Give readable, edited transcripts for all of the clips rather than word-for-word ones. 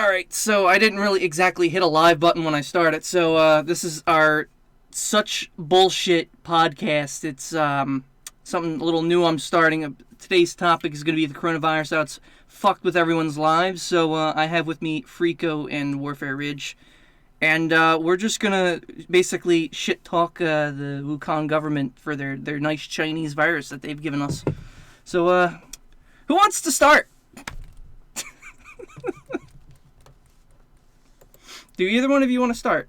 Alright, so I didn't really exactly hit a live button when I started, so this is our SuchBullshit Podcast. It's something a little new I'm starting. Today's topic is going to be the coronavirus, how it's fucked with everyone's lives. So I have with me Freako and Warfare Ridge, and we're just going to basically shit talk the Wuhan government for their nice Chinese virus that they've given us. So who wants to start? Do either one of you want to start?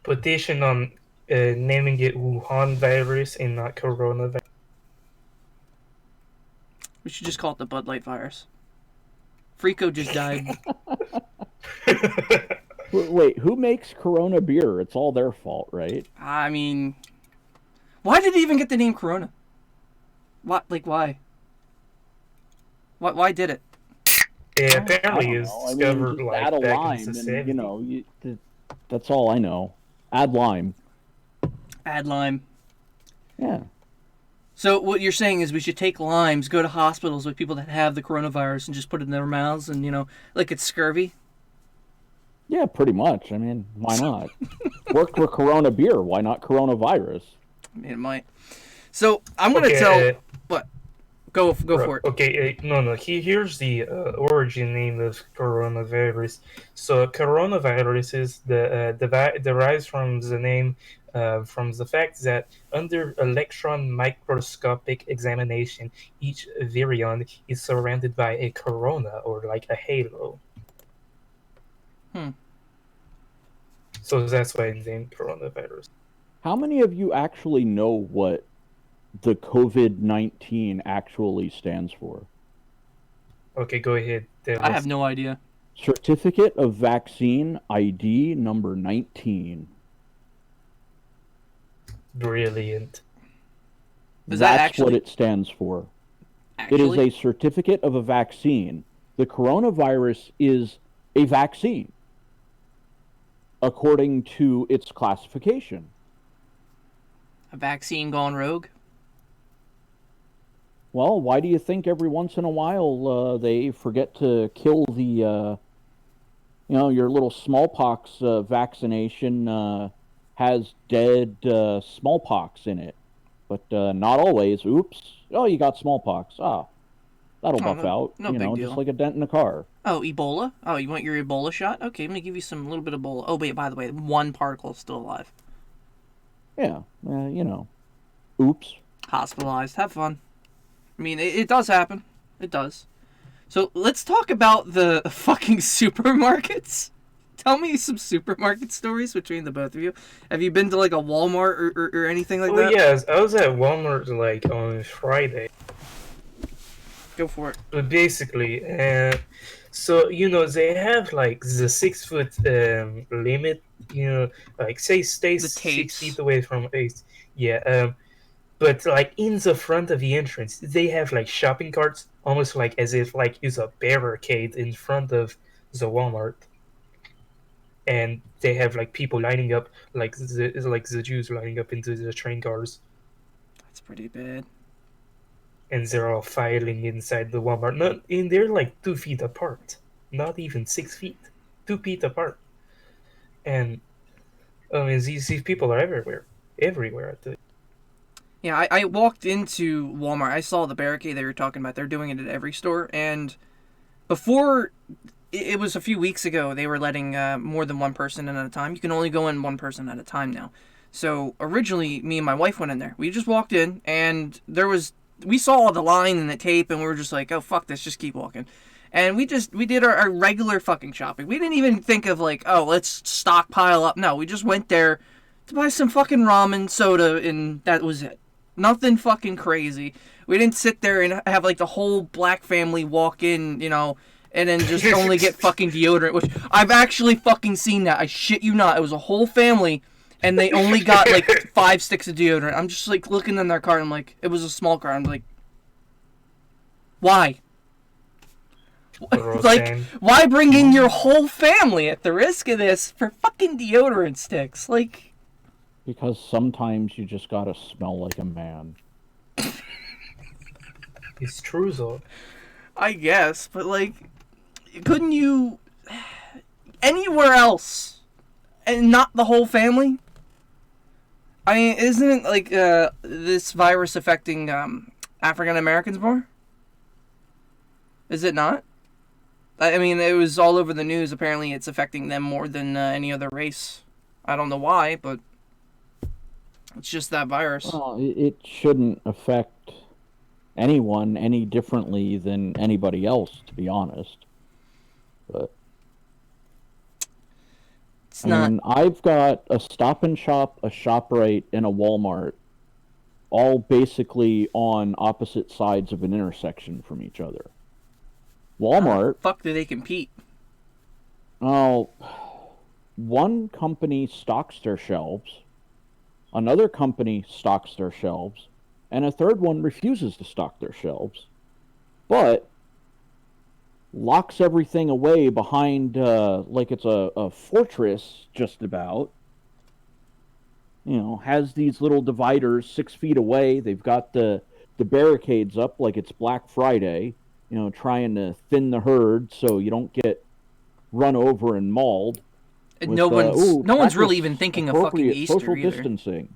Petition on naming it Wuhan virus and not coronavirus. We should just call it the Bud Light virus. Freako just died. Wait, who makes Corona beer? It's all their fault, right? I mean, why did it even get the name Corona? What? Like, why? Why did it? Yeah, apparently it's discovered add a back lime, in and society. that's all I know. Add lime. Add lime. Yeah. So what you're saying is we should take limes, go to hospitals with people that have the coronavirus, and just put it in their mouths, and like it's scurvy. Yeah, pretty much. I mean, why not? Worked for Corona beer. Why not coronavirus? I mean, it might. So I'm gonna tell what. Go for it. Okay, no. Here's the origin name of coronavirus. So coronavirus is derives from the name from the fact that under electron microscopic examination, each virion is surrounded by a corona or like a halo. So that's why it's named coronavirus. How many of you actually know what the COVID-19 actually stands for? Okay, go ahead. I have no idea. Certificate of Vaccine ID number 19. Brilliant. That's what it stands for. It is a certificate of a vaccine. The coronavirus is a vaccine, according to its classification. A vaccine gone rogue? Well, why do you think every once in a while they forget to kill the, your little smallpox vaccination has dead smallpox in it, but not always. Oops! Oh, you got smallpox. That'll buff out. No big deal. Just like a dent in a car. Oh, Ebola? Oh, you want your Ebola shot? Okay, I'm gonna give you some little bit of Ebola. Oh, wait, by the way, one particle is still alive. Yeah, oops. Hospitalized. Have fun. I mean, it does happen. It does. So let's talk about the fucking supermarkets. Tell me some supermarket stories between the both of you. Have you been to like a Walmart or anything like that? Oh yes, I was at Walmart like on Friday. Go for it. But basically, so they have like the 6 foot limit. Like stay 6 feet away from 8. Yeah. But like in the front of the entrance, they have like shopping carts, almost like as if like it's a barricade in front of the Walmart, and they have like people lining up, like the Jews lining up into the train cars. That's pretty bad. And they're all filing inside the Walmart. They're like 2 feet apart, not even 6 feet, 2 feet apart. And I mean, these people are everywhere at the. Yeah, I walked into Walmart. I saw the barricade they were talking about. They're doing it at every store. And before, it was a few weeks ago, they were letting more than one person in at a time. You can only go in one person at a time now. So originally, me and my wife went in there. We just walked in, and we saw the line and the tape, and we were just like, oh, fuck this, just keep walking. And we did our regular fucking shopping. We didn't even think of like, oh, let's stockpile up. No, we just went there to buy some fucking ramen, soda, and that was it. Nothing fucking crazy. We didn't sit there and have like the whole black family walk in, and then just only get fucking deodorant, which I've actually fucking seen that. I shit you not. It was a whole family, and they only got like 5 sticks of deodorant. I'm just like looking in their cart. I'm like, it was a small cart. I'm like, why? Like, why bring in your whole family at the risk of this for fucking deodorant sticks? Like. Because sometimes you just gotta smell like a man. It's true, though. I guess, but like, couldn't you anywhere else and not the whole family? I mean, isn't it like this virus affecting African Americans more? Is it not? I mean, it was all over the news. Apparently, it's affecting them more than any other race. I don't know why, but it's just that virus. Well, it shouldn't affect anyone any differently than anybody else, to be honest. But it's not. mean, I've got a Stop and Shop, a ShopRite, and a Walmart, all basically on opposite sides of an intersection from each other. Walmart. How the fuck do they compete? Oh, one company stocks their shelves, another company stocks their shelves, and a third one refuses to stock their shelves, but locks everything away behind, like it's a fortress, just about. You know, has these little dividers 6 feet away. They've got the barricades up like it's Black Friday, you know, trying to thin the herd so you don't get run over and mauled. And with, no one's really even thinking of fucking Easter social either. Distancing.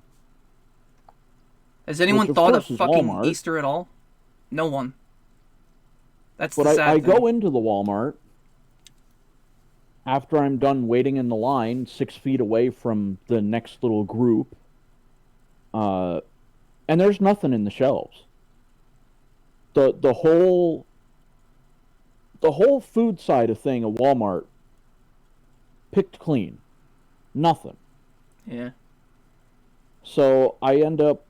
Has anyone thought of fucking Walmart. Easter at all? No one. That's the But sad I thing. go into the Walmart after I'm done waiting in the line 6 feet away from the next little group, and there's nothing in the shelves. The whole food side of thing at Walmart picked clean. Nothing. Yeah. So I end up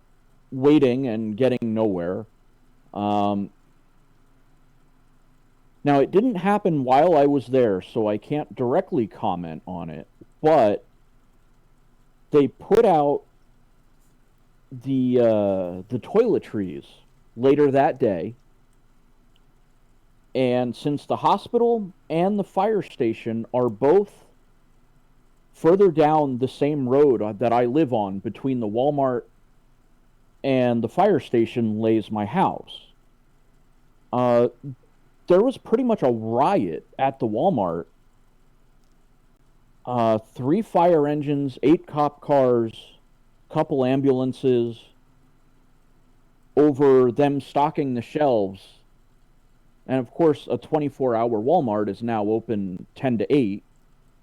waiting and getting nowhere. Now, it didn't happen while I was there, so I can't directly comment on it, but they put out the toiletries later that day, and since the hospital and the fire station are both further down the same road that I live on between the Walmart and the fire station lays my house, there was pretty much a riot at the Walmart. 3 fire engines, 8 cop cars, couple ambulances, over them stocking the shelves. And of course, a 24-hour Walmart is now open 10 to 8,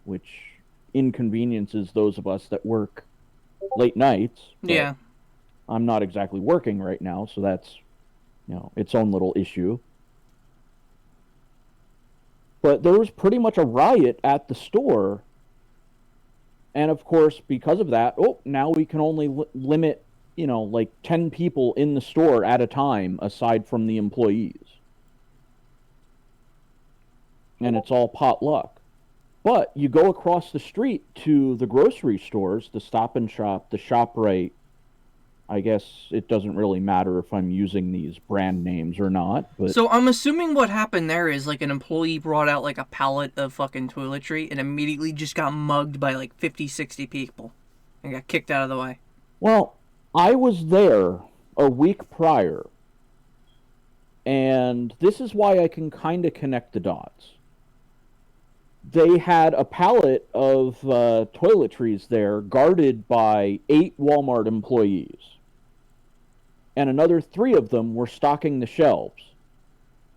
which inconveniences those of us that work late nights. Yeah. I'm not exactly working right now, so that's, you know, its own little issue. But there was pretty much a riot at the store. And of course, because of that, now we can only limit, you know, like 10 people in the store at a time, aside from the employees. And it's all potluck. But you go across the street to the grocery stores, the Stop and Shop, the ShopRite. I guess it doesn't really matter if I'm using these brand names or not. But So I'm assuming what happened there is like an employee brought out like a pallet of fucking toiletry and immediately just got mugged by like 50, 60 people and got kicked out of the way. Well, I was there a week prior, and this is why I can kind of connect the dots. They had a pallet of toiletries there guarded by 8 Walmart employees. And another 3 of them were stocking the shelves.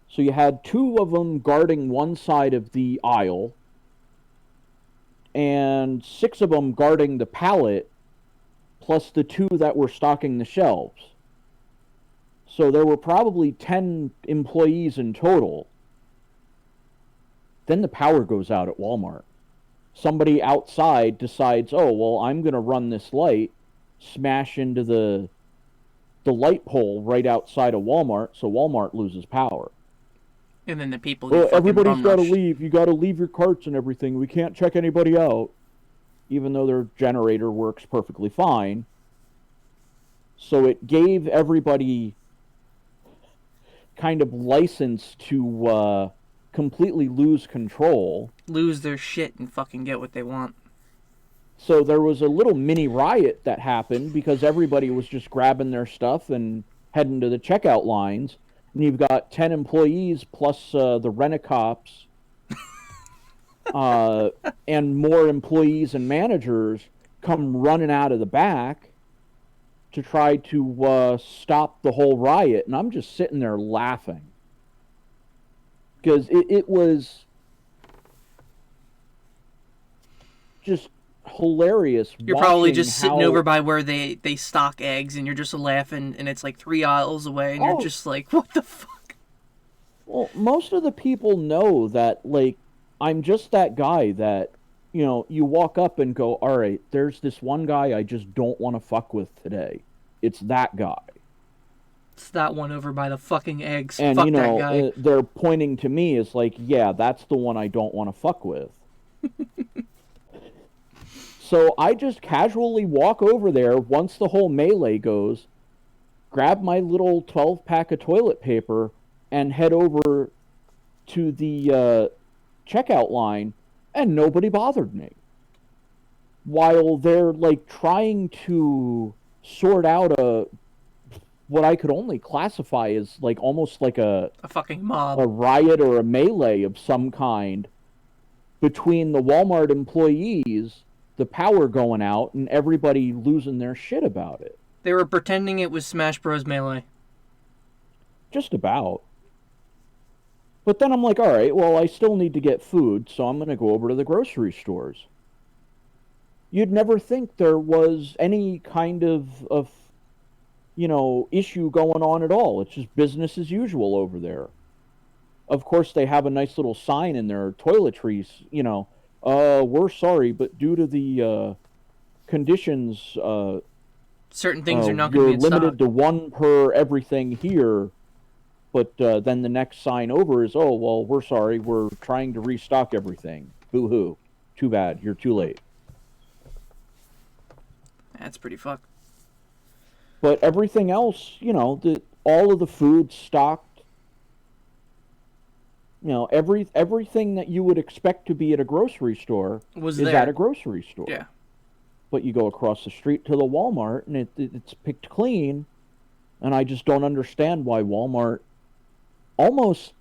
So you had 2 of them guarding one side of the aisle, and 6 of them guarding the pallet, plus the 2 that were stocking the shelves. So there were probably 10 employees in total. Then the power goes out at Walmart. Somebody outside decides, oh, well, I'm going to run this light, smash into the light pole right outside of Walmart, so Walmart loses power. And then the people... Well, everybody's got to leave. You got to leave your carts and everything. We can't check anybody out, even though their generator works perfectly fine. So it gave everybody kind of license to completely lose control. Lose their shit and fucking get what they want. So there was a little mini riot that happened because everybody was just grabbing their stuff and heading to the checkout lines. And you've got 10 employees plus the rent-a-cops and more employees and managers come running out of the back to try to stop the whole riot. And I'm just sitting there laughing. Because it was just hilarious. You're probably just sitting over by where they stock eggs, and you're just laughing, and it's like 3 aisles away, and you're just like, what the fuck? Well, most of the people know that, like, I'm just that guy that, you know, you walk up and go, all right, there's this one guy I just don't want to fuck with today. It's that guy. It's that one over by the fucking eggs. And, fuck you know, that guy. They're pointing to me as like, yeah, that's the one I don't want to fuck with. So I just casually walk over there once the whole melee goes, grab my little 12-pack of toilet paper, and head over to the checkout line, and nobody bothered me. While they're, like, trying to sort out what I could only classify as, like, almost like a fucking mob. A riot or a melee of some kind between the Walmart employees, the power going out, and everybody losing their shit about it. They were pretending it was Smash Bros. Melee. Just about. But then I'm like, all right, well, I still need to get food, so I'm going to go over to the grocery stores. You'd never think there was any kind of you know, issue going on at all. It's just business as usual over there. Of course, they have a nice little sign in their toiletries, you know, we're sorry, but due to the conditions, certain things are not going to be in stock. You're limited to one per everything here. But then the next sign over is, oh, well, we're sorry, we're trying to restock everything. Boo-hoo. Too bad. You're too late. That's pretty fucked. But everything else, you know, all of the food stocked, you know, everything that you would expect to be at a grocery store is at a grocery store. Yeah. But you go across the street to the Walmart, and it's picked clean, and I just don't understand why Walmart almost,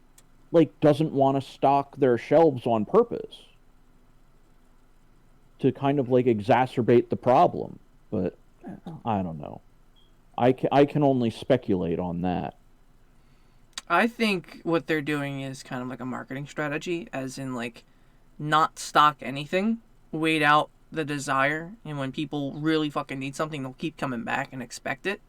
like, doesn't want to stock their shelves on purpose to kind of, like, exacerbate the problem. But I don't know. I can only speculate on that. I think what they're doing is kind of like a marketing strategy, as in, like, not stock anything, wait out the desire, and when people really fucking need something, they'll keep coming back and expect it.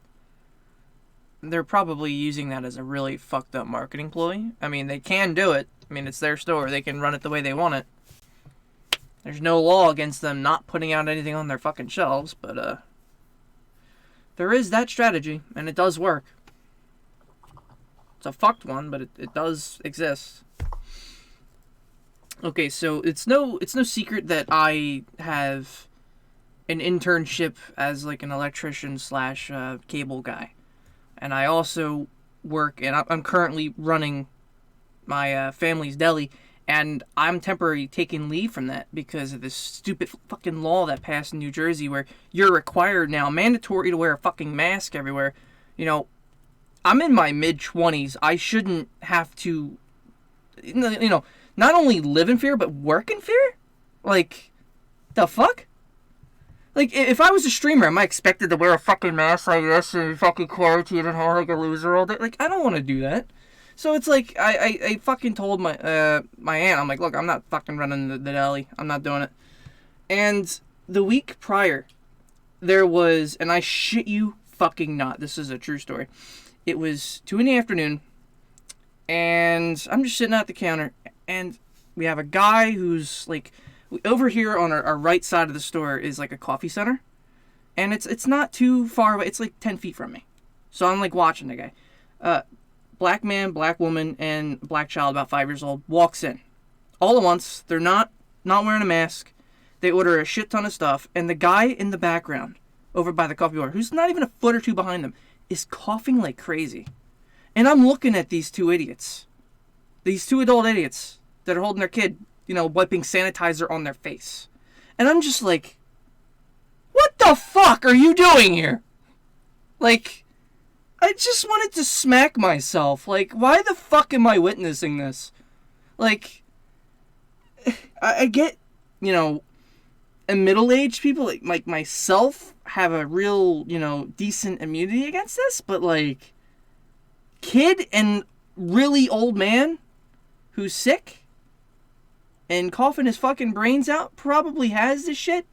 They're probably using that as a really fucked up marketing ploy. I mean, they can do it. I mean, it's their store. They can run it the way they want it. There's no law against them not putting out anything on their fucking shelves, but, there is that strategy, and it does work. It's a fucked one, but it does exist. Okay, so it's no secret that I have an internship as, like, an electrician / cable guy. And I also work, and I'm currently running my family's deli, and I'm temporarily taking leave from that because of this stupid fucking law that passed in New Jersey where you're required now, mandatory, to wear a fucking mask everywhere. You know, I'm in my mid-20s. I shouldn't have to, you know, not only live in fear, but work in fear? Like, the fuck? Like, if I was a streamer, am I expected to wear a fucking mask like this and fucking quarantine and all like a loser all day? Like, I don't want to do that. So it's like, I fucking told my aunt, I'm like, look, I'm not fucking running the deli. I'm not doing it. And the week prior, there was, and I shit you fucking not, this is a true story. It was 2 p.m, and I'm just sitting at the counter, and we have a guy who's, like, over here on our right side of the store is, like, a coffee center. And it's not too far away. It's, like, 10 feet from me. So I'm, like, watching the guy. Black man, black woman, and black child about 5 years old walks in. All at once. They're not wearing a mask. They order a shit ton of stuff. And the guy in the background, over by the coffee bar, who's not even a foot or two behind them, is coughing like crazy. And I'm looking at these two idiots. These two adult idiots that are holding their kid, you know, wiping sanitizer on their face. And I'm just like, what the fuck are you doing here? Like, I just wanted to smack myself. Like, why the fuck am I witnessing this? Like, I get, and middle-aged people like myself have a real, decent immunity against this, but like kid and really old man who's sick and coughing his fucking brains out probably has this shit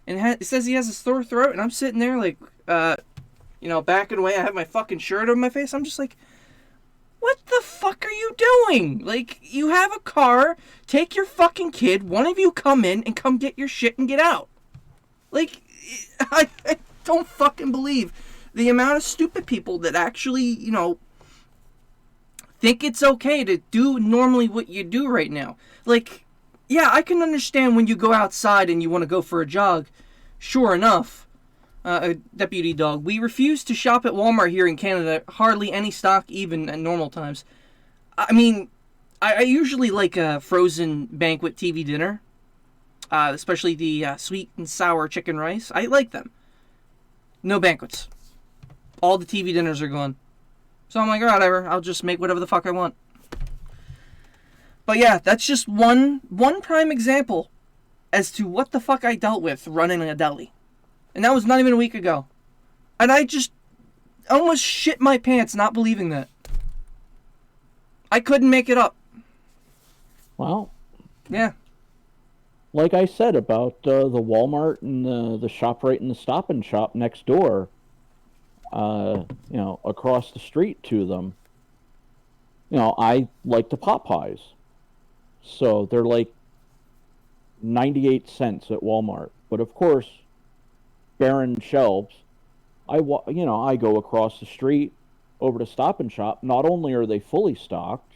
and says he has a sore throat, and I'm sitting there like backing away. I have my fucking shirt over my face. I'm just like, what the fuck are you doing? Like, you have a car, take your fucking kid, one of you come in and come get your shit and get out. Like, I don't fucking believe the amount of stupid people that actually, think it's okay to do normally what you do right now. Like, yeah, I can understand when you go outside and you want to go for a jog. Sure enough, Deputy Dog, we refuse to shop at Walmart here in Canada. Hardly any stock, even at normal times. I mean, I usually like a frozen banquet TV dinner, especially the sweet and sour chicken rice. I like them. No banquets. All the TV dinners are gone. So I'm like, whatever, I'll just make whatever the fuck I want. But yeah, that's just one prime example as to what the fuck I dealt with running a deli. And that was not even a week ago. And I just almost shit my pants not believing that. I couldn't make it up. Well, yeah. Like I said about the Walmart and the ShopRite and the Stop and Shop next door, across the street to them, I like the Popeyes. So they're like 98 cents at Walmart. But of course, barren shelves. I go across the street over to Stop and Shop. Not only are they fully stocked,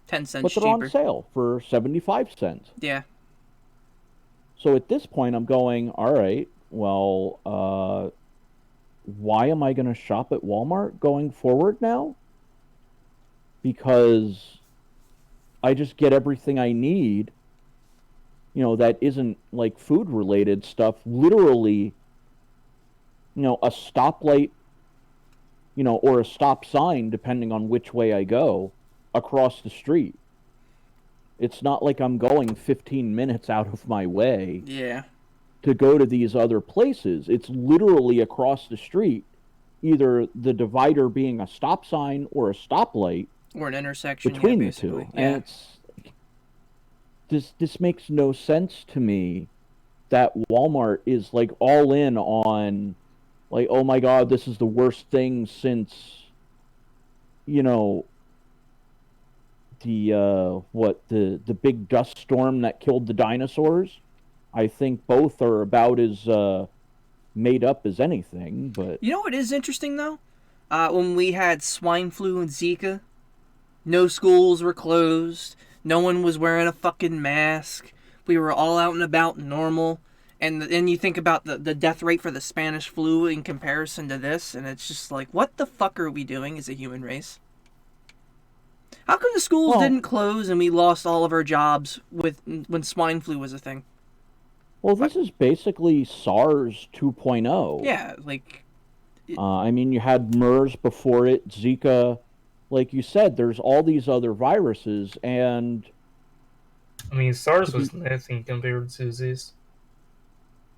10 cents but they're cheaper. on sale for 75 cents. Yeah. So at this point, I'm going, all right, well, why am I going to shop at Walmart going forward now? Because I just get everything I need, that isn't like food related stuff, literally, a stoplight, or a stop sign, depending on which way I go, across the street. It's not like I'm going 15 minutes out of my way. Yeah. To go to these other places. It's literally across the street, either the divider being a stop sign or a stoplight, or an intersection between the two. Yeah. And this makes no sense to me that Walmart is like all in on, like, oh my god, this is the worst thing since the big dust storm that killed the dinosaurs. I think both are about as made up as anything, but... You know what is interesting, though? When we had swine flu and Zika, no schools were closed, no one was wearing a fucking mask, we were all out and about normal, and then you think about the death rate for the Spanish flu in comparison to this, and it's just like, what the fuck are we doing as a human race? How come the schools didn't close and we lost all of our jobs when swine flu was a thing? Well, this is basically SARS 2.0. Yeah, like... you had MERS before it, Zika. Like you said, there's all these other viruses, and... SARS was nothing compared to this.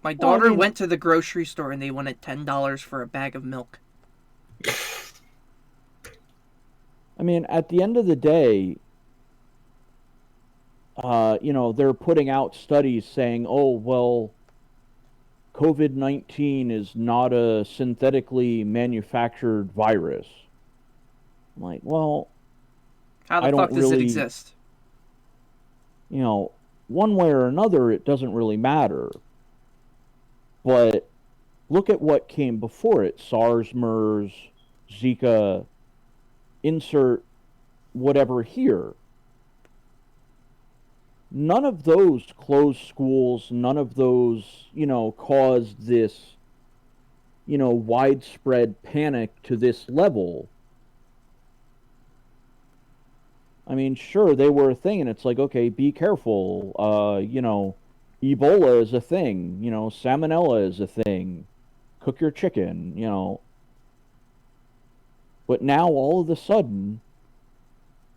My daughter went to the grocery store and they wanted $10 for a bag of milk. At the end of the day... they're putting out studies saying, oh, well, COVID-19 is not a synthetically manufactured virus. I'm like, well, how the fuck does it exist? One way or another, it doesn't really matter. But look at what came before it. SARS, MERS, Zika, insert whatever here. None of those closed schools, none of those, caused this, widespread panic to this level. Sure, they were a thing, and it's like, okay, be careful. Ebola is a thing. Salmonella is a thing. Cook your chicken, But now, all of a sudden,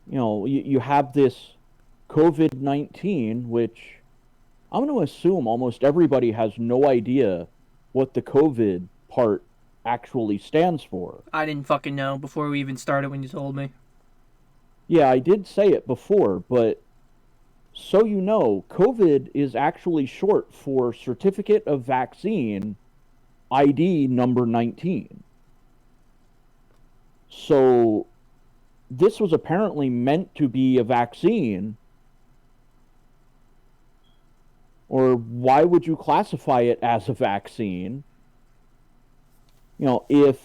you have this COVID-19, which I'm going to assume almost everybody has no idea what the COVID part actually stands for. I didn't fucking know before we even started when you told me. Yeah, I did say it before, but so you know, COVID is actually short for Certificate of Vaccine ID number 19. So this was apparently meant to be a vaccine. Or why would you classify it as a vaccine? You know, if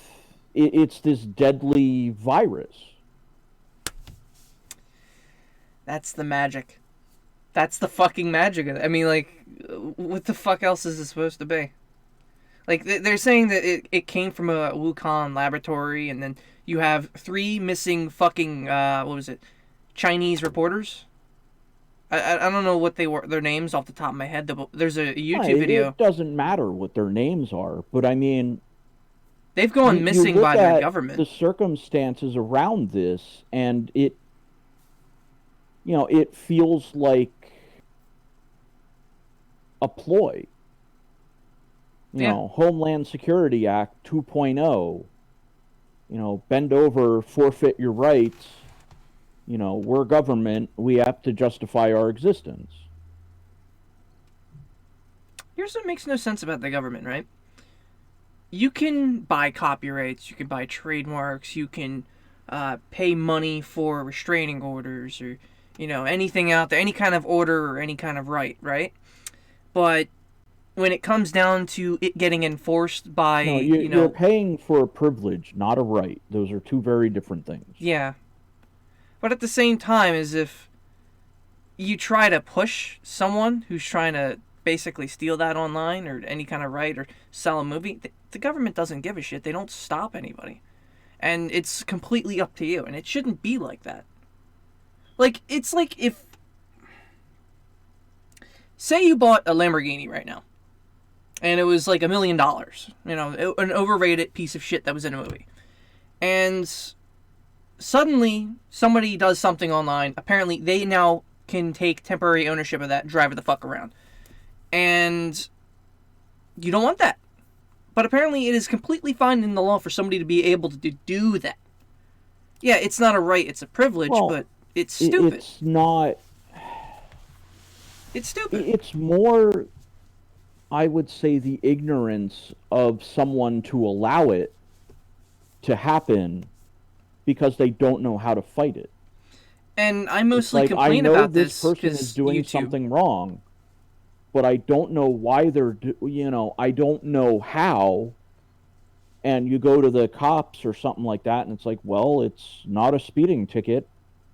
it's this deadly virus. That's the magic. That's the fucking magic of it. I mean, like, what the fuck else is it supposed to be? Like, they're saying that it came from a Wuhan laboratory, and then you have 3 missing fucking, what was it, Chinese reporters? I don't know what their names off the top of my head. There's a YouTube video. It doesn't matter what their names are, but I mean... They've gone missing by their government. The circumstances around this, and it... You know, it feels like a ploy. You know, Homeland Security Act 2.0. You know, bend over, forfeit your rights. You know, we're government. We have to justify our existence. Here's what makes no sense about the government, right? You can buy copyrights, you can buy trademarks, you can pay money for restraining orders, or, you know, anything out there, any kind of order or any kind of right? But when it comes down to it getting enforced by, you're paying for a privilege, not a right. Those are 2 very different things. Yeah. But at the same time, as if you try to push someone who's trying to basically steal that online or any kind of right or sell a movie, the government doesn't give a shit. They don't stop anybody. And it's completely up to you. And it shouldn't be like that. Like, it's like if... Say you bought a Lamborghini right now. And it was like $1 million. You know, an overrated piece of shit that was in a movie. And suddenly, somebody does something online. Apparently, they now can take temporary ownership of that, drive it the fuck around. And you don't want that. But apparently, it is completely fine in the law for somebody to be able to do that. Yeah, it's not a right, it's a privilege, but it's stupid. It's not... It's stupid. It's more, I would say, the ignorance of someone to allow it to happen because they don't know how to fight it. And I mostly complain about this. I know this person is doing something wrong, but I don't know why I don't know how. And you go to the cops or something like that, and it's like, well, it's not a speeding ticket.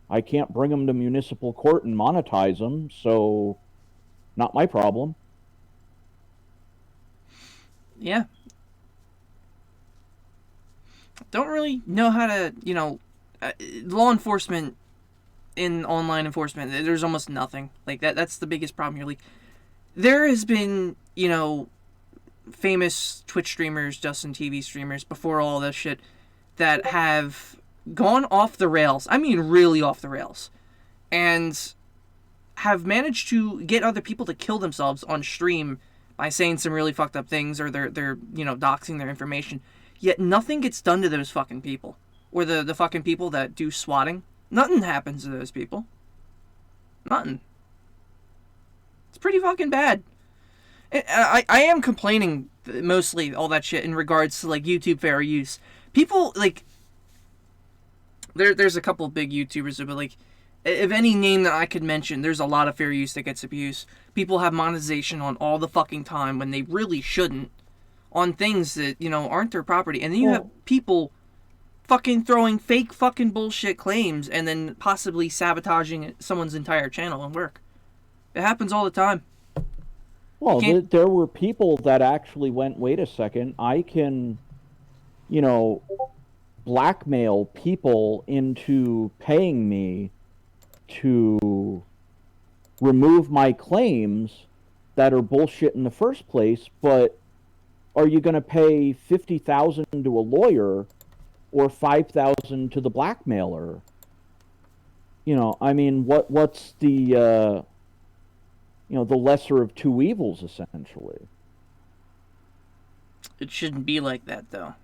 I can't bring them to municipal court and monetize them, so not my problem. Yeah. Don't really know how to, law enforcement in online enforcement, there's almost nothing. Like, that's the biggest problem here. Like, there has been, famous Twitch streamers, Justin TV streamers, before all this shit, that have gone off the rails. I mean, really off the rails. And have managed to get other people to kill themselves on stream by saying some really fucked up things, or they're doxing their information. Yet nothing gets done to those fucking people. Or the fucking people that do swatting. Nothing happens to those people. Nothing. It's pretty fucking bad. I am complaining mostly all that shit in regards to, like, YouTube fair use. People, like, there's a couple of big YouTubers, but, like, if any name that I could mention, there's a lot of fair use that gets abused. People have monetization on all the fucking time when they really shouldn't, on things that, aren't their property. And then you have people fucking throwing fake fucking bullshit claims and then possibly sabotaging someone's entire channel and work. It happens all the time. Well, there were people that actually went, wait a second, I can, blackmail people into paying me to remove my claims that are bullshit in the first place, but are you going to pay $50,000 to a lawyer or $5,000 to the blackmailer? I mean, what's the the lesser of two evils, essentially? It shouldn't be like that, though.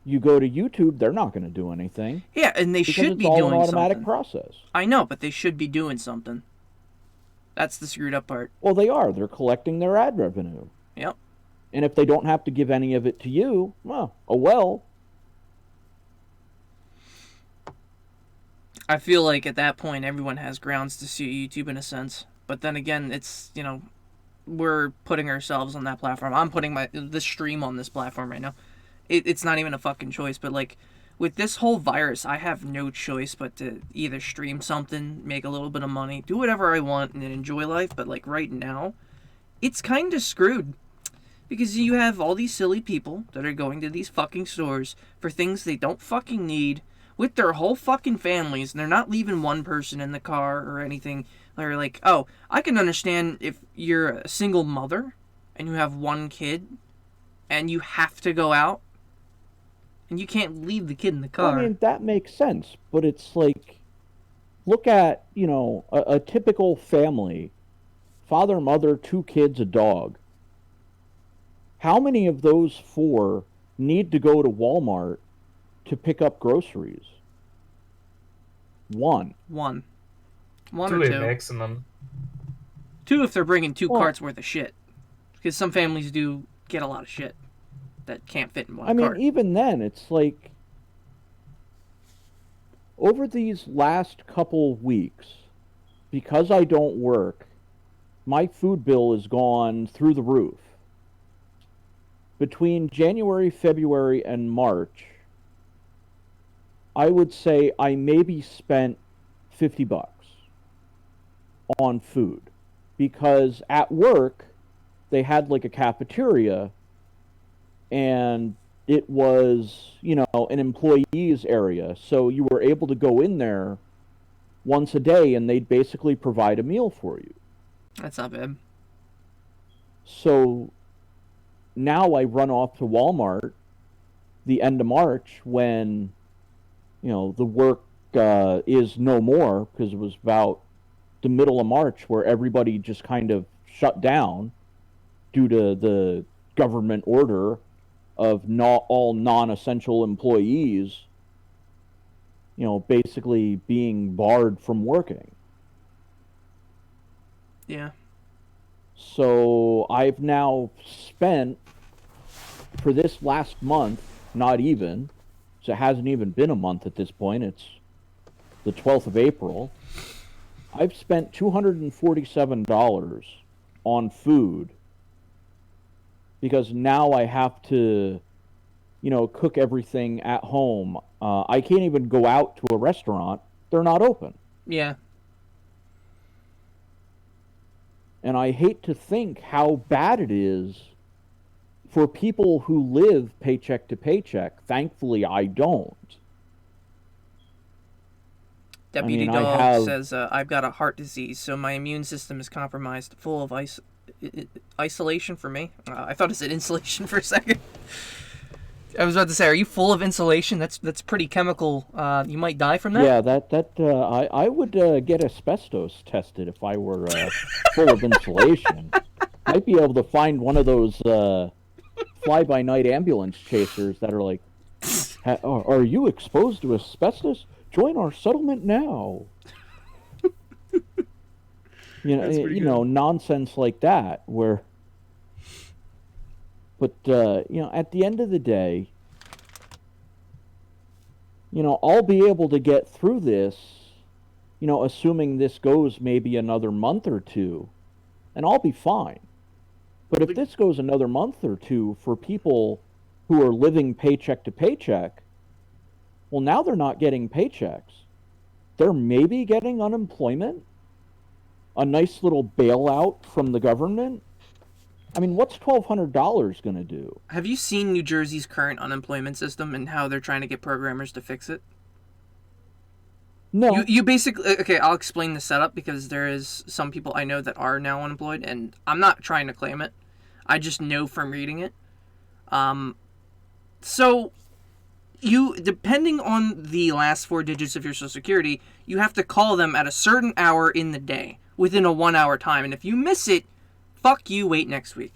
You go to YouTube, they're not going to do anything. Yeah, and they should be doing something. It's all an automatic process. I know, but they should be doing something. That's the screwed up part. Well, they are. They're collecting their ad revenue. Yep. And if they don't have to give any of it to you, well, oh well. I feel like at that point, everyone has grounds to sue YouTube in a sense. But then again, it's, we're putting ourselves on that platform. I'm putting the stream on this platform right now. It's not even a fucking choice, but like with this whole virus, I have no choice but to either stream something, make a little bit of money, do whatever I want, and then enjoy life. But like right now, it's kind of screwed because you have all these silly people that are going to these fucking stores for things they don't fucking need with their whole fucking families, and they're not leaving one person in the car or anything. They're like, oh, I can understand if you're a single mother and you have one kid and you have to go out and you can't leave the kid in the car. I mean, that makes sense, but it's like, look at, a typical family, father, mother, 2 kids, a dog. How many of those 4 need to go to Walmart to pick up groceries? 1. 1 2 or 2 maximum. 2 if they're bringing 2 carts worth of shit, because some families do get a lot of shit that can't fit in one cart. I mean, even then, it's like, over these last couple weeks, because I don't work, my food bill has gone through the roof. Between January, February, and March, I would say I maybe spent $50 on food, because at work they had like a cafeteria, and it was, an employees area, so you were able to go in there once a day and they'd basically provide a meal for you. That's not bad. So now I run off to Walmart the end of March when, the work is no more, because it was about the middle of March where everybody just kind of shut down due to the government order of not all non-essential employees, basically being barred from working. Yeah. So I've now spent, for this last month, not even, so it hasn't even been a month at this point, it's the 12th of April, I've spent $247 on food, because now I have to, cook everything at home. I can't even go out to a restaurant. They're not open. Yeah. And I hate to think how bad it is for people who live paycheck to paycheck. Thankfully, I don't. Deputy Dog says, I've got a heart disease, so my immune system is compromised, full of isolation for me. I thought it said insulation for a second. I was about to say, are you full of insulation? That's pretty chemical. You might die from that. Yeah, I would get asbestos tested if I were full of insulation. Might be able to find one of those fly-by-night ambulance chasers that are like, are you exposed to asbestos? Join our settlement now. Nonsense like that, where... But, at the end of the day, I'll be able to get through this, assuming this goes maybe another month or 2, and I'll be fine. But if this goes another month or 2 for people who are living paycheck to paycheck, well, now they're not getting paychecks. They're maybe getting unemployment, a nice little bailout from the government. I mean, what's $1,200 going to do? Have you seen New Jersey's current unemployment system and how they're trying to get programmers to fix it? No. You basically... Okay, I'll explain the setup, because there is some people I know that are now unemployed, and I'm not trying to claim it. I just know from reading it. So, you, depending on the last 4 digits of your Social Security, you have to call them at a certain hour in the day, within a 1 hour time. And if you miss it, fuck you, wait next week.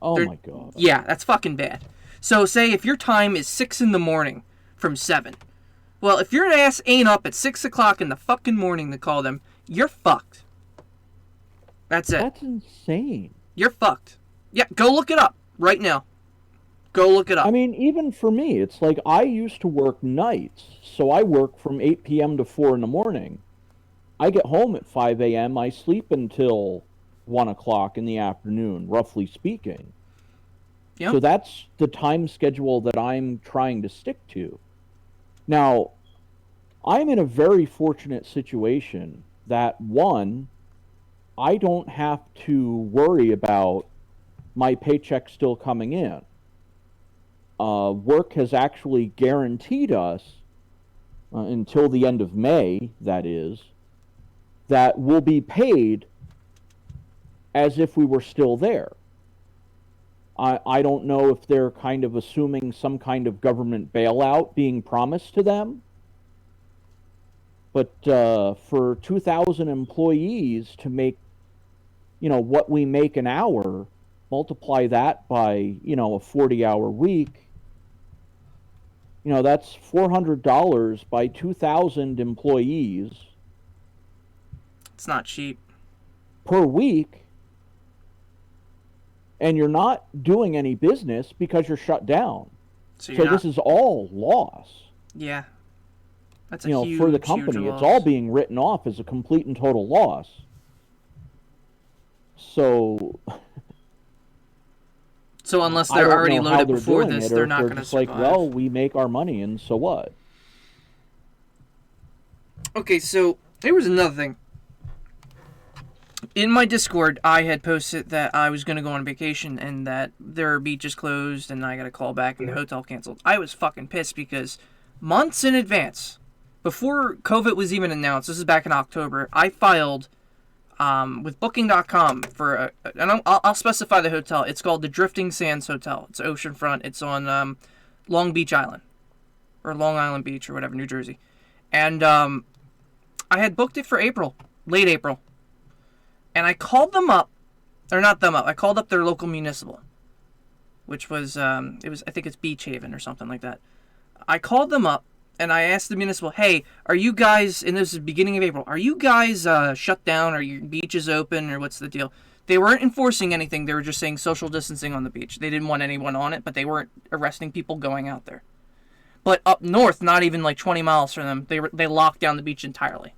Oh my God. Yeah, that's fucking bad. So say if your time is 6 in the morning from 7. Well, if your ass ain't up at 6 o'clock in the fucking morning to call them, you're fucked. That's it. That's insane. You're fucked. Yeah, go look it up right now. Go look it up. I mean, even for me, it's like I used to work nights, so I work from 8 p.m. to 4 in the morning. I get home at 5 a.m., I sleep until 1 o'clock in the afternoon, roughly speaking. Yep. So that's the time schedule that I'm trying to stick to. Now, I'm in a very fortunate situation that, one, I don't have to worry about my paycheck still coming in. Work has actually guaranteed us, until the end of May, that is, that we'll be paid as if we were still there. I don't know if they're kind of assuming some kind of government bailout being promised to them. But for 2,000 employees to make, what we make an hour, multiply that by, a 40-hour week, that's $400 by 2,000 employees. It's not cheap. Per week. And you're not doing any business because you're shut down. So this is all loss. Yeah. That's a huge, for the company. It's all being written off as a complete and total loss. So unless they're already loaded before this, they're not going to survive. Like, well, we make our money, and so what? Okay, so there was another thing. In my Discord, I had posted that I was going to go on vacation and that their beach is closed and I got a call back and the hotel canceled. I was fucking pissed because months in advance, before COVID was even announced, this is back in October, I filed with Booking.com for and I'll specify the hotel. It's called the Drifting Sands Hotel. It's oceanfront. It's on Long Beach Island, or Long Island Beach, or whatever, New Jersey. And I had booked it for April, late April. And I called them up, or not them up, I called up their local municipal, which was, I think it's Beach Haven or something like that. I called them up, and I asked the municipal, hey, are you guys, and this is the beginning of April, are you guys shut down? Are your beaches open, or what's the deal? They weren't enforcing anything, they were just saying social distancing on the beach. They didn't want anyone on it, but they weren't arresting people going out there. But up north, not even like 20 miles from them, they locked down the beach entirely.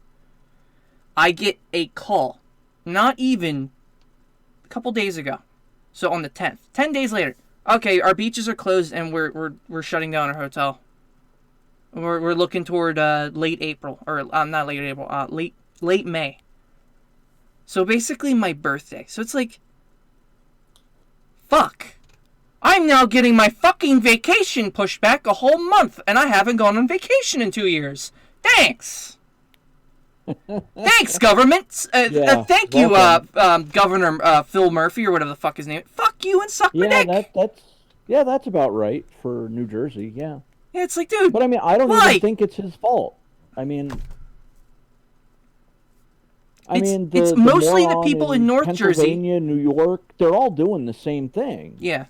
I get a call. Not even a couple days ago. So on the 10th. 10 days later. Okay, our beaches are closed and we're shutting down our hotel. We're looking toward late April. Or not late April. Late May. So basically my birthday. So it's like, fuck. I'm now getting my fucking vacation pushed back a whole month. And I haven't gone on vacation in 2 years. Thanks. Thanks, government. Thank you, Governor Phil Murphy, or whatever the fuck his name. Fuck you and suck my dick. That's about right for New Jersey. Yeah. Yeah, it's like, dude. But I mean, I don't even think it's his fault. I mean, it's mostly the people in North Jersey, Pennsylvania, New York. They're all doing the same thing. Yeah.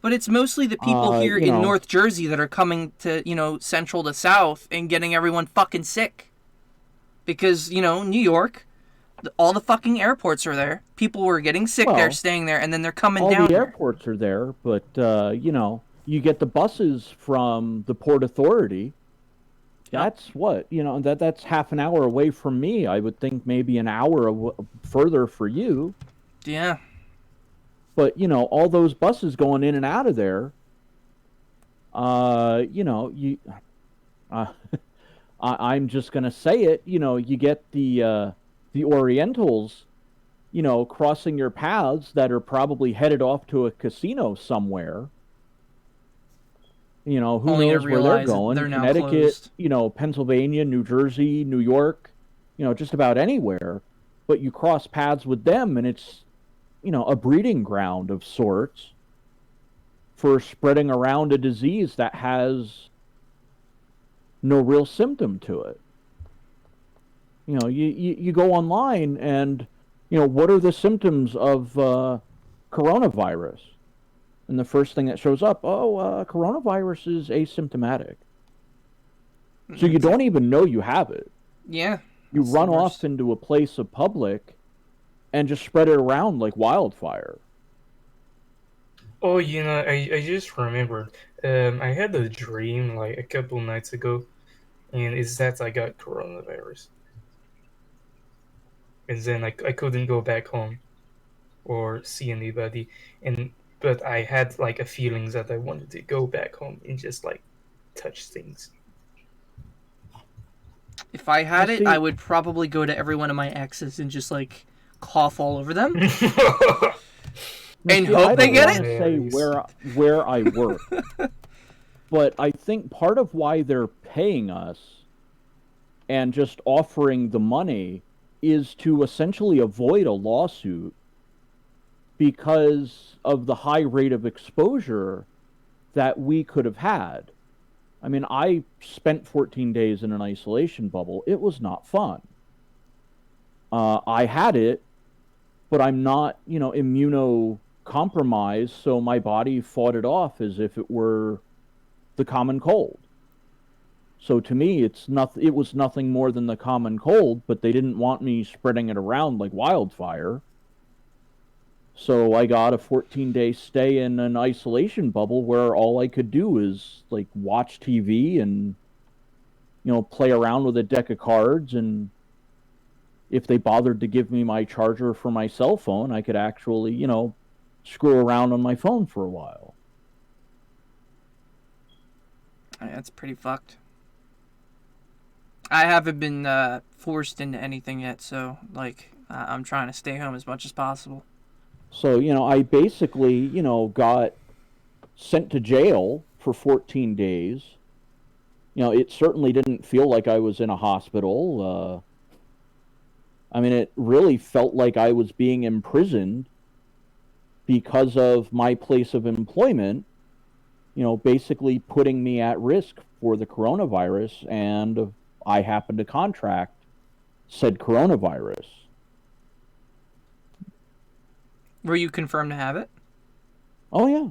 But it's mostly the people here in North Jersey that are coming to, central to south and getting everyone fucking sick. Because, New York, all the fucking airports are there. People were getting sick there, staying there, and then they're coming down. All the airports are there, but, you get the buses from the Port Authority. Yep. That's what, that's half an hour away from me. I would think maybe an hour further for you. Yeah. But, all those buses going in and out of there, I'm just going to say it, you get the Orientals, crossing your paths that are probably headed off to a casino somewhere. Who knows where they're going. They're Connecticut, Pennsylvania, New Jersey, New York, just about anywhere. But you cross paths with them and it's, a breeding ground of sorts. for spreading around a disease that has no real symptom to it. You go online and, what are the symptoms of coronavirus? And the first thing that shows up, coronavirus is asymptomatic. So you don't even know you have it. Yeah. You run off into a place of public and just spread it around like wildfire. Oh, I just remembered. I had a dream like a couple nights ago, and it's that I got coronavirus. And then I couldn't go back home or see anybody, but I had like a feeling that I wanted to go back home and just like touch things. If I had it, I would probably go to every one of my exes and just like cough all over them. And hope they get it. I don't want to say where I work, but I think part of why they're paying us and just offering the money is to essentially avoid a lawsuit because of the high rate of exposure that we could have had. I mean, I spent 14 days in an isolation bubble. It was not fun. I had it, but I'm not, immunocompromised, so my body fought it off as if it were the common cold. So to me, it was nothing more than the common cold, but they didn't want me spreading it around like wildfire. So I got a 14-day stay in an isolation bubble where all I could do is like watch TV and, play around with a deck of cards. And if they bothered to give me my charger for my cell phone, I could actually, screw around on my phone for a while. That's pretty fucked. I haven't been forced into anything yet, so like I'm trying to stay home as much as possible. So, I basically, got sent to jail for 14 days. It certainly didn't feel like I was in a hospital. I mean, it really felt like I was being imprisoned because of my place of employment, basically putting me at risk for the coronavirus, and I happened to contract said coronavirus. Were you confirmed to have it? Oh, yeah.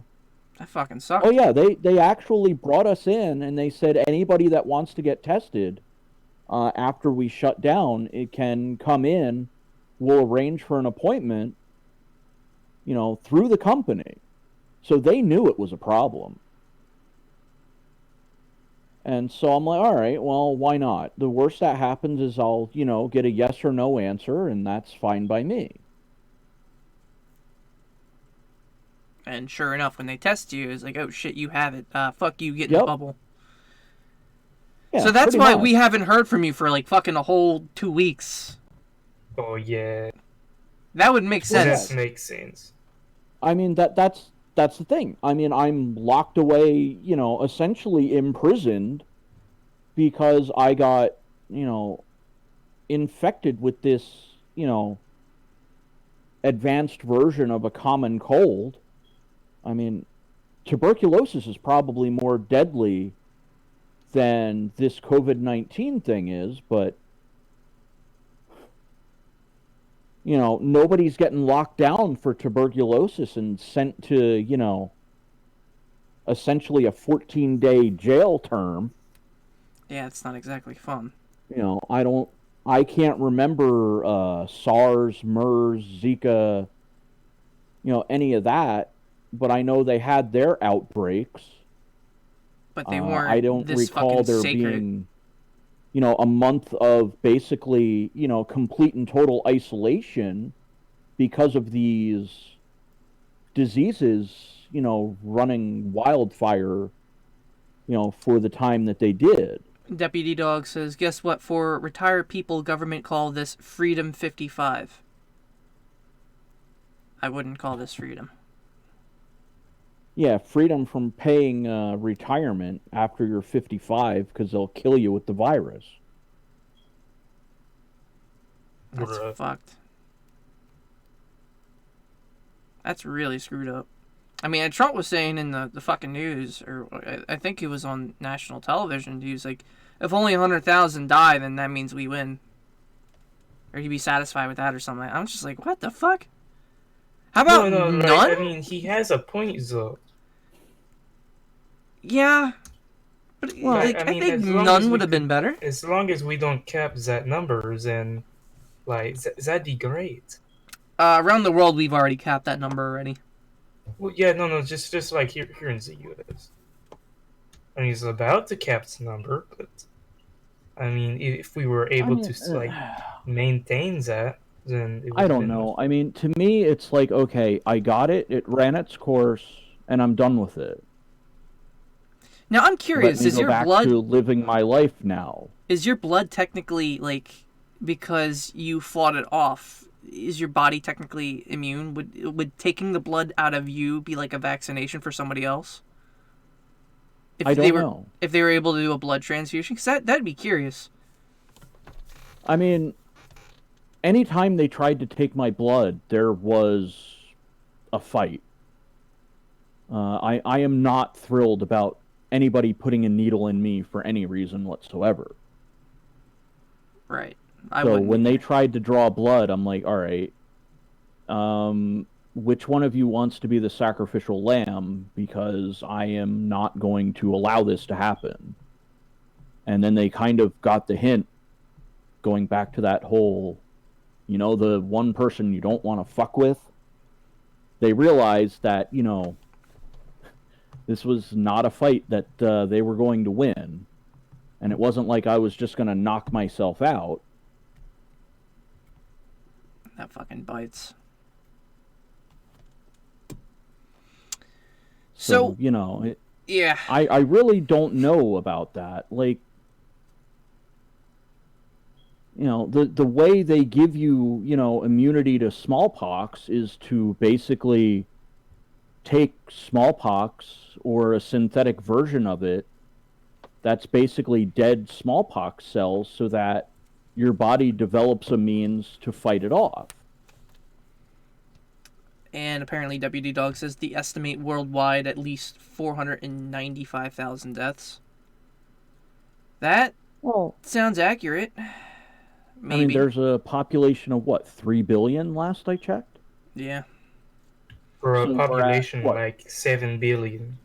That fucking sucks. Oh, yeah. They actually brought us in, and they said anybody that wants to get tested after we shut down, it can come in. We'll arrange for an appointment, through the company. So they knew it was a problem. And so I'm like, all right, well, why not? The worst that happens is I'll, get a yes or no answer, and that's fine by me. And sure enough, when they test you, it's like, oh shit, you have it. Fuck you, get in the bubble. Yeah, so that's why we haven't heard from you for like fucking a whole 2 weeks. Oh yeah. That would make sense. That makes sense. I mean, that's the thing. I mean, I'm locked away, essentially imprisoned because I got, infected with this, advanced version of a common cold. I mean, tuberculosis is probably more deadly than this COVID-19 thing is, but, nobody's getting locked down for tuberculosis and sent to, essentially a 14-day jail term. Yeah, it's not exactly fun. I can't remember SARS, MERS, Zika, any of that. But I know they had their outbreaks. But they weren't. I don't recall there being, a month of basically, complete and total isolation because of these diseases, running wildfire, for the time that they did. Deputy Dog says, guess what? For retired people, government call this Freedom 55. I wouldn't call this freedom. Yeah, freedom from paying retirement after you're 55 because they'll kill you with the virus. That's fucked. That's really screwed up. I mean, Trump was saying in the fucking news, or I think he was on national television, he was like, if only 100,000 die, then that means we win. Or he'd be satisfied with that or something. I'm just like, what the fuck? How about none? Like, I mean, he has a point, though. Yeah. But well, like, I think none would have been better. As long as we don't cap that number, then, like, that'd be great. Around the world, we've already capped that number already. Well, yeah, no, just like here in the U.S. I mean, he's about to cap the number, but I mean, if we were able to like maintain that, then I don't know. I mean, to me, it's like, okay, I got it. It ran its course, and I'm done with it. Now I'm curious: is your blood back to living my life now? Is your blood technically like because you fought it off? Is your body technically immune? Would taking the blood out of you be like a vaccination for somebody else? I don't know. If they were able to do a blood transfusion, because that'd be curious. I mean, anytime they tried to take my blood, there was a fight. I am not thrilled about anybody putting a needle in me for any reason whatsoever. Right. So when they tried to draw blood, I'm like, all right, which one of you wants to be the sacrificial lamb? Because I am not going to allow this to happen. And then they kind of got the hint, going back to that whole, you know, the one person you don't want to fuck with. They realized that, you know, this was not a fight that they were going to win. And it wasn't like I was just going to knock myself out. That fucking bites. So you know, yeah. I really don't know about that. Like, you know, the way they give you, you know, immunity to smallpox is to basically take smallpox or a synthetic version of it that's basically dead smallpox cells so that your body develops a means to fight it off. And apparently WD Dog says they estimate worldwide at least 495,000 deaths. That sounds accurate. Maybe. I mean, there's a population of, what, 3 billion last I checked? Yeah. For a population like 7 billion.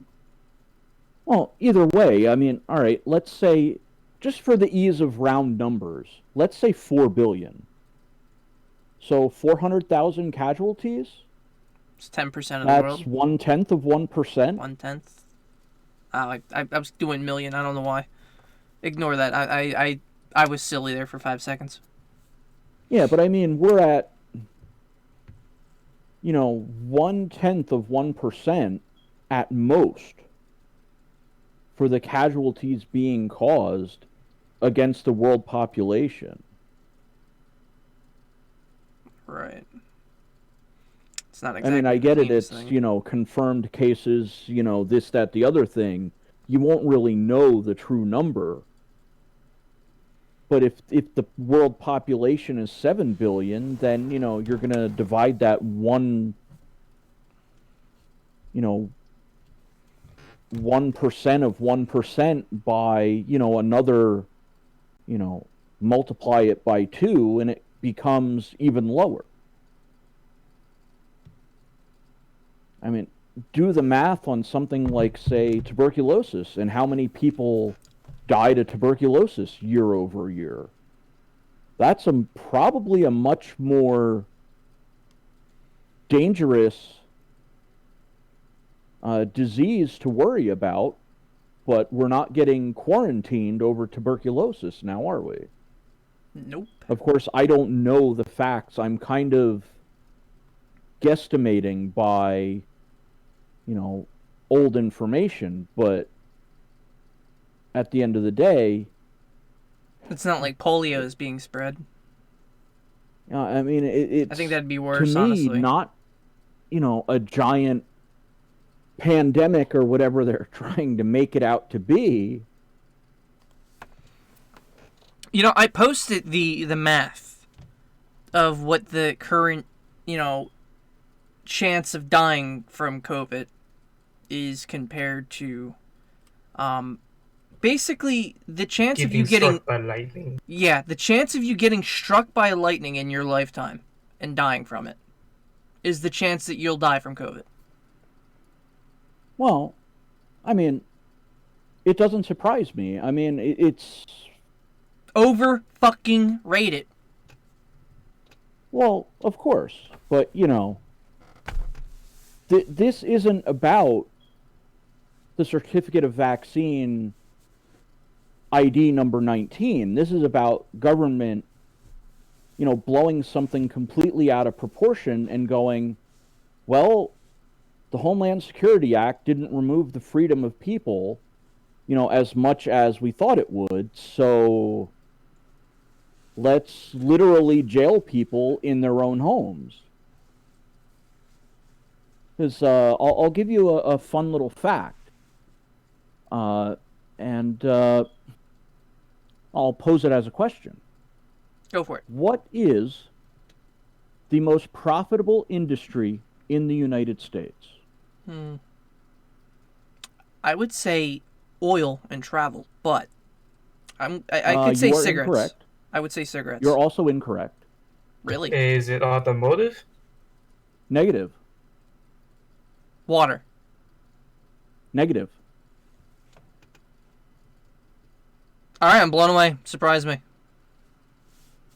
Well, either way, I mean, all right, let's say, just for the ease of round numbers, let's say 4 billion. So 400,000 casualties? It's 10% of the world. That's 1/10 of 1%? 1/10. I was doing million, I don't know why. Ignore that. I was silly there for 5 seconds. Yeah, but I mean, we're at, you know, 1/10 of 1% at most for the casualties being caused against the world population. Right. It's not exactly. I mean, I get it. It's, thing. You know, confirmed cases, you know, this, that, the other thing. You won't really know the true number. But if the world population is 7 billion, then, you know, you're going to divide that 1% of 1% by, you know, another, you know, multiply it by 2, and it becomes even lower. I mean, do the math on something like, say, tuberculosis, and how many people died of tuberculosis year over year. That's probably a much more dangerous disease to worry about, but we're not getting quarantined over tuberculosis now, are we? Nope. Of course, I don't know the facts. I'm kind of guesstimating by, you know, old information, but at the end of the day, it's not like polio is being spread. I mean, it's, I think that'd be worse, to me, honestly. Not, you know, a giant pandemic or whatever they're trying to make it out to be. You know, I posted the math of what the current, you know, chance of dying from COVID is compared to, basically the chance of Getting you getting struck by lightning. Yeah, the chance of you getting struck by lightning in your lifetime and dying from it is the chance that you'll die from COVID. Well, I mean, it doesn't surprise me. I mean, it's over fucking rated. Well, of course, but you know, this isn't about the certificate of vaccine ID number 19. This is about government, you know, blowing something completely out of proportion and going, well, the Homeland Security Act didn't remove the freedom of people, you know, as much as we thought it would, so let's literally jail people in their own homes. Because I'll give you a fun little fact. And I'll pose it as a question. Go for it. What is the most profitable industry in the United States? I would say oil and travel, but I could say cigarettes. Incorrect. I would say cigarettes. You're also incorrect. Really? Is it automotive? Negative. Water. Negative. All right, I'm blown away. Surprise me.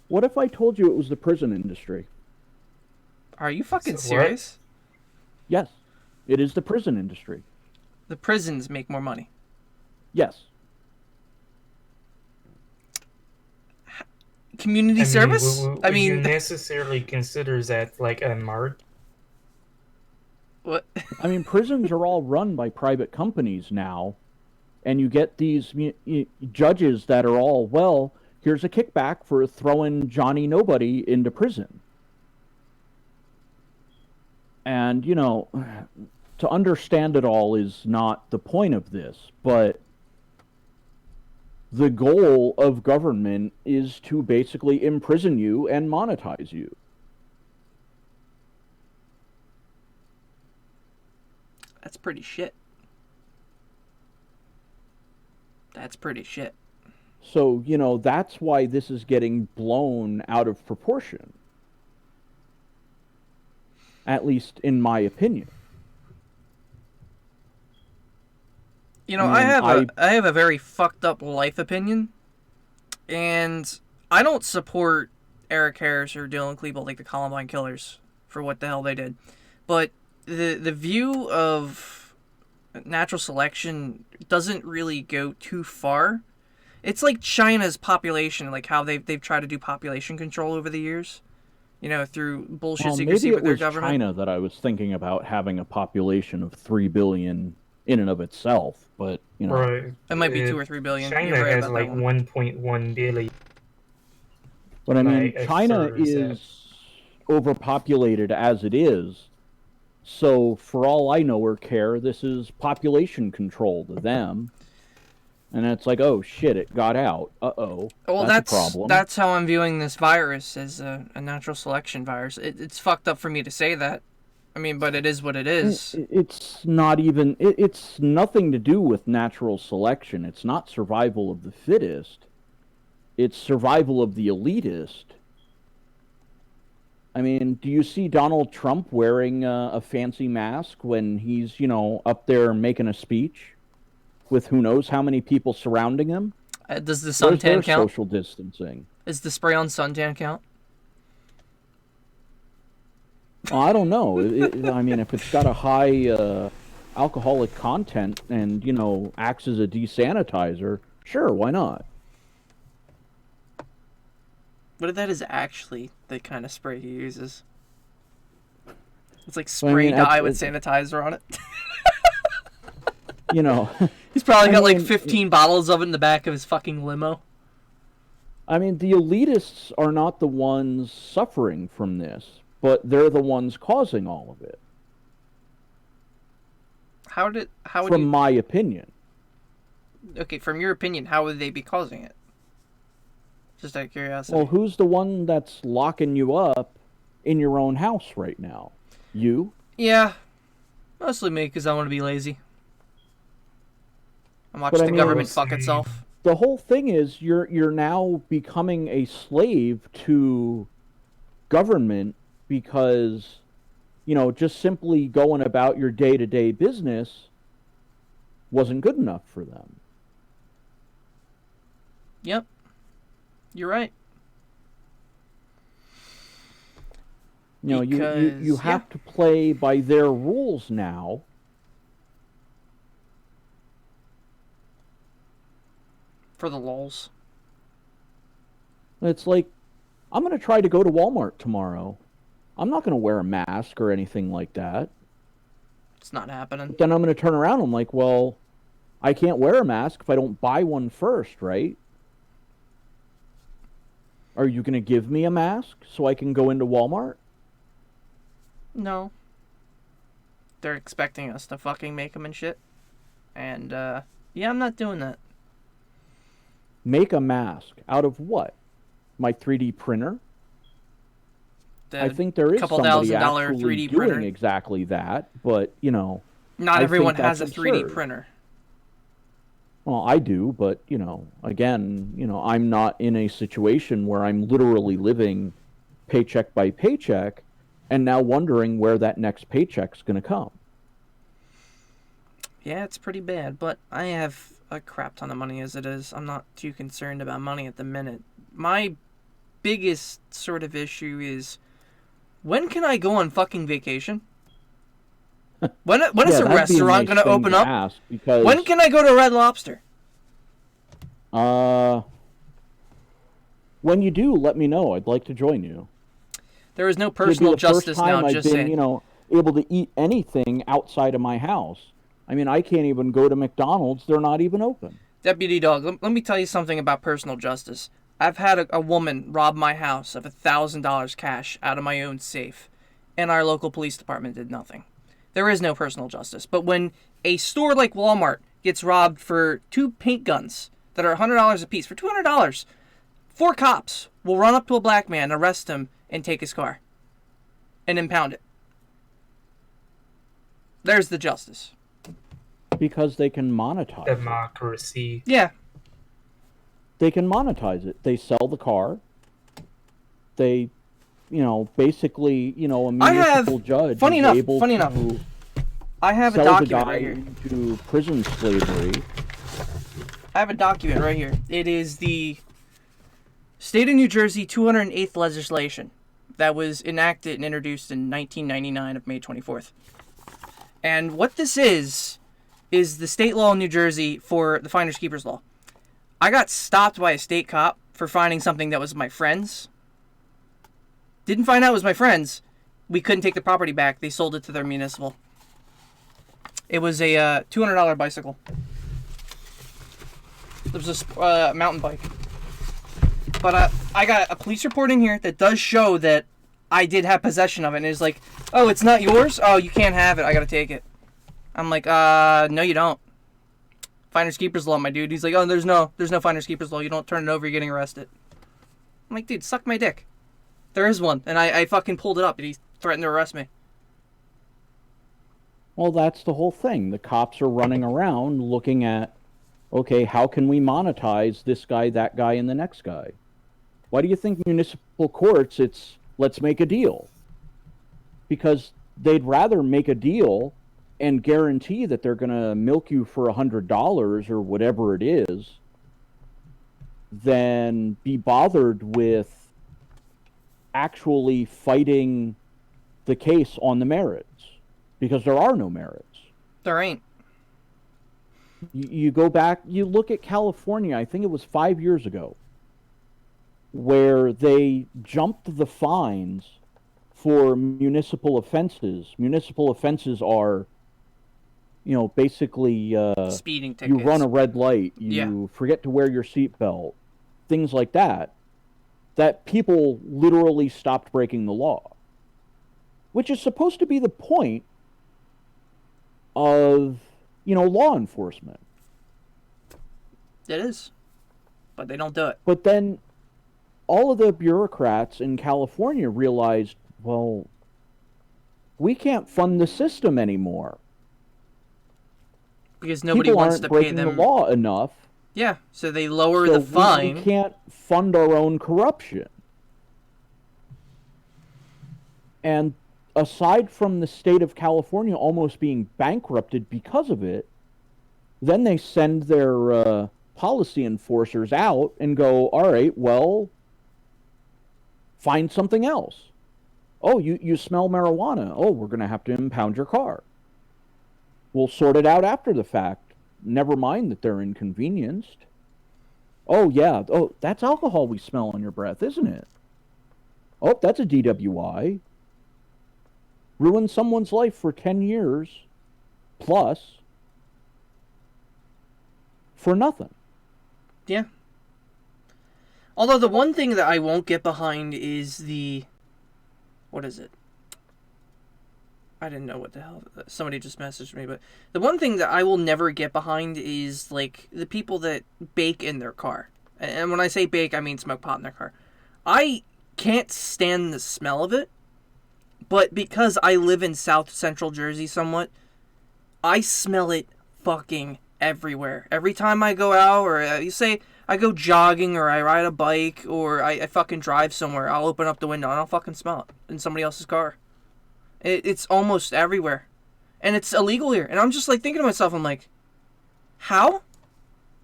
What if I told you it was the prison industry? Are you fucking So serious? Yes, it is the prison industry. The prisons make more money. Yes. Community service? Would you necessarily consider that like a mart? What? I mean, prisons are all run by private companies now, and you get these judges that are all, well, here's a kickback for throwing Johnny Nobody into prison. And, you know, to understand it all is not the point of this, but the goal of government is to basically imprison you and monetize you. That's pretty shit. That's pretty shit. So, you know, that's why this is getting blown out of proportion. At least in my opinion. You know, I have a very fucked up life opinion, and I don't support Eric Harris or Dylan Klebold, like the Columbine killers, for what the hell they did. But the view of natural selection doesn't really go too far. It's like China's population, like how they've tried to do population control over the years. You know, through bullshit secrecy with their government. Maybe it was China that I was thinking about having a population of 3 billion in and of itself, but, you know. Right. It might be 2 or 3 billion. China right has like 1.1 billion. But I mean, Like, China is overpopulated as it is, so for all I know or care, this is population control to them. And it's like, oh shit, it got out. Uh-oh. Well, that's a problem. That's how I'm viewing this virus, as a natural selection virus. It's fucked up for me to say that. I mean, but it is what it is. It's not even... It's nothing to do with natural selection. It's not survival of the fittest. It's survival of the elitist. I mean, do you see Donald Trump wearing a fancy mask when he's, you know, up there making a speech? With who knows how many people surrounding him? Does the suntan count? Social distancing. Is the spray on suntan count? Well, I don't know. I mean, if it's got a high alcoholic content and, you know, acts as a desanitizer, sure, why not? What if that is actually the kind of spray he uses? It's like spray dye with sanitizer on it. You know... He's probably got like 15 bottles of it in the back of his fucking limo. I mean, the elitists are not the ones suffering from this, but they're the ones causing all of it. From my opinion. Okay, from your opinion, how would they be causing it? Just out of curiosity. Well, who's the one that's locking you up in your own house right now? You? Yeah. Mostly me, because I want to be lazy. And watch the government fuck itself. The whole thing is you're now becoming a slave to government because, just simply going about your day-to-day business wasn't good enough for them. Yep. You're right. You have to play by their rules now. For the lulz. It's like, I'm going to try to go to Walmart tomorrow. I'm not going to wear a mask or anything like that. It's not happening. But then I'm going to turn around. I'm like, well, I can't wear a mask if I don't buy one first, right? Are you going to give me a mask so I can go into Walmart? No. They're expecting us to fucking make them and shit. And, yeah, I'm not doing that. Make a mask out of what? My 3D printer? I think there is somebody actually doing exactly that, but, Not everyone has a 3D printer. Well, I do, but, again, I'm not in a situation where I'm literally living paycheck by paycheck and now wondering where that next paycheck's going to come. Yeah, it's pretty bad, but I have a crap ton of money as it is. I'm not too concerned about money at the minute. My biggest sort of issue is, when can I go on fucking vacation? When is a restaurant going to open up? When can I go to Red Lobster? When you do, let me know. I'd like to join you. There is no personal justice now, just saying. Able to eat anything outside of my house. I mean, I can't even go to McDonald's. They're not even open. Deputy Dog, let me tell you something about personal justice. I've had a woman rob my house of $1,000 cash out of my own safe, and our local police department did nothing. There is no personal justice. But when a store like Walmart gets robbed for 2 paint guns that are $100 a piece, for $200, 4 cops will run up to a black man, arrest him, and take his car and impound it. There's the justice. Because they can monetize democracy. Yeah. They can monetize it. They sell the car. They, basically, a municipal judge funny is enough, able to I have a sell document the guy right here. into prison slavery. I have a document right here. It is the State of New Jersey 208th legislation that was enacted and introduced in 1999 of May 24th. And what this is the state law in New Jersey for the finders keepers law. I got stopped by a state cop for finding something that was my friend's. Didn't find out it was my friend's. We couldn't take the property back. They sold it to their municipal. It was a $200 bicycle. It was a mountain bike. But I got a police report in here that does show that I did have possession of it. And it's like, oh, it's not yours? Oh, you can't have it. I gotta take it. I'm like, no, you don't. Finders keepers law, my dude. He's like, oh, there's no finders keepers law. You don't turn it over, you're getting arrested. I'm like, dude, suck my dick. There is one, and I fucking pulled it up, and he threatened to arrest me. Well, that's the whole thing. The cops are running around looking at, okay, how can we monetize this guy, that guy, and the next guy? Why do you think municipal courts, it's let's make a deal? Because they'd rather make a deal and guarantee that they're going to milk you for $100 or whatever it is than be bothered with actually fighting the case on the merits, because there are no merits. There ain't. You go back, you look at California, I think it was 5 years ago, where they jumped the fines for municipal offenses. Municipal offenses are, basically speeding tickets. You run a red light, you forget to wear your seatbelt, things like that. That people literally stopped breaking the law, which is supposed to be the point of, law enforcement. It is, but they don't do it. But then all of the bureaucrats in California realized, well, we can't fund the system anymore. because nobody wants to pay them. People aren't breaking the law enough. Yeah, so they lower the fine. We can't fund our own corruption. And aside from the state of California almost being bankrupted because of it, then they send their policy enforcers out and go, all right, well, find something else. Oh, you smell marijuana. Oh, we're going to have to impound your car. We'll sort it out after the fact. Never mind that they're inconvenienced. Oh, yeah. Oh, that's alcohol we smell on your breath, isn't it? Oh, that's a DWI. Ruin someone's life for 10 years plus for nothing. Yeah. Although the one thing that I won't get behind is the... What is it? I didn't know what the hell... Somebody just messaged me, but... The one thing that I will never get behind is, like, the people that bake in their car. And when I say bake, I mean smoke pot in their car. I can't stand the smell of it. But because I live in South Central Jersey somewhat, I smell it fucking everywhere. Every time I go out, or you say I go jogging, or I ride a bike, or I fucking drive somewhere, I'll open up the window and I'll fucking smell it in somebody else's car. It's almost everywhere. And it's illegal here. And I'm just like thinking to myself, I'm like, how?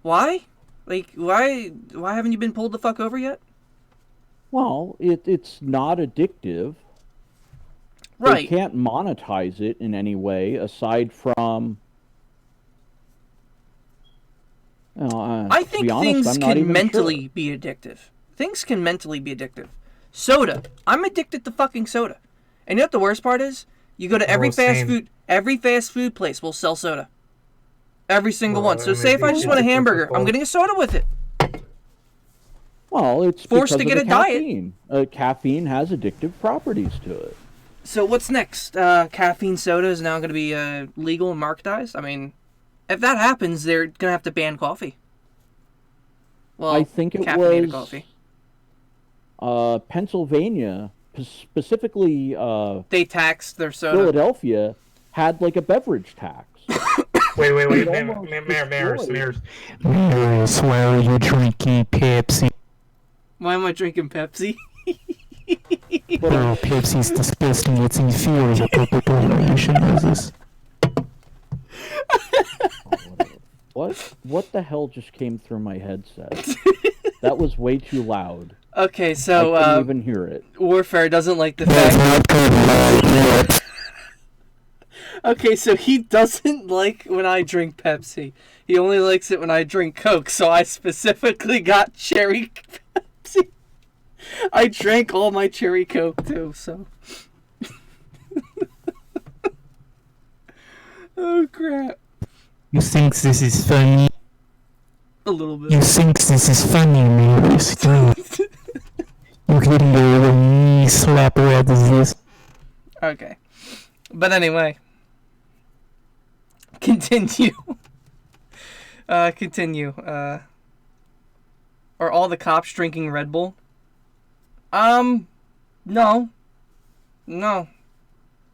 Why? Like, why haven't you been pulled the fuck over yet? Well, it's not addictive. Right. They can't monetize it in any way aside from... I think things can mentally be addictive. Things can mentally be addictive. Soda. I'm addicted to fucking soda. And you know what the worst part is? You go to every fast food place will sell soda. Every single one. So say if I just want a hamburger, I'm getting a soda with it. Well, it's forced to get a caffeine. Caffeine has addictive properties to it. So what's next? Caffeine soda is now going to be legal and marketized? I mean, if that happens, they're going to have to ban coffee. Well, I think it caffeinated was coffee. Pennsylvania, specifically they taxed their soda. Philadelphia had like a beverage tax. Wait, Maris, why are you drinking Pepsi? Why am I drinking Pepsi? Bro, Pepsi's disgusting. It's inferior to Coca-Cola. You should know this. What the hell just came through my headset? That was way too loud. Okay, so I couldn't even hear it. Warfare doesn't like the fact. Okay, so he doesn't like when I drink Pepsi. He only likes it when I drink Coke. So I specifically got cherry Pepsi. I drank all my cherry Coke too. So. Oh crap. You think this is funny? A little bit. You think this is funny, Maris? You're getting a little knee slap out of this. Okay. But anyway. Continue. Continue. Are all the cops drinking Red Bull? No. No.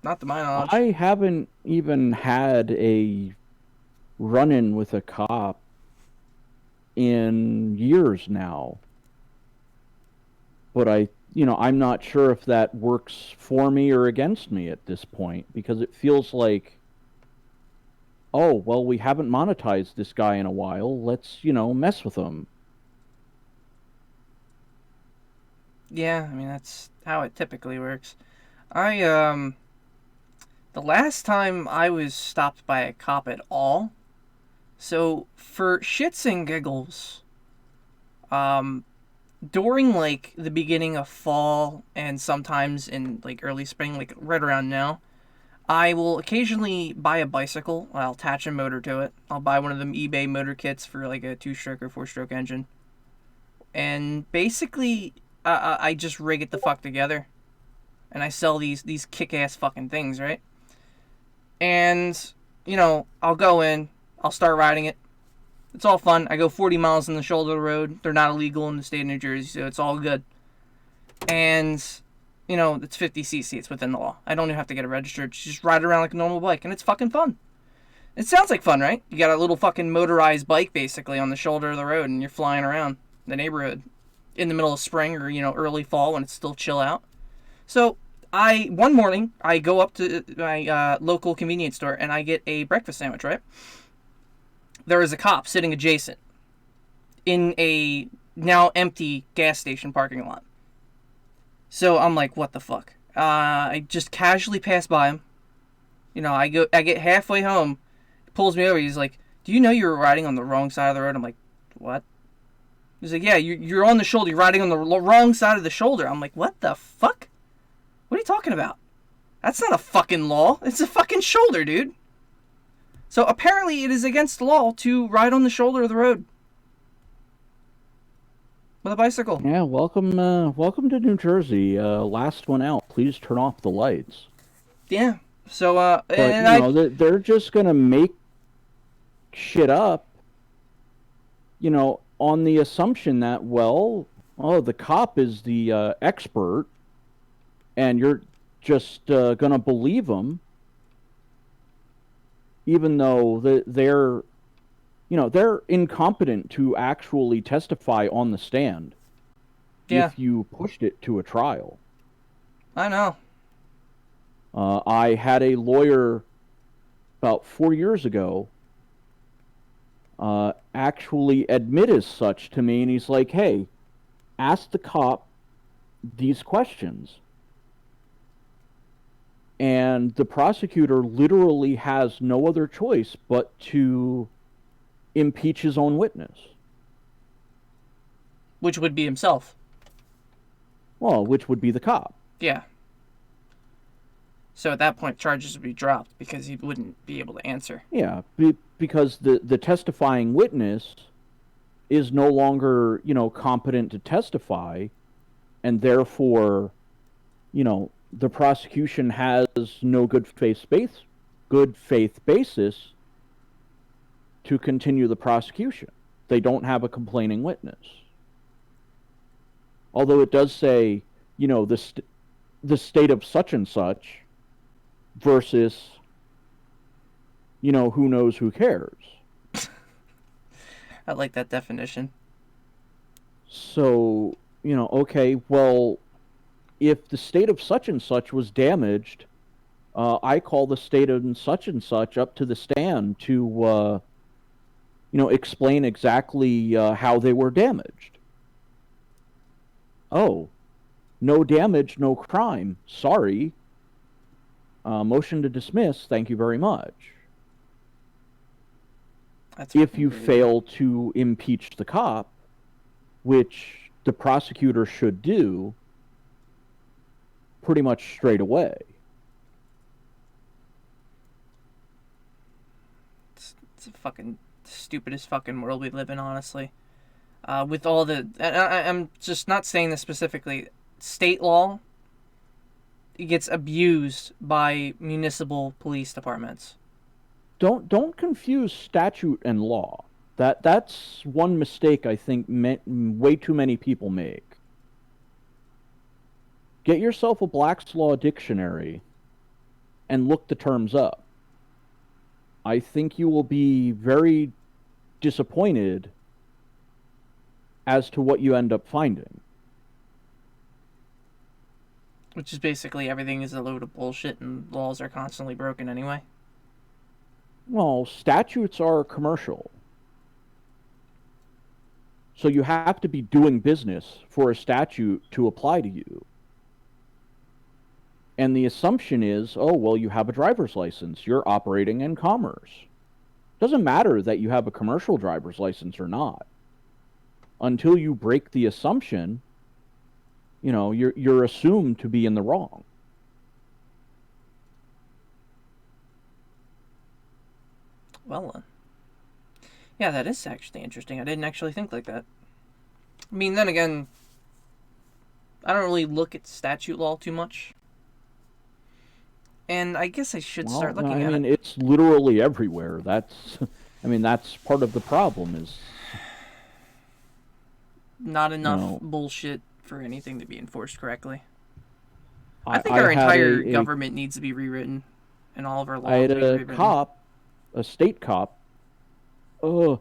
Not to my knowledge. I haven't even had a run-in with a cop in years now. But I'm not sure if that works for me or against me at this point, because it feels like, oh, well, we haven't monetized this guy in a while. Let's, mess with him. Yeah, I mean, that's how it typically works. The last time I was stopped by a cop at all, so for shits and giggles, during, like, the beginning of fall and sometimes in, like, early spring, like, right around now, I will occasionally buy a bicycle. I'll attach a motor to it. I'll buy one of them eBay motor kits for, like, a 2-stroke or 4-stroke engine. And basically, I just rig it the fuck together. And I sell these kick-ass fucking things, right? And, I'll go in. I'll start riding it. It's all fun. I go 40 miles on the shoulder of the road. They're not illegal in the state of New Jersey, so it's all good. And, it's 50cc. It's within the law. I don't even have to get it registered. Just ride around like a normal bike, and it's fucking fun. It sounds like fun, right? You got a little fucking motorized bike, basically, on the shoulder of the road, and you're flying around the neighborhood in the middle of spring or, early fall when it's still chill out. So, one morning, I go up to my local convenience store, and I get a breakfast sandwich, right? There is a cop sitting adjacent in a now empty gas station parking lot. So I'm like, what the fuck? I just casually pass by him. I get halfway home, he pulls me over. He's like, "Do you know you were riding on the wrong side of the road?" I'm like, "What?" He's like, "Yeah, you're on the shoulder. You're riding on the wrong side of the shoulder." I'm like, "What the fuck? What are you talking about? That's not a fucking law. It's a fucking shoulder, dude." So apparently it is against the law to ride on the shoulder of the road with a bicycle. Yeah, welcome to New Jersey. Last one out. Please turn off the lights. Yeah. So, but, they're just gonna make shit up, on the assumption that, the cop is the expert, and you're just gonna believe him, even though they're incompetent to actually testify on the stand. Yeah. If you pushed it to a trial. I know. I had a lawyer about 4 years ago actually admit as such to me, and he's like, "Hey, ask the cop these questions." And the prosecutor literally has no other choice but to impeach his own witness. Which would be himself. Well, which would be the cop. Yeah. So at that point, charges would be dropped because he wouldn't be able to answer. Yeah, because the testifying witness is no longer, competent to testify, and therefore, the prosecution has no good faith basis to continue the prosecution. They don't have a complaining witness. Although it does say, the state of such and such versus, who knows who cares. I like that definition. So, okay, well, if the state of such and such was damaged, I call the state of such and such up to the stand to, explain exactly how they were damaged. Oh, no damage, no crime. Sorry. Motion to dismiss. Thank you very much. If you fail to impeach the cop, which the prosecutor should do pretty much straight away. It's a fucking stupidest fucking world we live in, honestly. With all the... I'm just not saying this specifically. State law gets abused by municipal police departments. Don't confuse statute and law. That's one mistake I think way too many people make. Get yourself a Black's Law dictionary and look the terms up. I think you will be very disappointed as to what you end up finding. Which is basically everything is a load of bullshit and laws are constantly broken anyway. Well, statutes are commercial. So you have to be doing business for a statute to apply to you. And the assumption is, you have a driver's license. You're operating in commerce. Doesn't matter that you have a commercial driver's license or not. Until you break the assumption, you're assumed to be in the wrong. Well, yeah, that is actually interesting. I didn't actually think like that. I mean, then again, I don't really look at statute law too much. And I guess I should start looking at it. I mean, it's literally everywhere. That's part of the problem is... Not enough bullshit for anything to be enforced correctly. I think our entire government needs to be rewritten, and all of our laws I had need to be rewritten. A cop a state cop, are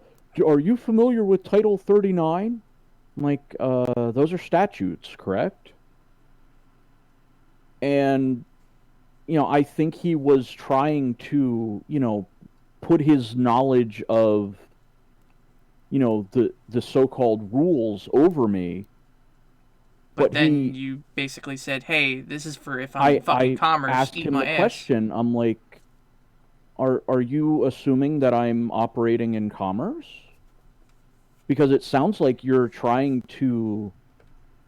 you familiar with Title 39? I'm like, those are statutes, correct? And, I think he was trying to, put his knowledge of, the so-called rules over me. But then you basically said, hey, this is for if I'm fucking commerce, asked eat him my the ass. question. I'm like, are you assuming that I'm operating in commerce? Because it sounds like you're trying to,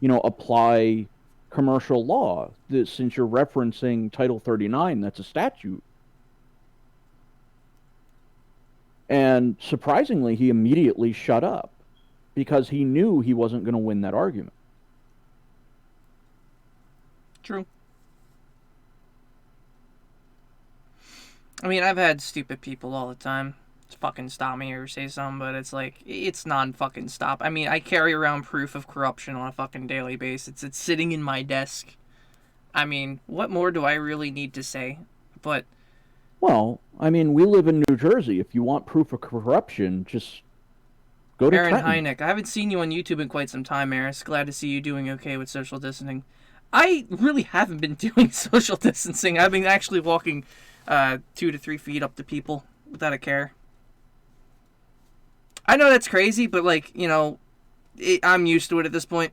apply commercial law. Since you're referencing Title 39, that's a statute. And surprisingly, he immediately shut up because he knew he wasn't going to win that argument. True. I mean, I've had stupid people all the time fucking stop me or say something, but it's like, it's non-fucking stop. I mean, I carry around proof of corruption on a fucking daily basis. It's sitting in my desk. I mean, what more do I really need to say? But... Well, I mean, we live in New Jersey. If you want proof of corruption, just go to Aaron Trenton. Hynek, I haven't seen you on YouTube in quite some time, Eris. Glad to see you doing okay with social distancing. I really haven't been doing social distancing. I've been actually walking 2 to 3 feet up to people without a care. I know that's crazy, but, like, I'm used to it at this point.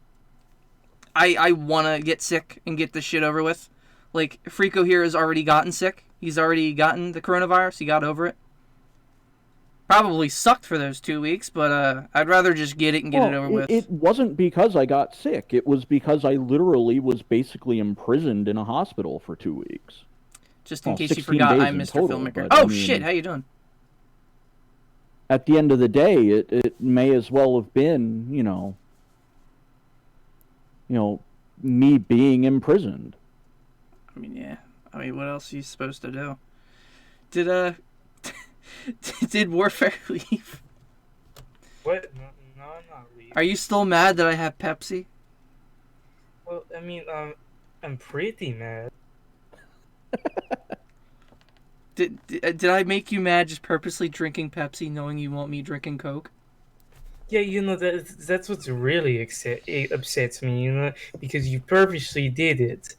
I want to get sick and get this shit over with. Like, Frico here has already gotten sick. He's already gotten the coronavirus. He got over it. Probably sucked for those 2 weeks, but I'd rather just get it and get it over with. It wasn't because I got sick. It was because I literally was basically imprisoned in a hospital for 2 weeks. Just in case you forgot, I'm Mr. Total, Filmmaker. I mean, shit, how you doing? At the end of the day, it may as well have been, me being imprisoned. I mean, yeah. I mean, what else are you supposed to do? Did did Warfare leave? What? No, I'm not leaving. Are you still mad that I have Pepsi? Well, I mean, I'm pretty mad. Did I make you mad just purposely drinking Pepsi knowing you want me drinking Coke? Yeah, that's what really upsets me, because you purposely did it.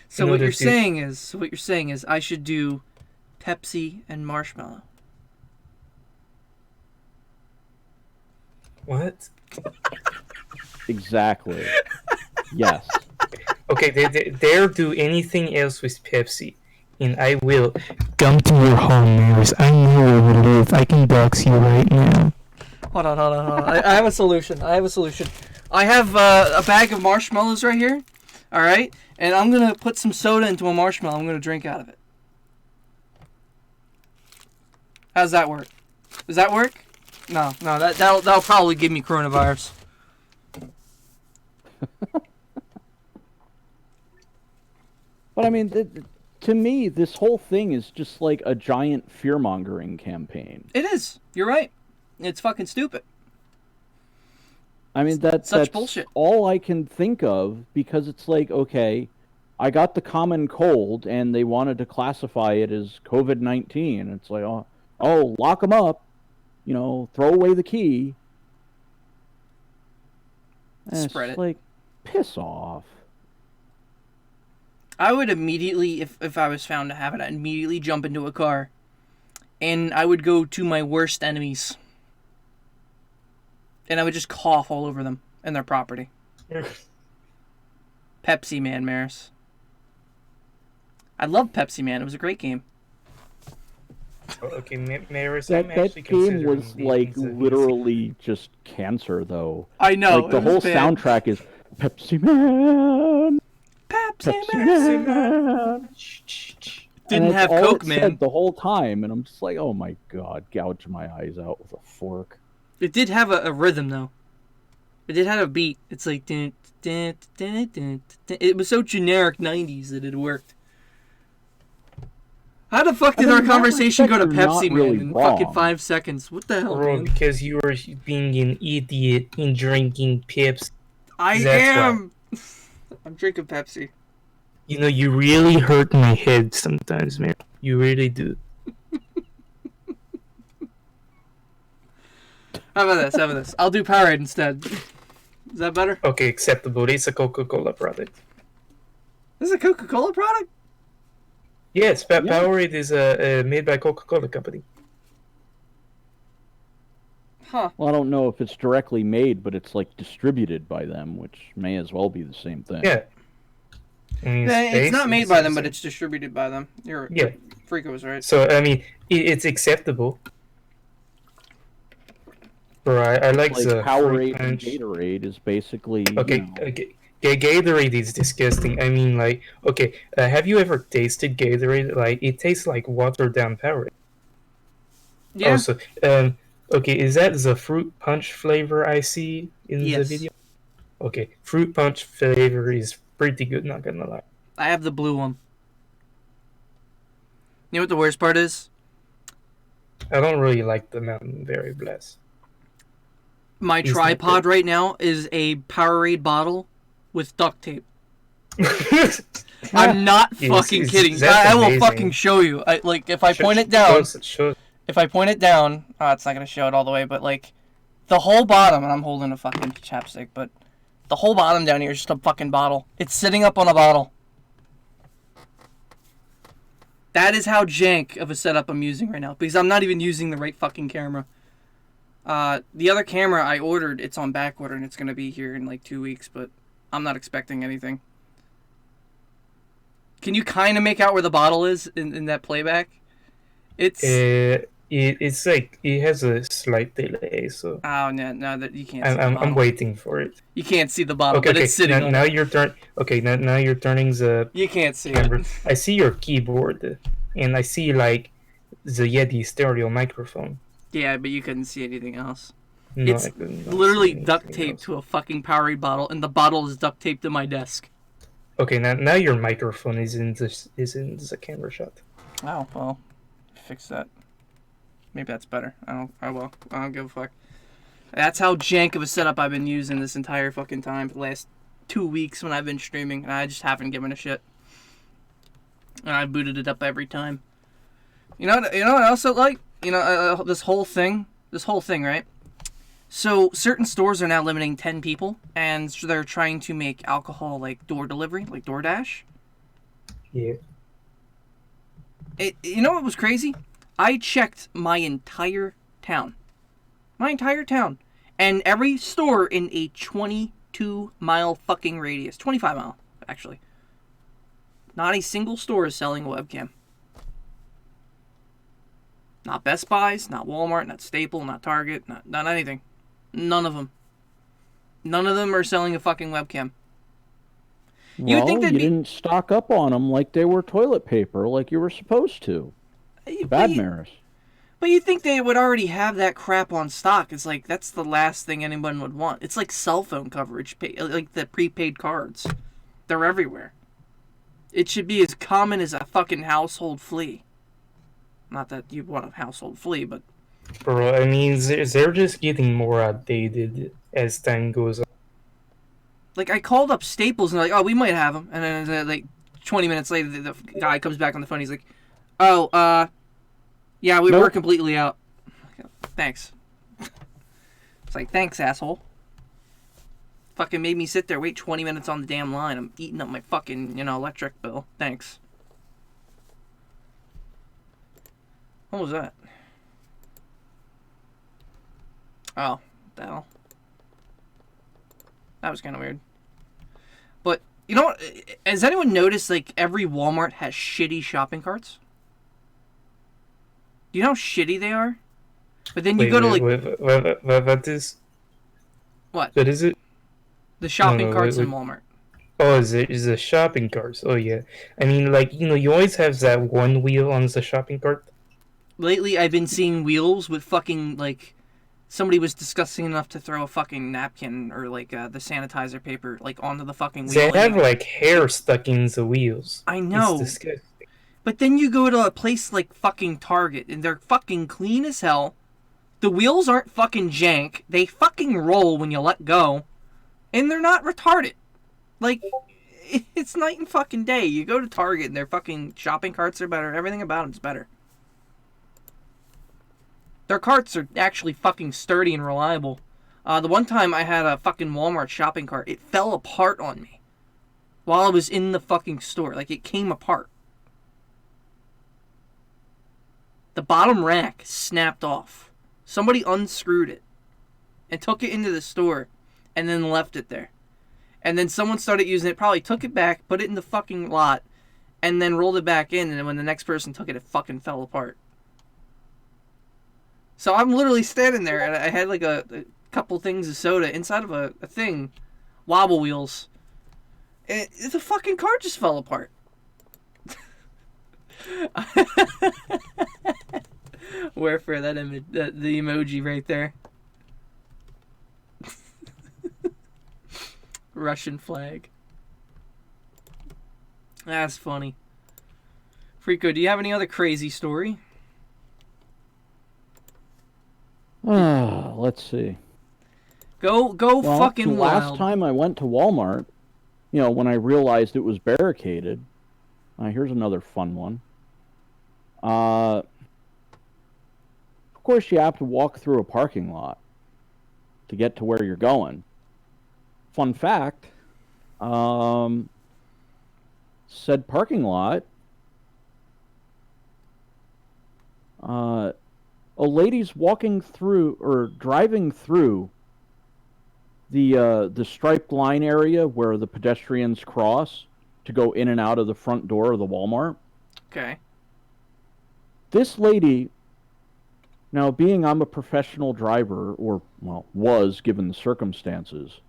So what you're saying is I should do Pepsi and marshmallow. What? Exactly. Yes. Okay, they'll do anything else with Pepsi, and I will come to your home, Maris. I know where we live. I can dox you right now. Hold on. I have a solution. I have a bag of marshmallows right here. All right, and I'm gonna put some soda into a marshmallow. I'm gonna drink out of it. How's that work? Does that work? No. That'll probably give me coronavirus. But I mean, to me, this whole thing is just like a giant fear-mongering campaign. It is. You're right. It's fucking stupid. I mean, that's bullshit. All I can think of, because it's like, okay, I got the common cold, and they wanted to classify it as COVID-19. It's like, oh, lock them up, throw away the key. And Spread it. Like, piss off. I would immediately, if I was found to have it, I'd immediately jump into a car, and I would go to my worst enemies. And I would just cough all over them and their property. Pepsi Man, Maris. I love Pepsi Man. It was a great game. Okay, Maris, that game was like literally just cancer, though. I know. Like the whole soundtrack is Pepsi Man. Pepsi Man. Didn't have Coke Man said the whole time, and I'm just like, oh my god, gouge my eyes out with a fork. It did have a rhythm, though. It did have a beat. It's like... Dun, dun, dun, dun, dun. It was so generic 90s that it worked. How the fuck did our conversation go to Pepsi Man in fucking 5 seconds? What the hell, man? Because you were being an idiot and drinking Pepsi. I am! I'm drinking Pepsi. You really hurt my head sometimes, man. You really do. How about this? How about this? I'll do Powerade instead. Is that better? Okay, acceptable. It's a Coca-Cola product. This is a Coca-Cola product? Yes, Powerade is made by Coca-Cola company. Huh. Well, I don't know if it's directly made, but it's like distributed by them, which may as well be the same thing. Yeah. I mean, It's not made by them, but it's distributed by them. Freako was right. So, I mean, it's acceptable. Bro, I like the Powerade and Gatorade is basically... Okay, Gatorade is disgusting. I mean, like, okay, have you ever tasted Gatorade? Like, it tastes like watered down Powerade. Yeah. Also, okay, is that the fruit punch flavor I see in the video? Okay, fruit punch flavor is pretty good, not gonna lie. I have the blue one. You know what the worst part is? I don't really like the Mountain Berry Blast. My tripod right now is a Powerade bottle with duct tape. I'm not fucking kidding. I will fucking show you. If I point it down... If I point it down, it's not gonna show it all the way, but like, the whole bottom, and I'm holding a fucking chapstick, but the whole bottom down here is just a fucking bottle. It's sitting up on a bottle. That is how jank of a setup I'm using right now, because I'm not even using the right fucking camera. The other camera I ordered, it's on back order, and it's gonna be here in like 2 weeks, but I'm not expecting anything. Can you kind of make out where the bottle is in that playback? It's like it has a slight delay, so. Oh no, that you can't. I'm waiting for it. You can't see the bottle, but it's sitting. Now you're now you're turning the. You can't see camera. it. I see your keyboard, and I see like the Yeti stereo microphone. Yeah, but you couldn't see anything else. No, it's literally duct taped to a fucking Powerade bottle, and the bottle is duct taped to my desk. Okay, now your microphone is in the camera shot. Oh well, fix that. Maybe that's better. I don't give a fuck. That's how jank of a setup I've been using this entire fucking time for the last 2 weeks when I've been streaming, and I just haven't given a shit. And I booted it up every time. You know what I also like? This whole thing, right? So certain stores are now limiting 10 people, and they're trying to make alcohol like door delivery, like DoorDash. Yeah. You know what was crazy? I checked my entire town. And every store in a 22-mile fucking radius. 25-mile, actually. Not a single store is selling a webcam. Not Best Buys, not Walmart, not Staple, not Target, not anything. None of them. None of them are selling a fucking webcam. Well, you didn't stock up on them like they were toilet paper, like you were supposed to. Bad Maris. But you think they would already have that crap on stock. It's like, that's the last thing anyone would want. It's like cell phone coverage, like the prepaid cards. They're everywhere. It should be as common as a fucking household flea. Not that you want a household flea, but... Bro, I mean, they're just getting more outdated as time goes on. Like, I called up Staples, and they're like, oh, we might have them. And then, like, 20 minutes later, the guy comes back on the phone, he's like, oh, yeah, we're completely out. Thanks. It's like, thanks, asshole. Fucking made me sit there, wait 20 minutes on the damn line. I'm eating up my fucking, electric bill. Thanks. What was that? Oh, the hell. That was kind of weird. But, you know what? Has anyone noticed, like, every Walmart has shitty shopping carts? Do you know how shitty they are? But then you go to, like... What is... What? What is it? The shopping carts in Walmart. Oh, is it shopping carts? Oh, yeah. I mean, like, you always have that one wheel on the shopping cart. Lately, I've been seeing wheels with fucking, like... Somebody was disgusting enough to throw a fucking napkin or, like, the sanitizer paper, like, onto the fucking wheel. They have, like, hair stuck in the wheels. I know. It's disgusting. But then you go to a place like fucking Target, and they're fucking clean as hell. The wheels aren't fucking jank. They fucking roll when you let go. And they're not retarded. Like, it's night and fucking day. You go to Target, and their fucking shopping carts are better. Everything about them's better. Their carts are actually fucking sturdy and reliable. The one time I had a fucking Walmart shopping cart, it fell apart on me while I was in the fucking store. Like, it came apart. The bottom rack snapped off. Somebody unscrewed it and took it into the store and then left it there. And then someone started using it, probably took it back, put it in the fucking lot, and then rolled it back in, and when the next person took it, it fucking fell apart. So I'm literally standing there, and I had like a couple things of soda inside of a thing, wobble wheels, and the fucking car just fell apart. Wherefore that image, the emoji right there. Russian flag. That's funny. Freako, do you have any other crazy story? Let's see. Go well, fucking the wild. Last time I went to Walmart, when I realized it was barricaded. Here's another fun one. Of course, you have to walk through a parking lot to get to where you're going. Fun fact, said parking lot, a lady's walking through or driving through the striped line area where the pedestrians cross to go in and out of the front door of the Walmart. Okay. This lady, now being I'm a professional driver, or, well, was given the circumstances.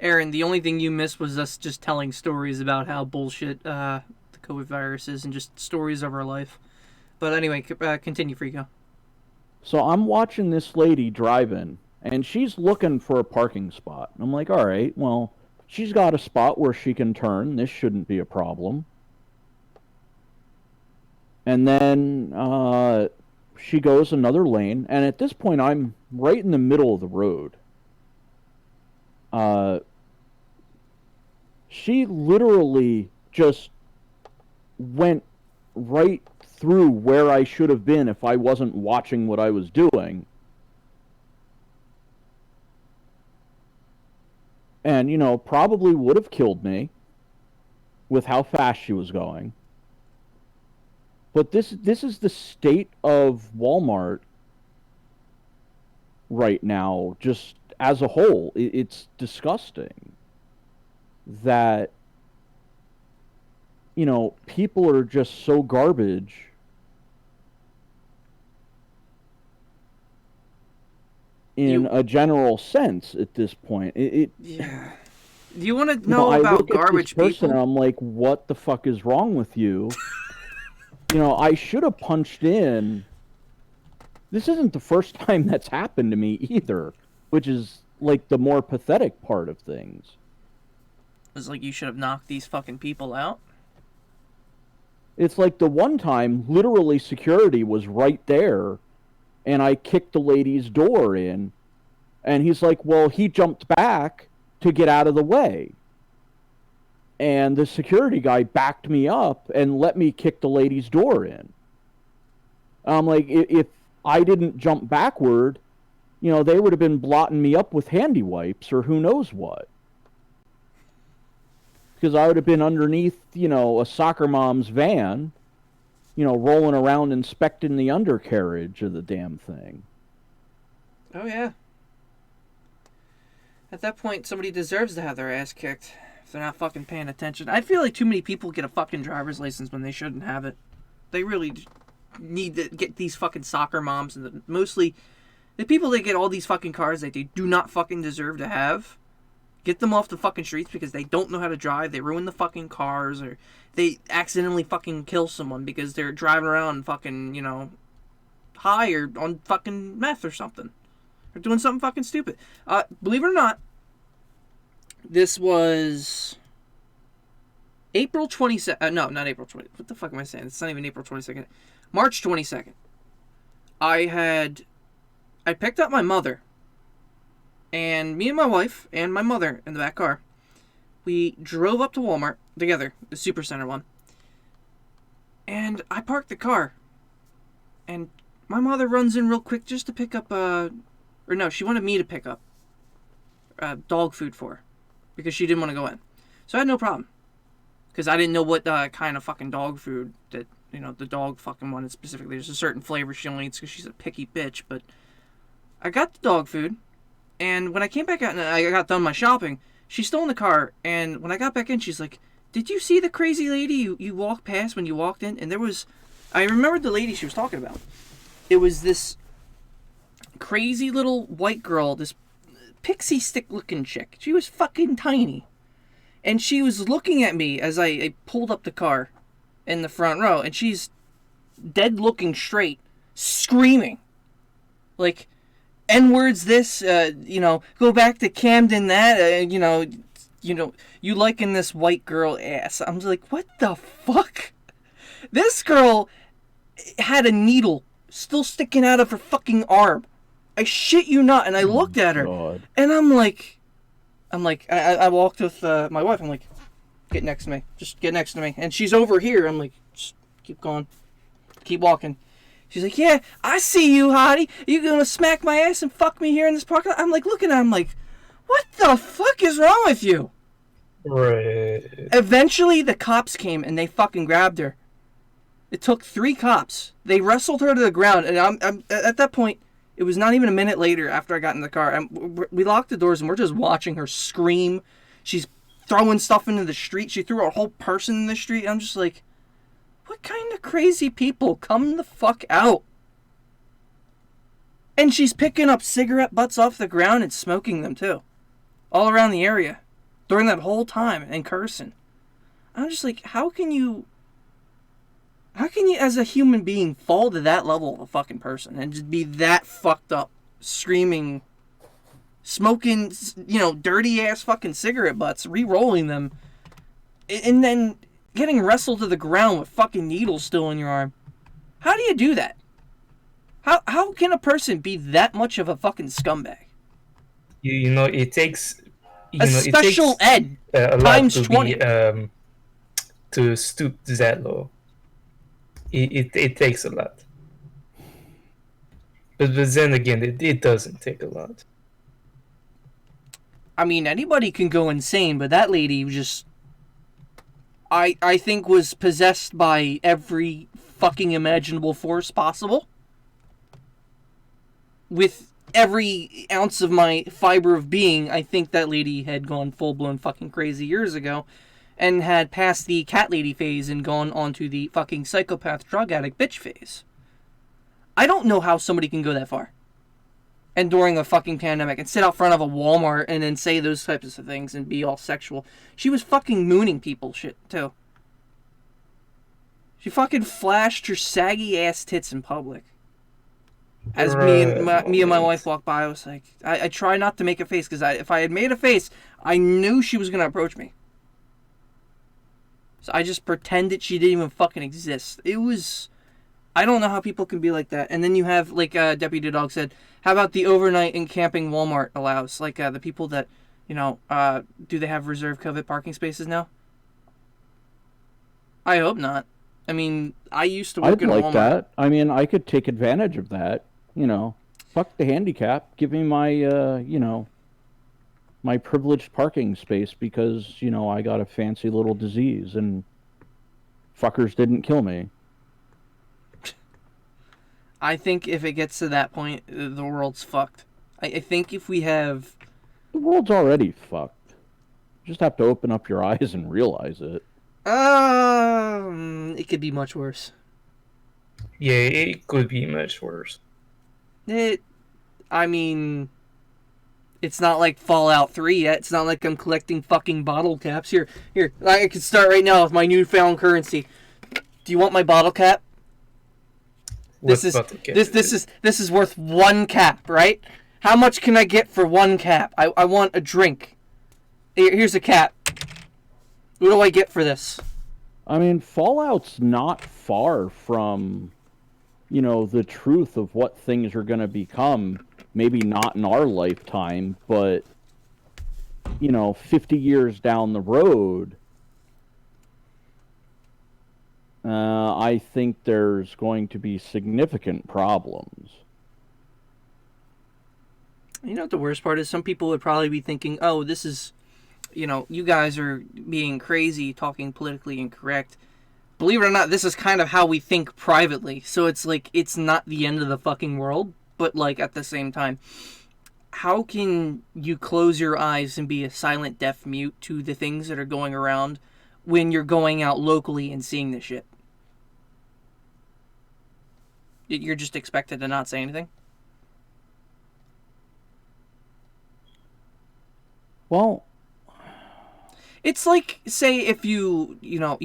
Aaron, the only thing you missed was us just telling stories about how bullshit the COVID virus is and just stories of our life. But anyway, continue, Freako. So I'm watching this lady driving, and she's looking for a parking spot. I'm like, all right, well, she's got a spot where she can turn. This shouldn't be a problem. And then she goes another lane, and at this point, I'm right in the middle of the road. She literally just went right through where I should have been if I wasn't watching what I was doing. And, probably would have killed me with how fast she was going. But this is the state of Walmart right now, just as a whole. It's disgusting that, people are just so garbage. In a general sense at this point. Yeah. Do you want to know about garbage people? And I'm like, what the fuck is wrong with you? I should have punched in. This isn't the first time that's happened to me either, which is like the more pathetic part of things. It's like you should have knocked these fucking people out. It's like the one time, literally security was right there, and I kicked the lady's door in, and he's like, well, he jumped back to get out of the way. And the security guy backed me up and let me kick the lady's door in. I'm like, if I didn't jump backward, they would have been blotting me up with handy wipes or who knows what. Because I would have been underneath, a soccer mom's van, rolling around inspecting the undercarriage of the damn thing. Oh, yeah. At that point, somebody deserves to have their ass kicked if they're not fucking paying attention. I feel like too many people get a fucking driver's license when they shouldn't have it. They really need to get these fucking soccer moms and mostly the people that get all these fucking cars that they do not fucking deserve to have. Get them off the fucking streets because they don't know how to drive. They ruin the fucking cars, or they accidentally fucking kill someone because they're driving around fucking, high or on fucking meth or something. Or doing something fucking stupid. Believe it or not, this was April 22nd. No, not April 20th. What the fuck am I saying? It's not even April 22nd. March 22nd. I picked up my mother. And me and my wife and my mother in the back car, we drove up to Walmart together, the Supercenter one. And I parked the car. And my mother runs in real quick just to pick up, or no, she wanted me to pick up dog food for her because she didn't want to go in. So I had no problem. Because I didn't know what kind of fucking dog food that, the dog fucking wanted specifically. There's a certain flavor she only eats because she's a picky bitch. But I got the dog food, and when I came back out and I got done my shopping, she's still in the car. And when I got back in, she's like, "Did you see the crazy lady you walked past when you walked in?" And I remembered the lady she was talking about. It was this crazy little white girl, this pixie stick looking chick. She was fucking tiny. And she was looking at me as I pulled up the car in the front row, and she's dead looking straight, screaming. Like, N-words this, go back to Camden that, you liking this white girl ass. I'm just like, what the fuck? This girl had a needle still sticking out of her fucking arm. I shit you not. And I looked at her, and I'm like, I walked with my wife. I'm like, get next to me. Just get next to me. And she's over here. I'm like, just keep going. Keep walking. She's like, yeah, I see you, hottie. You gonna smack my ass and fuck me here in this parking lot? I'm like, looking at her. I'm like, what the fuck is wrong with you? Right. Eventually, the cops came and they fucking grabbed her. It took 3 cops. They wrestled her to the ground. And I'm at that point, it was not even a minute later after I got in the car. We locked the doors and we're just watching her scream. She's throwing stuff into the street. She threw a whole person in the street. I'm just like, what kind of crazy people? Come the fuck out. And she's picking up cigarette butts off the ground and smoking them too. All around the area. During that whole time and cursing. I'm just like, how can you as a human being fall to that level of a fucking person and just be that fucked up, screaming, smoking, dirty ass fucking cigarette butts, re-rolling them, and then getting wrestled to the ground with fucking needles still in your arm? How do you do that? How can a person be that much of a fucking scumbag? It takes a special ed times 20 to stoop to that low. It takes a lot. But then again, it doesn't take a lot. I mean, anybody can go insane, but that lady was just... I think was possessed by every fucking imaginable force possible. With every ounce of my fiber of being, I think that lady had gone full-blown fucking crazy years ago. And had passed the cat lady phase and gone on to the fucking psychopath drug addict bitch phase. I don't know how somebody can go that far. And during a fucking pandemic and sit out front of a Walmart and then say those types of things and be all sexual. She was fucking mooning people shit too. She fucking flashed her saggy ass tits in public. As me and my wife walked by, I was like, I try not to make a face because if I had made a face, I knew she was going to approach me. So I just pretended she didn't even fucking exist. It was... I don't know how people can be like that. And then you have, like Deputy Dog said, how about the overnight and camping Walmart allows? Like the people that, do they have reserved COVID parking spaces now? I hope not. I mean, I used to work at Walmart. I'd like that. I mean, I could take advantage of that. Fuck the handicap. Give me my, my privileged parking space because, I got a fancy little disease and fuckers didn't kill me. I think if it gets to that point, the world's fucked. I think if we have... The world's already fucked. You just have to open up your eyes and realize it. It could be much worse. Yeah, it could be much worse. It's not like Fallout 3 yet. It's not like I'm collecting fucking bottle caps. Here, I can start right now with my newfound currency. Do you want my bottle cap? This is worth 1 cap, right? How much can I get for 1 cap? I want a drink. Here's a cap. What do I get for this? I mean, Fallout's not far from, the truth of what things are going to become. Maybe not in our lifetime, but, 50 years down the road, I think there's going to be significant problems. You know what the worst part is? Some people would probably be thinking, oh, this is, you guys are being crazy, talking politically incorrect. Believe it or not, this is kind of how we think privately. So it's like, it's not the end of the fucking world, but like at the same time, how can you close your eyes and be a silent deaf mute to the things that are going around when you're going out locally and seeing this shit? You're just expected to not say anything? Well, it's like, say if you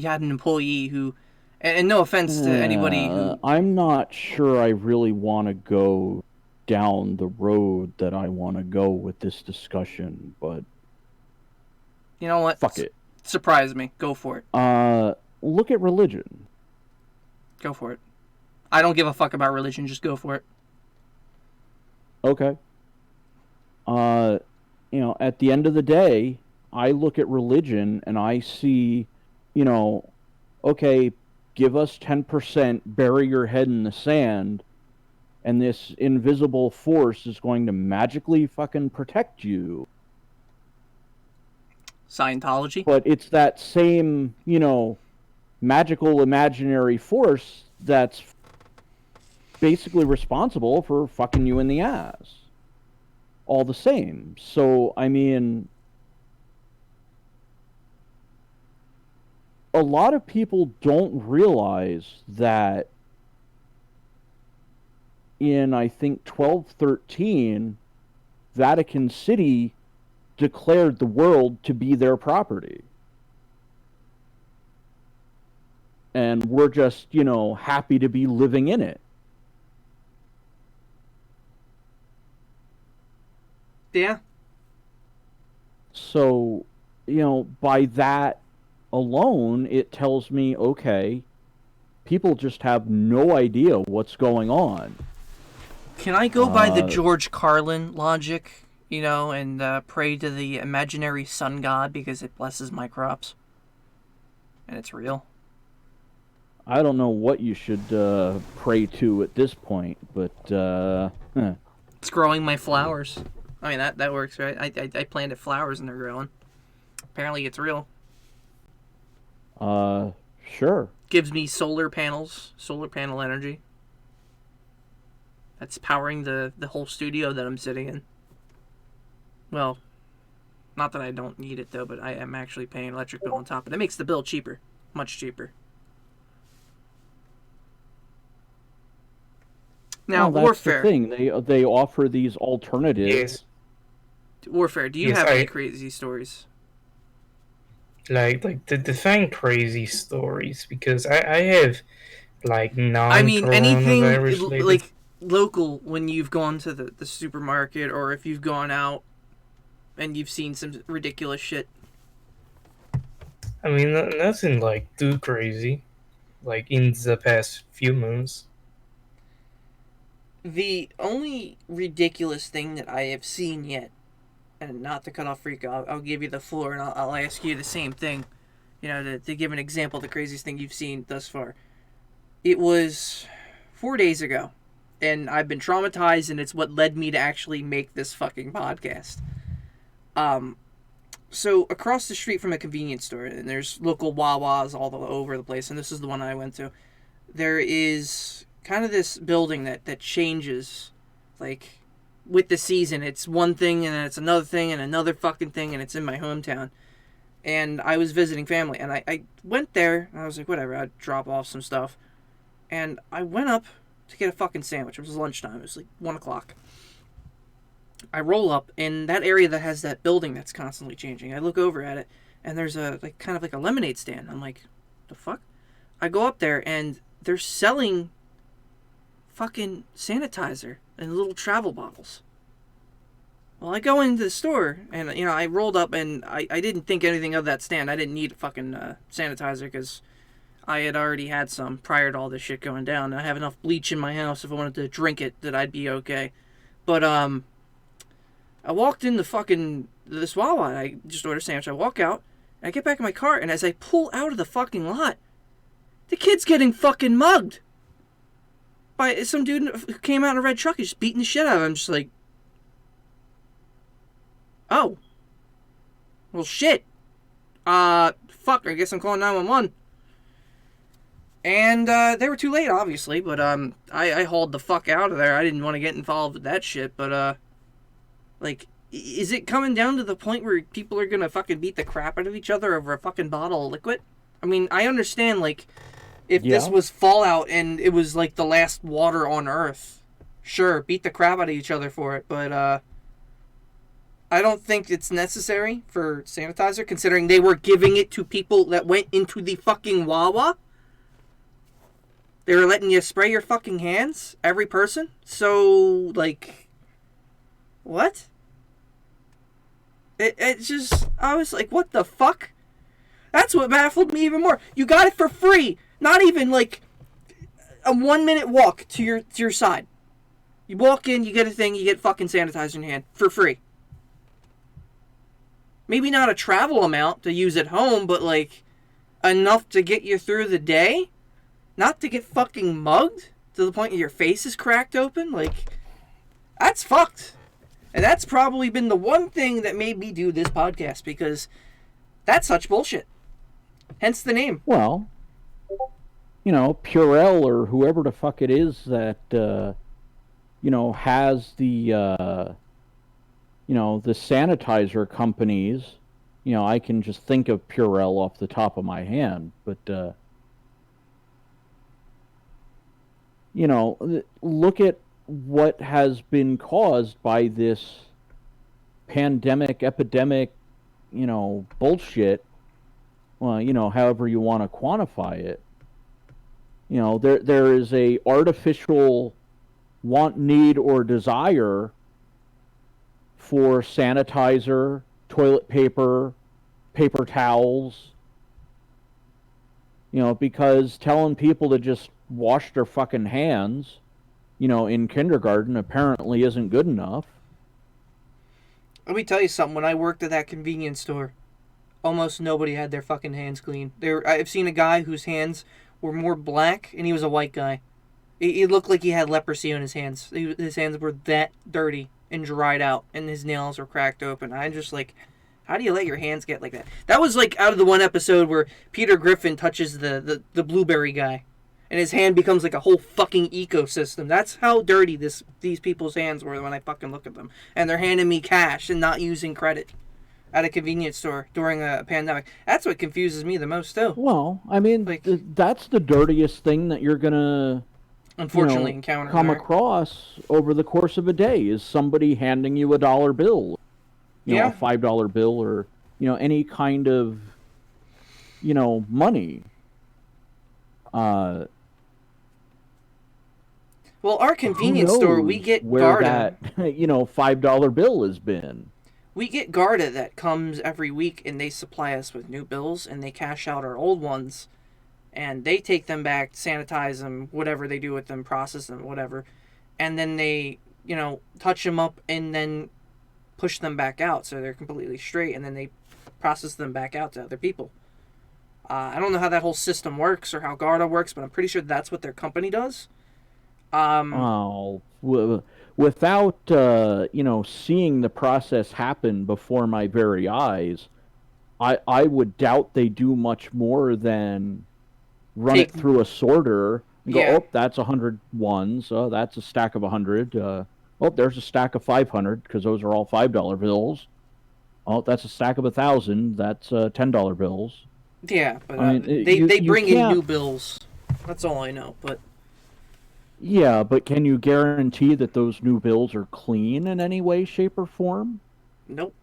had an employee who, and no offense to anybody who... I'm not sure I really want to go down the road that I want to go with this discussion, but... You know what? Fuck it. Surprise me. Go for it. Look at religion. Go for it. I don't give a fuck about religion. Just go for it. Okay. At the end of the day, I look at religion and I see, okay, give us 10%, bury your head in the sand, and this invisible force is going to magically fucking protect you. Scientology? But it's that same, magical imaginary force that's basically responsible for fucking you in the ass. All the same. So, I mean, a lot of people don't realize that in, I think, 1213, Vatican City declared the world to be their property. And we're just, happy to be living in it. Yeah. So, by that alone, it tells me, okay, people just have no idea what's going on. Can I go by the George Carlin logic, and pray to the imaginary sun god because it blesses my crops? And it's real. I don't know what you should pray to at this point, but... It's growing my flowers. I mean, that works, right? I planted flowers and they're growing. Apparently it's real. Sure. Gives me solar panel energy. That's powering the whole studio that I'm sitting in. Well, not that I don't need it, though, but I am actually paying electric bill on top. And it makes the bill cheaper. Much cheaper. Now, that's Warfare. The thing. They offer these alternatives. Yes. Warfare, do you have any crazy stories? Like the fan crazy stories, because I have anything related. like local, when you've gone to the supermarket, or if you've gone out and you've seen some ridiculous shit. I mean, nothing too crazy, in the past few months. The only ridiculous thing that I have seen yet, and not to cut off Rico, I'll give you the floor and I'll ask you the same thing, to give an example of the craziest thing you've seen thus far. It was 4 days ago, and I've been traumatized, and it's what led me to actually make this fucking podcast. So across the street from a convenience store, and there's local Wawas all over the place, and this is the one I went to, there is kind of this building that changes, with the season. It's one thing, and then it's another thing, and another fucking thing, and it's in my hometown. And I was visiting family, and I went there, and I was like, whatever, I'd drop off some stuff. And I went up to get a fucking sandwich. It was lunchtime. It was 1 o'clock. I roll up in that area that has that building that's constantly changing. I look over at it, and there's a kind of a lemonade stand. I'm like, the fuck? I go up there, and they're selling fucking sanitizer in little travel bottles. Well, I go into the store, and I rolled up, and I didn't think anything of that stand. I didn't need fucking sanitizer, because I had already had some prior to all this shit going down. I have enough bleach in my house if I wanted to drink it that I'd be okay. But I walked in this Wawa, and I just ordered a sandwich. I walk out, and I get back in my car, and as I pull out of the fucking lot, The kid's getting fucking mugged by some dude who came out in a red truck. He's just beating the shit out of him. I'm just like, oh. Well, shit. Fuck, I guess I'm calling 911. And, they were too late, obviously, but, I hauled the fuck out of there. I didn't want to get involved with that shit, but, like, is it coming down to the point where people are gonna fucking beat the crap out of each other over a fucking bottle of liquid? I mean, I understand, like, if this was Fallout and it was, like, the last water on Earth, sure, beat the crap out of each other for it, but, I don't think it's necessary for sanitizer, considering they were giving it to people that went into the fucking Wawa. They were letting you spray your fucking hands, every person. So, like, what? It just, I was like, what the fuck? That's what baffled me even more. You got it for free. Not even, like, a 1 minute walk to your side. You walk in, you get a thing, you get fucking sanitizer in your hand for free. Maybe not a travel amount to use at home, but, like, enough to get you through the day? Not to get fucking mugged to the point that your face is cracked open? Like, that's fucked. And that's probably been the one thing that made me do this podcast, because that's such bullshit. Hence the name. Well, you know, Purell or whoever the fuck it is that, you know, has the, you know, the sanitizer companies, you know, I can just think of Purell off the top of my hand, but, you know, look at what has been caused by this pandemic, epidemic, you know, bullshit, well, you know, however you want to quantify it. You know, there is a artificial want, need, or desire for sanitizer, toilet paper, paper towels, you know, because telling people to just wash their fucking hands, you know, in kindergarten apparently isn't good enough. Let me tell you something. When I worked at that convenience store, almost nobody had their fucking hands clean. I've seen a guy whose hands were more black, and he was a white guy. It looked like he had leprosy on his hands. His hands were that dirty and dried out, and his nails were cracked open. I'm just like, how do you let your hands get like that? That was like out of the one episode where Peter Griffin touches the blueberry guy, and his hand becomes like a whole fucking ecosystem. That's how dirty these people's hands were when I fucking look at them. And they're handing me cash and not using credit at a convenience store during a pandemic. That's what confuses me the most, too. Well, I mean, like, that's the dirtiest thing that you're gonna, unfortunately, you know, come right? across over the course of a day, is somebody handing you a $1 bill, you know, a $5 bill, or, you know, any kind of, you know, money. Well, our convenience store, we get where Garda. That, you know, $5 bill has been. We get Garda that comes every week, and they supply us with new bills, and they cash out our old ones, and they take them back, sanitize them, whatever they do with them, process them, whatever, and then they, you know, touch them up and then push them back out so they're completely straight, and then they process them back out to other people. I don't know how that whole system works or how Garda works, but I'm pretty sure that's what their company does. Without, you know, seeing the process happen before my very eyes, I would doubt they do much more than run it through a sorter and go, oh, that's 100 ones, that's a stack of 100, oh, there's a stack of 500, because those are all $5 bills. Oh, that's a stack of 1,000, that's $10 bills. Yeah, but I mean, they bring in new bills. That's all I know, but... Yeah, but can you guarantee that those new bills are clean in any way, shape, or form? Nope.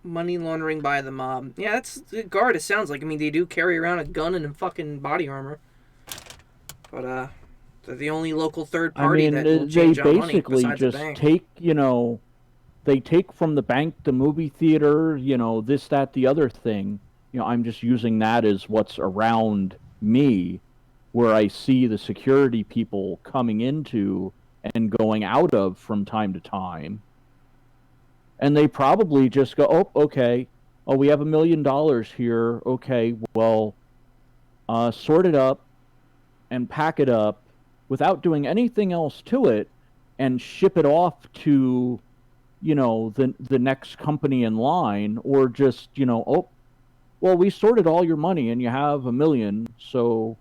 Money laundering by the mob. Yeah, that's Garda sounds like. I mean, they do carry around a gun and a fucking body armor. But, they're the only local third party that will change our money besides the bank. They basically just take, you know, they take from the bank, the movie theater, you know, this, that, the other thing. You know, I'm just using that as what's around me, where I see the security people coming into and going out of from time to time. And they probably just go, oh, okay, oh, we have $1 million here, okay, well, sort it up, and pack it up without doing anything else to it, and ship it off to, the next company in line, or just, oh, well, we sorted all your money and you have $1 million, so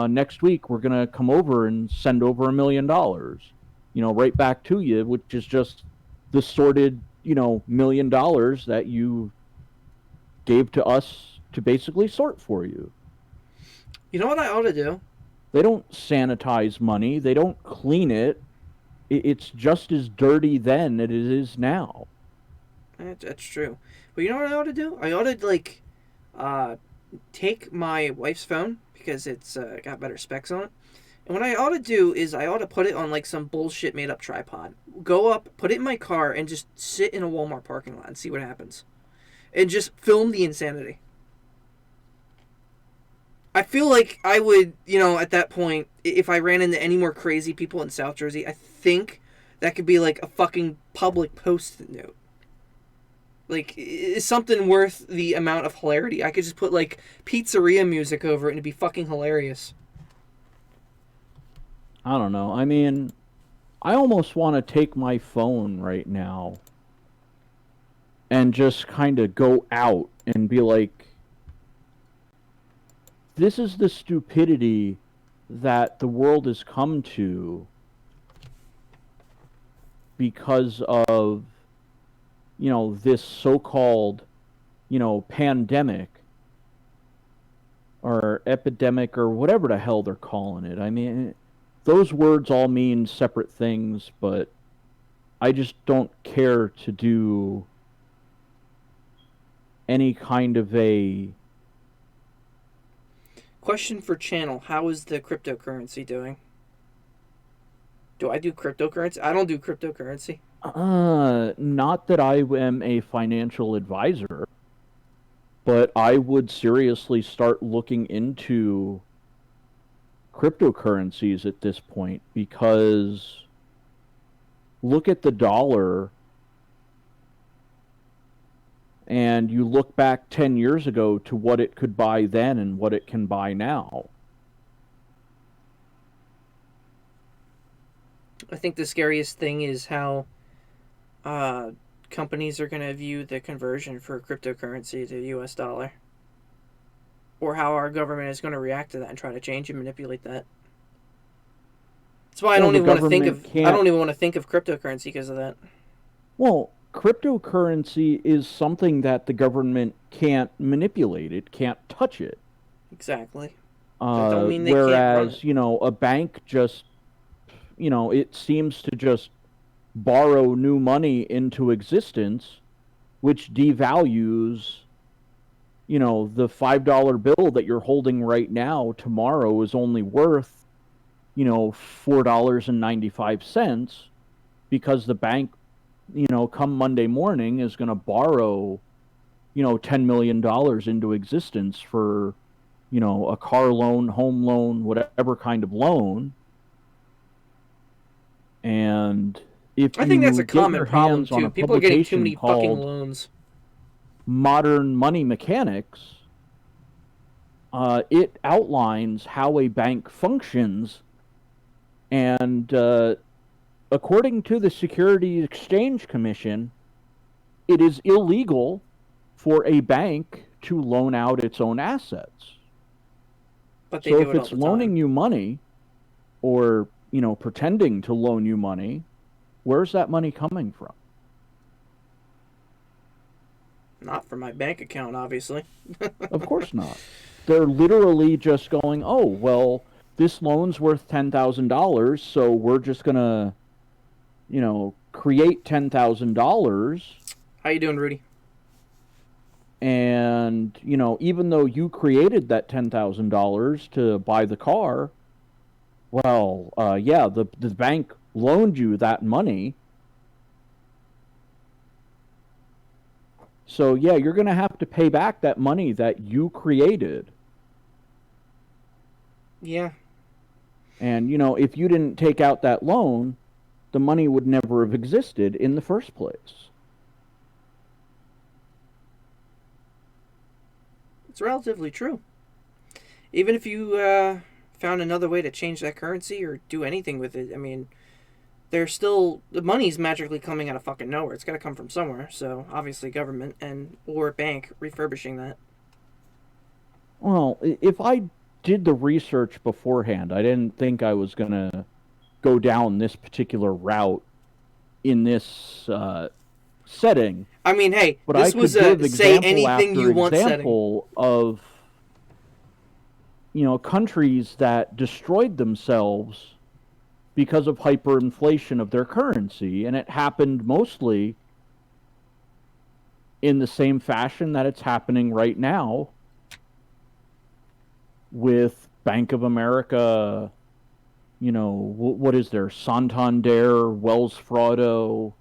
next week we're going to come over and send over $1 million, right back to you, which is just the sorted, $1 million that you gave to us to basically sort for you. You know what I ought to do? They don't sanitize money. They don't clean it. It's just as dirty then as it is now. That's true. But you know what I ought to do? I ought to, take my wife's phone, because it's got better specs on it. And what I ought to do is I ought to put it on, some bullshit made-up tripod. Go up, put it in my car, and just sit in a Walmart parking lot and see what happens. And just film the insanity. I feel like I would, at that point, if I ran into any more crazy people in South Jersey, I think that could be a fucking public post-it note. Is something worth the amount of hilarity? I could just put, pizzeria music over it and it'd be fucking hilarious. I don't know. I mean, I almost want to take my phone right now and just kind of go out and be like, this is the stupidity that the world has come to because of, this so-called, pandemic or epidemic or whatever the hell they're calling it. I mean, those words all mean separate things, but I just don't care to do any kind of a... Question for channel. How is the cryptocurrency doing? Do I do cryptocurrency? I don't do cryptocurrency. Not that I am a financial advisor, but I would seriously start looking into cryptocurrencies at this point, because look at the dollar and you look back 10 years ago to what it could buy then and what it can buy now. I think the scariest thing is how companies are going to view the conversion for cryptocurrency to US dollar. Or how our government is going to react to that and try to change and manipulate that. That's why I don't even want to think of cryptocurrency because of that. Well, cryptocurrency is something that the government can't manipulate. It can't touch it. Exactly. That don't mean they can't run it. A bank just, it seems to just borrow new money into existence, which devalues, the $5 bill that you're holding right now tomorrow is only worth, $4.95, because the bank, come Monday morning is going to borrow, $10 million into existence for, a car loan, home loan, whatever kind of loan. And I think that's a common problem too. People are getting too many fucking loans. Modern Money Mechanics, it outlines how a bank functions, and according to the Securities Exchange Commission, it is illegal for a bank to loan out its own assets. But they do if it's loaning you money, or pretending to loan you money, where's that money coming from? Not from my bank account, obviously. Of course not. They're literally just going, oh, well, this loan's worth $10,000, so we're just going to, create $10,000. How you doing, Rudy? And, even though you created that $10,000 to buy the car, well, the bank loaned you that money. So, yeah, you're going to have to pay back that money that you created. Yeah. And, if you didn't take out that loan, the money would never have existed in the first place. It's relatively true. even if you found another way to change that currency or do anything with it, I mean, there's still the money's magically coming out of fucking nowhere. It's got to come from somewhere. So obviously, government and or bank refurbishing that. Well, if I did the research beforehand, I didn't think I was gonna go down this particular route in this setting. I mean, hey, but this was a say anything you want example setting of countries that destroyed themselves because of hyperinflation of their currency, and it happened mostly in the same fashion that it's happening right now with Bank of America, what is there? Santander, Wells Fargo.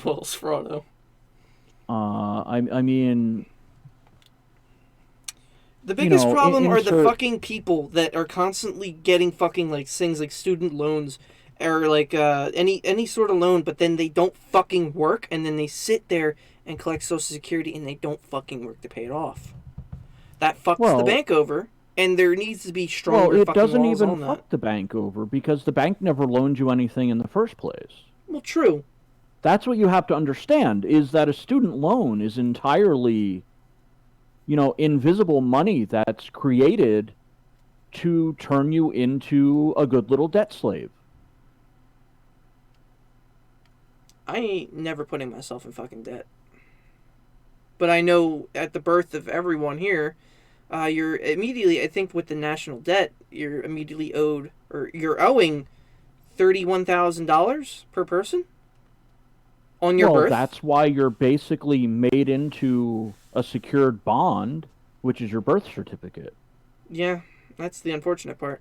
Wells Fargo. I mean... The biggest problem are the fucking people that are constantly getting fucking like things like student loans or like any sort of loan, but then they don't fucking work, and then they sit there and collect Social Security and they don't fucking work to pay it off. That fucks the bank over, and there needs to be stronger fucking laws on that. Well, it doesn't even fuck the bank over because the bank never loaned you anything in the first place. Well, true. That's what you have to understand, is that a student loan is entirely... invisible money that's created to turn you into a good little debt slave. I ain't never putting myself in fucking debt. But I know at the birth of everyone here, you're immediately, I think with the national debt, you're immediately owed, or you're owing $31,000 per person on your birth. Well, that's why you're basically made into a secured bond, which is your birth certificate. Yeah, that's the unfortunate part.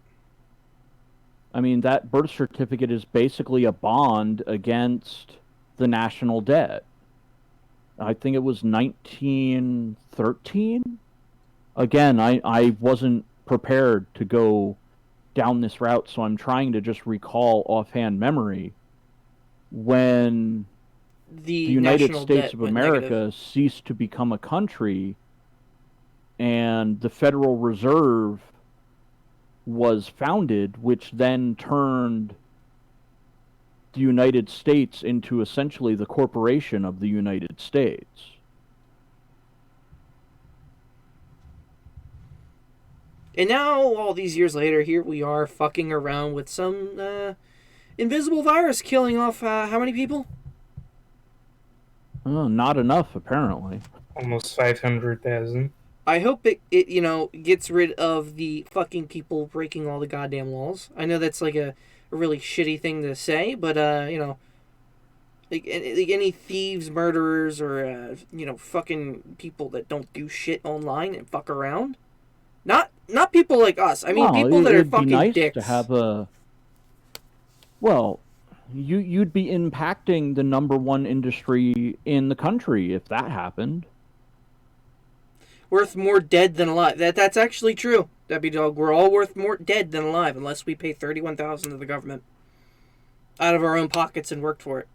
I mean, that birth certificate is basically a bond against the national debt. I think it was 1913. Again, I wasn't prepared to go down this route, so I'm trying to just recall offhand memory when the United States of America ceased to become a country and the Federal Reserve was founded, which then turned the United States into essentially the corporation of the United States. And now, all these years later, here we are fucking around with some invisible virus killing off how many people? Not enough, apparently. Almost 500,000. I hope it gets rid of the fucking people breaking all the goddamn laws. I know that's like a really shitty thing to say, but like any thieves, murderers, or fucking people that don't do shit online and fuck around. Not people like us. I mean, people that are fucking nice dicks. To have a... Well, you'd be impacting the number one industry in the country if that happened. Worth more dead than alive. That's actually true, Debbie Dog. We're all worth more dead than alive unless we pay $31,000 to the government out of our own pockets and worked for it.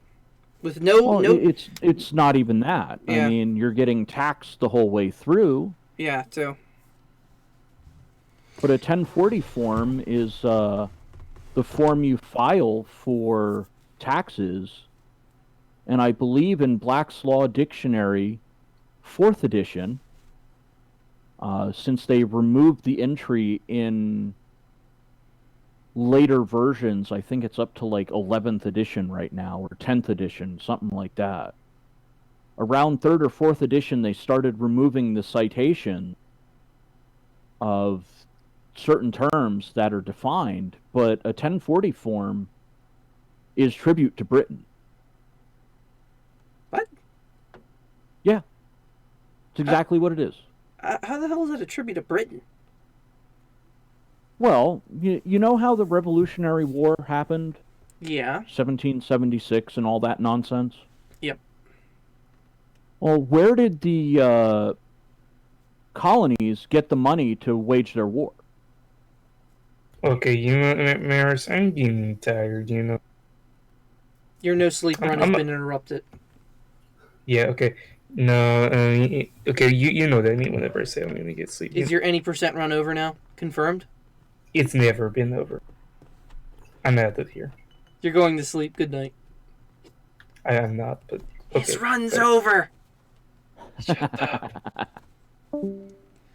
With no. It's not even that. Yeah. I mean, you're getting taxed the whole way through. Yeah, too. But a 1040 form is the form you file for taxes, and I believe in Black's Law Dictionary, 4th edition, since they removed the entry in later versions, I think it's up to like 11th edition right now, or 10th edition, something like that. Around 3rd or 4th edition, they started removing the citation of certain terms that are defined, but a 1040 form is tribute to Britain. What? Yeah. It's exactly what it is. How the hell is that a tribute to Britain? Well, you know how the Revolutionary War happened? Yeah. 1776 and all that nonsense? Yep. Well, where did the colonies get the money to wage their war? Okay, Maris, I'm being tired, Your no sleep run has been interrupted. Yeah, okay. No, okay, you know that I mean whenever I say I'm gonna get sleep. Is your any percent run over now? Confirmed? It's never been over. I'm at it here. You're going to sleep. Good night. I am not, but okay. His run's over. Shut up.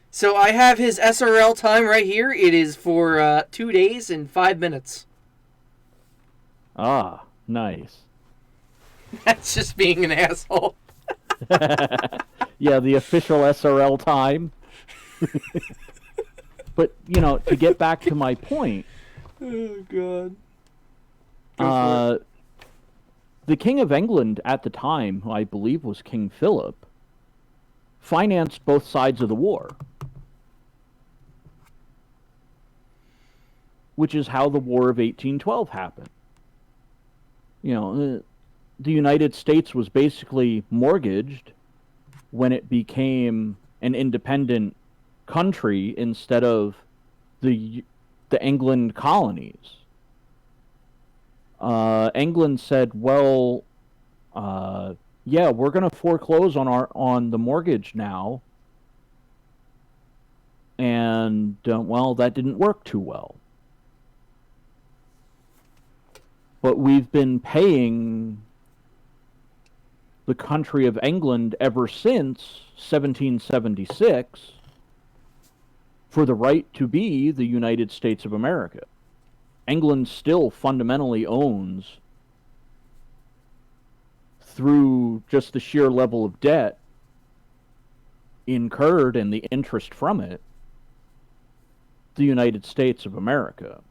So I have his SRL time right here. It is for 2 days and 5 minutes. Ah, nice. That's just being an asshole. Yeah, the official SRL time. But, you know, to get back to my point. Oh, God. The King of England at the time, who I believe was King Philip, financed both sides of the war. Which is how the War of 1812 happened. You know, the United States was basically mortgaged when it became an independent country instead of the England colonies. England said, "Well, yeah, we're going to foreclose on the mortgage now," and well, that didn't work too well. But we've been paying the country of England ever since 1776 for the right to be the United States of America. England still fundamentally owns, through just the sheer level of debt incurred and the interest from it, the United States of America.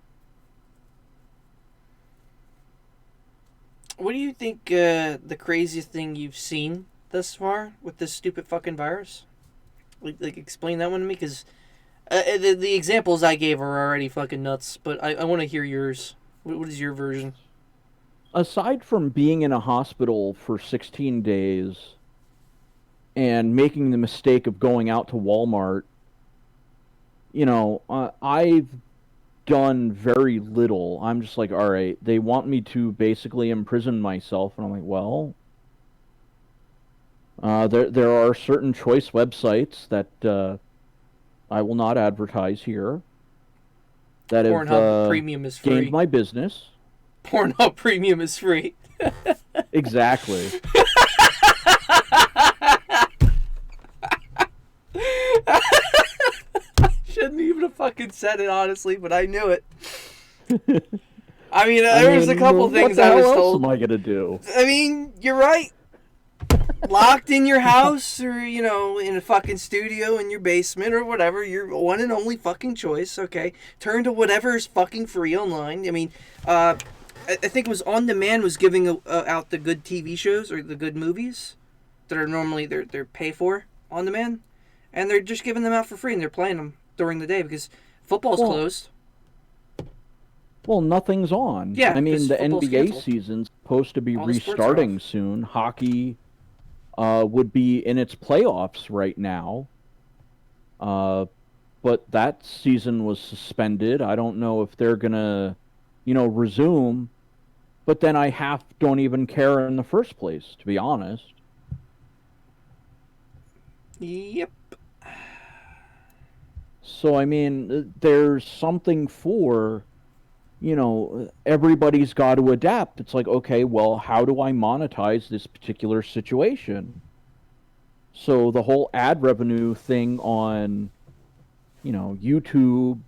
What do you think the craziest thing you've seen thus far with this stupid fucking virus? Like explain that one to me, because the examples I gave are already fucking nuts, but I want to hear yours. What is your version? Aside from being in a hospital for 16 days and making the mistake of going out to Walmart, you know, I've done very little. I'm just like, all right, they want me to basically imprison myself, and I'm like, well, there are certain choice websites that I will not advertise here that Pornhub Premium is free. Gained my business. Pornhub Premium is free. Exactly. Shouldn't even have fucking said it, honestly, but I knew it. I mean, there was a couple things I was told. What else am I gonna do? I mean, you're right. Locked in your house, or, you know, in a fucking studio in your basement or whatever, your one and only fucking choice, okay? Turn to whatever is fucking free online. I mean, I think it was On Demand was giving out the good TV shows or the good movies that are normally they're pay for On Demand, and they're just giving them out for free, and they're playing them during the day because football's closed. Well, nothing's on. Yeah, I mean, the NBA canceled. Season's supposed to be restarting soon. Hockey would be in its playoffs right now. But that season was suspended. I don't know if they're going to, you know, resume. But then I don't even care in the first place, to be honest. Yep. So, I mean, there's something for, you know, everybody's got to adapt. It's like, okay, well, how do I monetize this particular situation? So the whole ad revenue thing on, you know, YouTube,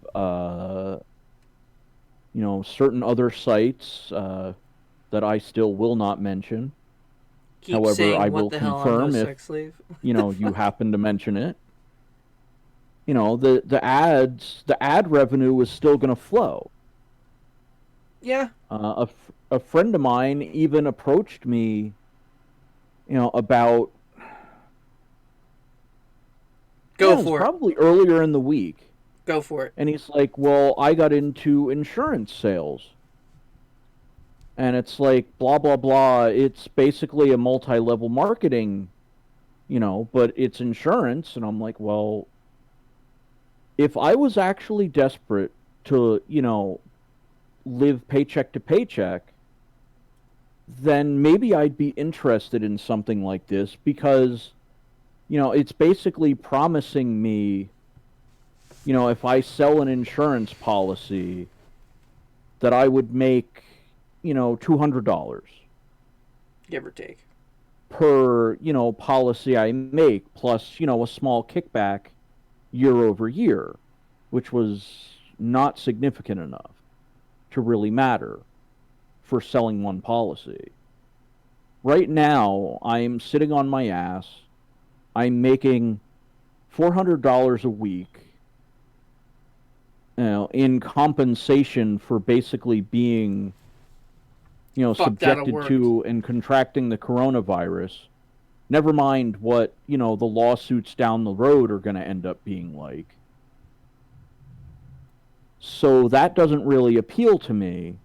you know, certain other sites that I still will not mention. However, I will confirm if, you know, you happen to mention it. You know, the ad revenue is still going to flow. Yeah. A friend of mine even approached me, you know, about probably earlier in the week. Go for it. And he's like, well, I got into insurance sales. And it's like, blah, blah, blah. It's basically a multi-level marketing, you know, but it's insurance. And I'm like, well, if I was actually desperate to, you know, live paycheck to paycheck, then maybe I'd be interested in something like this, because it's basically promising me, if I sell an insurance policy, that I would make, $200. Give or take. Per, policy I make, plus, a small kickback year over year, which was not significant enough to really matter for selling one policy. Right now, I'm sitting on my ass. I'm making $400 a week, in compensation for basically being, subjected to and contracting the coronavirus. Never mind what, the lawsuits down the road are going to end up being like. So that doesn't really appeal to me.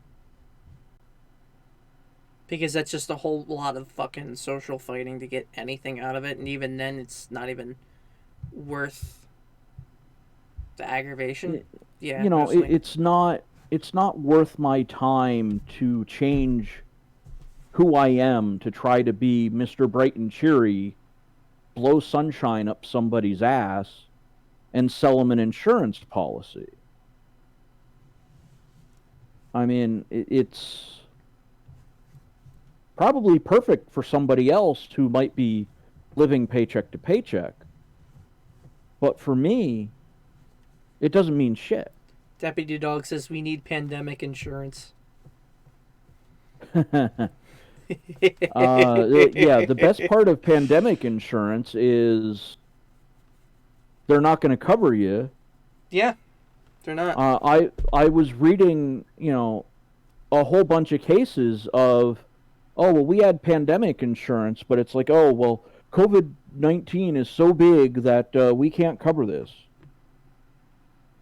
Because that's just a whole lot of fucking social fighting to get anything out of it, and even then, it's not even worth the aggravation. Yeah, it's not worth my time to change who I am to try to be Mr. Bright and Cheery, blow sunshine up somebody's ass, and sell them an insurance policy. I mean, it's probably perfect for somebody else who might be living paycheck to paycheck. But for me, it doesn't mean shit. Deputy Dog says we need pandemic insurance. The best part of pandemic insurance is they're not going to cover you. Yeah, they're not. I was reading, a whole bunch of cases of, we had pandemic insurance, but it's like, COVID-19 is so big that we can't cover this.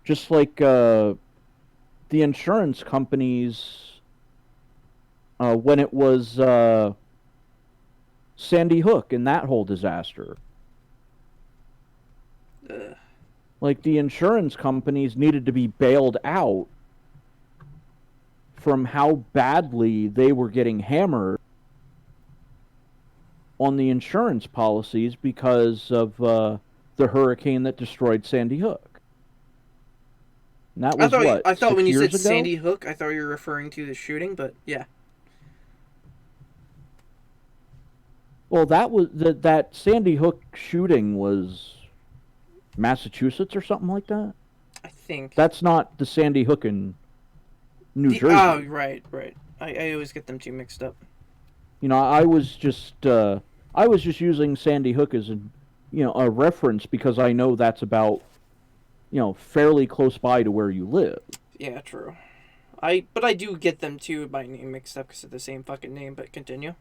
Just like the insurance companies, when it was Sandy Hook and that whole disaster. Like, the insurance companies needed to be bailed out from how badly they were getting hammered on the insurance policies because of the hurricane that destroyed Sandy Hook. And that was I thought when you said ago? Sandy Hook, I thought you were referring to the shooting, but yeah. Well, that Sandy Hook shooting was Massachusetts or something like that. I think that's not the Sandy Hook in New Jersey. Oh, right. I always get them two mixed up. I was just using Sandy Hook as a reference because I know that's about, fairly close by to where you live. Yeah, true. But I do get them two by name mixed up because they're the same fucking name. But continue.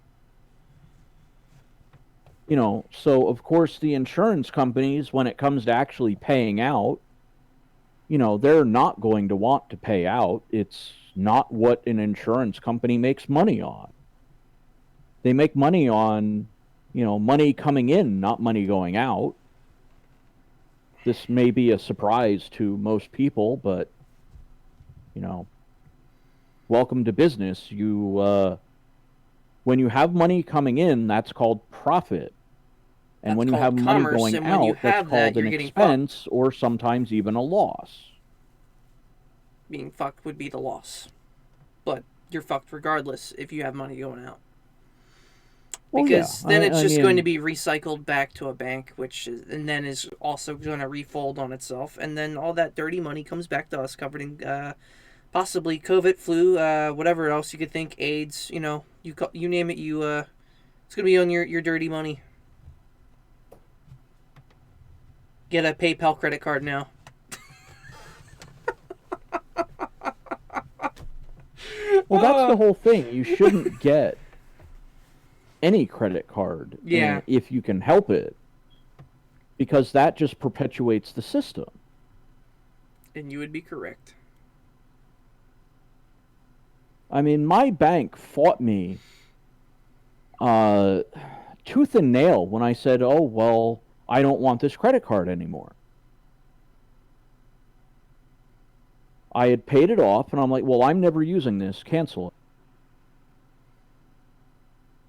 So of course the insurance companies, when it comes to actually paying out, they're not going to want to pay out. It's not what an insurance company makes money on. They make money on, money coming in, not money going out. This may be a surprise to most people, but, welcome to business. When you have money coming in, that's called profit. And when you have money going out, that's called an expense or sometimes even a loss. Being fucked would be the loss. But you're fucked regardless if you have money going out. Because then it's just going to be recycled back to a bank, and then is also going to refold on itself. And then all that dirty money comes back to us covered in possibly COVID, flu, whatever else you could think, AIDS, you name it, it's going to be on your dirty money. Get a PayPal credit card now. Well, that's the whole thing. You shouldn't get any credit card if you can help it, because that just perpetuates the system. And you would be correct. I mean, my bank fought me tooth and nail when I said, I don't want this credit card anymore. I had paid it off, and I'm like, I'm never using this. Cancel it.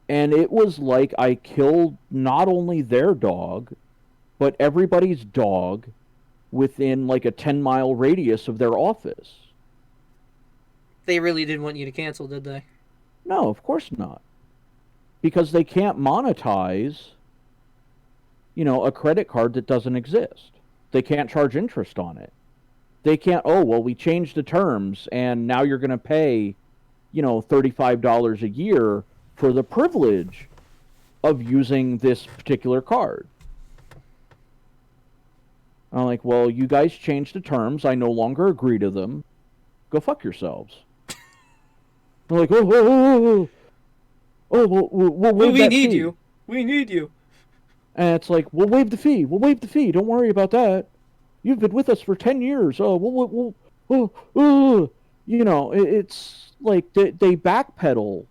And it was like I killed not only their dog, but everybody's dog within like a 10-mile radius of their office. They really didn't want you to cancel, did they? No, of course not. Because they can't monetize, a credit card that doesn't exist. They can't charge interest on it. They can't, we changed the terms and now you're going to pay, $35 a year for the privilege of using this particular card. I'm like, well, you guys changed the terms. I no longer agree to them. Go fuck yourselves. I'm like, we'll waive that fee. We need you. And it's like, we'll waive the fee. We'll waive the fee. Don't worry about that. You've been with us for 10 years. It's like they backpedal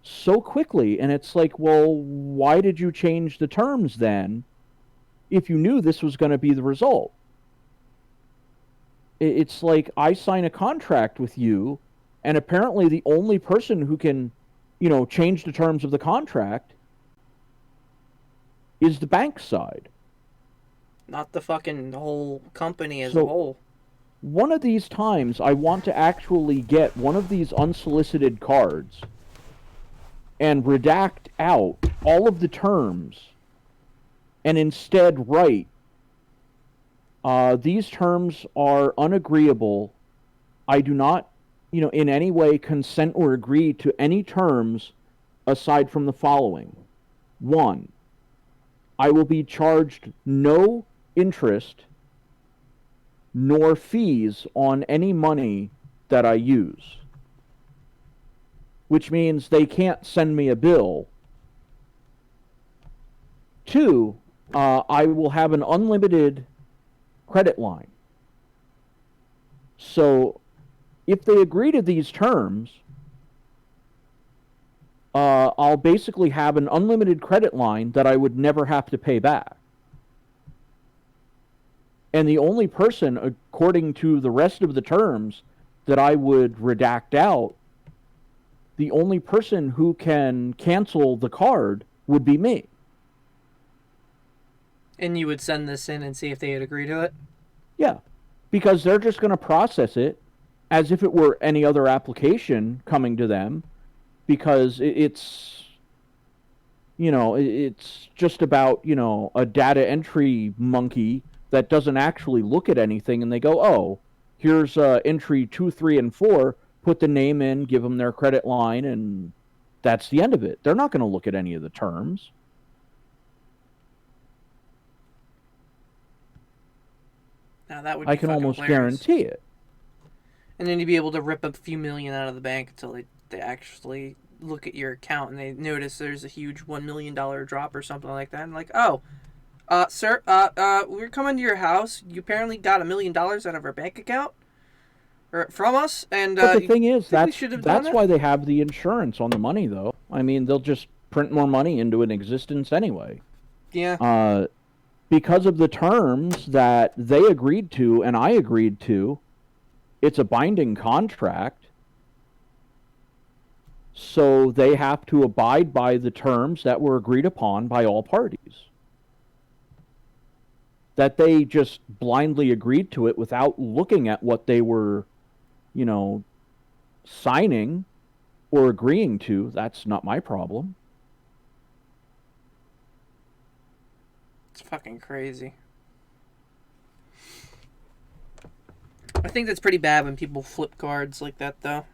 so quickly. And it's like, well, why did you change the terms then if you knew this was going to be the result? It's like I sign a contract with you, and apparently the only person who can, change the terms of the contract is the bank side. Not the fucking whole company as a whole. One of these times, I want to actually get one of these unsolicited cards and redact out all of the terms and instead write, these terms are unagreeable. I do not, in any way consent or agree to any terms aside from the following. 1, I will be charged no interest nor fees on any money that I use. Which means they can't send me a bill. 2, I will have an unlimited credit line. So, if they agree to these terms, I'll basically have an unlimited credit line that I would never have to pay back. And the only person, according to the rest of the terms, that I would redact out, the only person who can cancel the card would be me. And you would send this in and see if they'd agree to it? Yeah, because they're just going to process it as if it were any other application coming to them, because it's just about, a data entry monkey that doesn't actually look at anything, and they go, here's entry 2, 3, and 4, put the name in, give them their credit line, and that's the end of it. They're not going to look at any of the terms. Now that would be I can almost hilarious. guarantee it. And then you'd be able to rip a few million out of the bank until they actually look at your account and they notice there's a huge $1 million drop or something like that. And like, sir, we're coming to your house. You apparently got $1 million out of our bank account or from us. And but the thing is, that's why they have the insurance on the money, though. I mean, they'll just print more money into an existence anyway. Yeah. Because of the terms that they agreed to and I agreed to, it's a binding contract. So they have to abide by the terms that were agreed upon by all parties. That they just blindly agreed to it without looking at what they were, signing or agreeing to, that's not my problem. It's fucking crazy. I think that's pretty bad when people flip cards like that, though.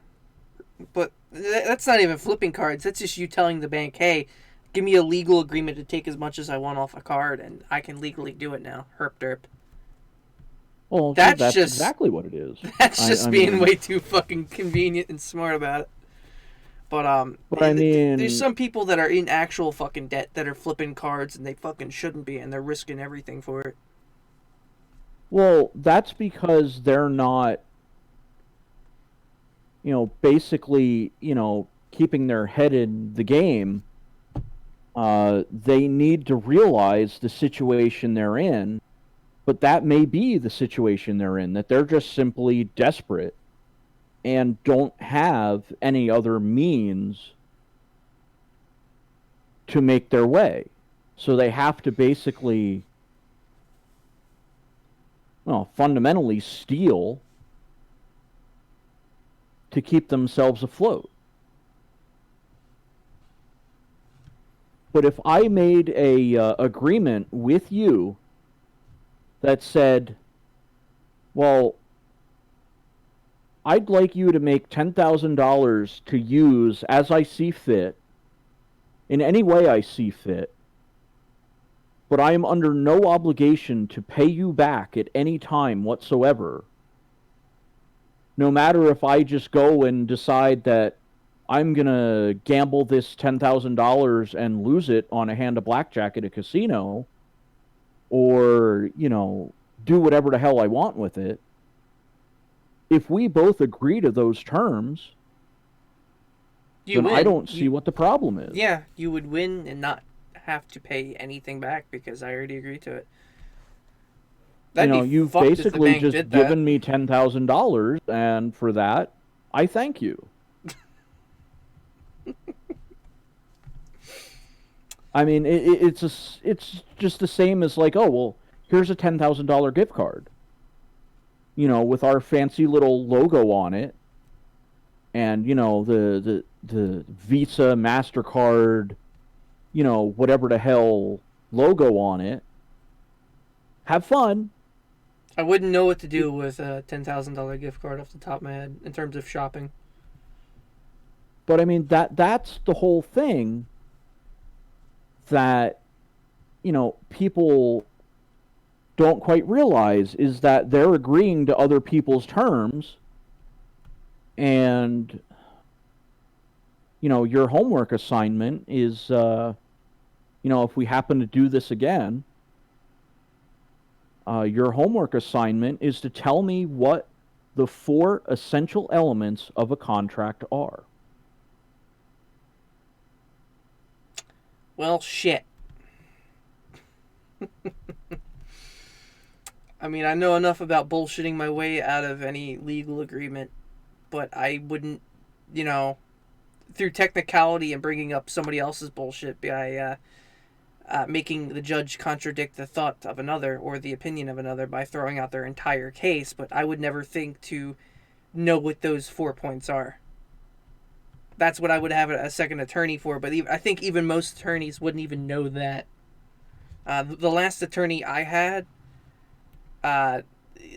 But that's not even flipping cards. That's just you telling the bank, hey, give me a legal agreement to take as much as I want off a card, and I can legally do it now. Herp derp. Well, that's just exactly what it is. That's just being way too fucking convenient and smart about it. But there's some people that are in actual fucking debt that are flipping cards, and they fucking shouldn't be, and they're risking everything for it. Well, that's because they're not, basically, keeping their head in the game. They need to realize the situation they're in, but that may be the situation they're in, that they're just simply desperate and don't have any other means to make their way. So they have to basically, fundamentally steal to keep themselves afloat. But if I made a agreement with you that said, well, I'd like you to make $10,000 to use as I see fit, in any way I see fit, but I am under no obligation to pay you back at any time whatsoever, no matter if I just go and decide that I'm going to gamble this $10,000 and lose it on a hand of blackjack at a casino, or, do whatever the hell I want with it. If we both agree to those terms, then I don't see what the problem is. Yeah, you would win and not have to pay anything back because I already agreed to it. You've basically just given me $10,000, and for that, I thank you. I mean, it's just the same as like, oh, well, here's a $10,000 gift card, with our fancy little logo on it, and the Visa, MasterCard, whatever the hell logo on it. Have fun. I wouldn't know what to do with a $10,000 gift card off the top of my head in terms of shopping. But I mean, that's the whole thing that, people don't quite realize, is that they're agreeing to other people's terms, and, your homework assignment is, if we happen to do this again, your homework assignment is to tell me what the 4 essential elements of a contract are. Well, shit. I mean, I know enough about bullshitting my way out of any legal agreement, but I wouldn't, through technicality and bringing up somebody else's bullshit by making the judge contradict the thought of another or the opinion of another by throwing out their entire case, but I would never think to know what those 4 points are. That's what I would have a second attorney for, but I think even most attorneys wouldn't even know that. The last attorney I had,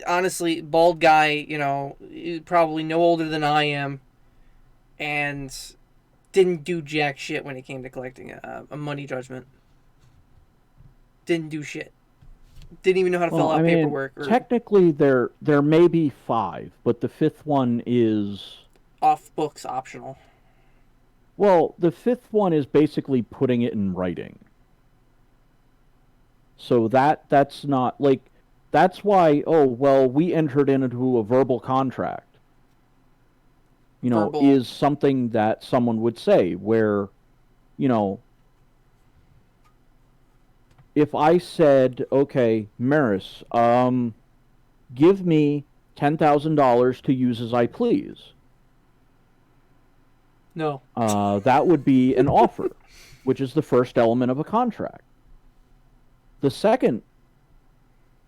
honestly, bald guy, probably no older than I am, and didn't do jack shit when it came to collecting a money judgment. Didn't do shit. Didn't even know how to fill out paperwork. Technically, there may be 5, but the 5th one is off books optional. Well, the 5th one is basically putting it in writing. So that's not, like, that's why, we entered into a verbal contract. Is something that someone would say, where, if I said, okay, Maris, give me $10,000 to use as I please. No. That would be an offer, which is the first element of a contract. The second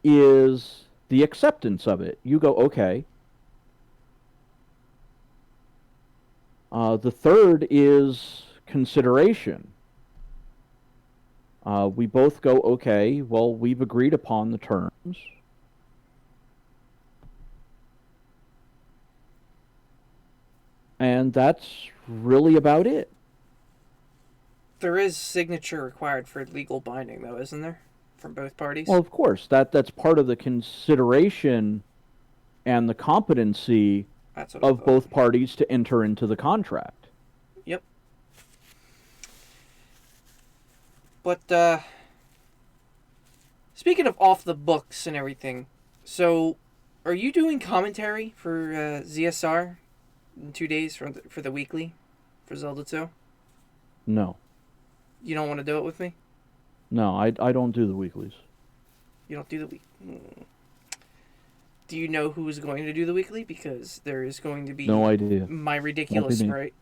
is the acceptance of it. You go, okay. The third is consideration. We both go, okay, well, we've agreed upon the terms. And that's really about it. There is signature required for legal binding, though, isn't there? From both parties? Well, of course. That's part of the consideration and the competency of both parties to enter into the contract. Yep. But, speaking of off the books and everything, so, are you doing commentary for ZSR in 2 days for the weekly for Zelda 2? No. You don't want to do it with me? No, I don't do the weeklies. You don't do the week. Do you know who is going to do the weekly? Because there is going to be no idea. My ridiculous sprite.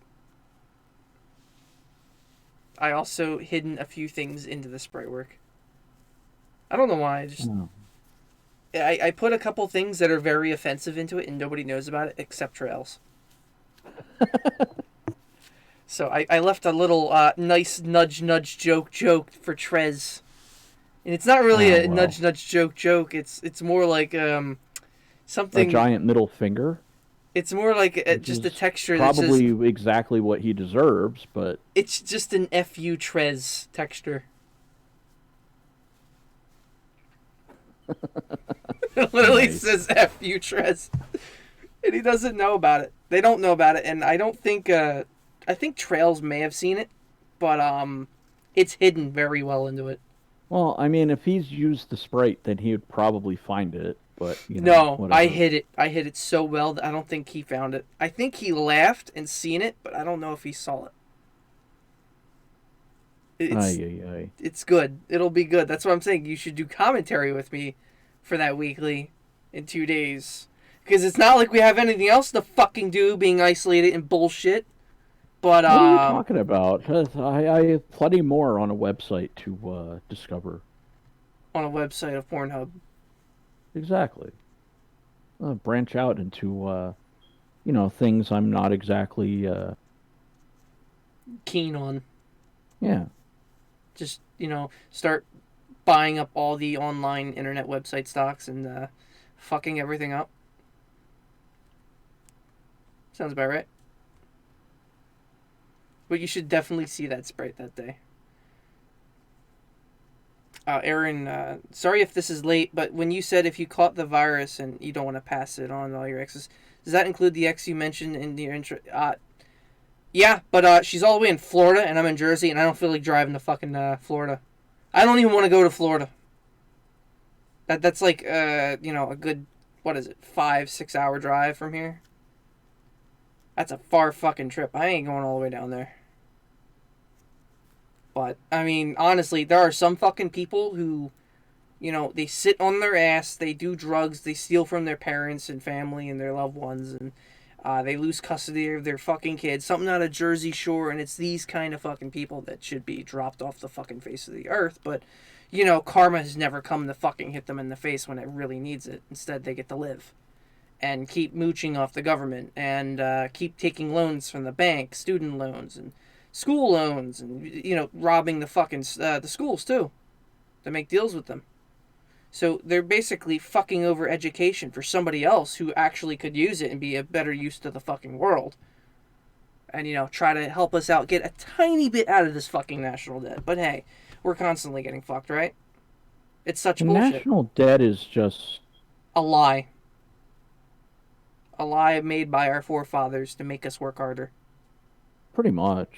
I also hidden a few things into the sprite work. I don't know why. I just I put a couple things that are very offensive into it, and nobody knows about it except Trails. So I left a little nice nudge joke for Trez. And it's not really a nudge joke. It's more like something. A giant middle finger. It's more like just a texture. Probably that says, exactly what he deserves, but it's just an FU Trez texture. It literally says FU Trez, and he doesn't know about it. They don't know about it, and I don't think. I think Trails may have seen it, but it's hidden very well into it. Well, I mean, if he's used the Sprite, then he would probably find it. But no, whatever. I hid it. I hid it so well that I don't think he found it. I think he laughed and seen it, but I don't know if he saw it. It's good. It'll be good. That's what I'm saying. You should do commentary with me for that weekly in 2 days. Because it's not like we have anything else to fucking do being isolated and bullshit. But, what are you talking about? I have plenty more on a website to discover. On a website of Pornhub. Exactly. Branch out into, things I'm not exactly keen on. Yeah. Just, start buying up all the online internet website stocks and fucking everything up. Sounds about right. But you should definitely see that Sprite that day. Aaron, sorry if this is late, but when you said if you caught the virus and you don't want to pass it on to all your exes, does that include the ex you mentioned in your intro? Yeah, but she's all the way in Florida and I'm in Jersey and I don't feel like driving to fucking Florida. I don't even want to go to Florida. That's like, a good, 5-6 hour drive from here? That's a far fucking trip. I ain't going all the way down there. But, I mean, honestly, there are some fucking people who, they sit on their ass, they do drugs, they steal from their parents and family and their loved ones, and they lose custody of their fucking kids. Something out of Jersey Shore, and it's these kind of fucking people that should be dropped off the fucking face of the earth. But, karma has never come to fucking hit them in the face when it really needs it. Instead, they get to live. And keep mooching off the government, and keep taking loans from the bank, student loans, and school loans, and, robbing the fucking, the schools, too, to make deals with them. So they're basically fucking over education for somebody else who actually could use it and be a better use to the fucking world. And, try to help us out, get a tiny bit out of this fucking national debt. But hey, we're constantly getting fucked, right? It's such bullshit. National debt is just a lie. A lie made by our forefathers to make us work harder. Pretty much.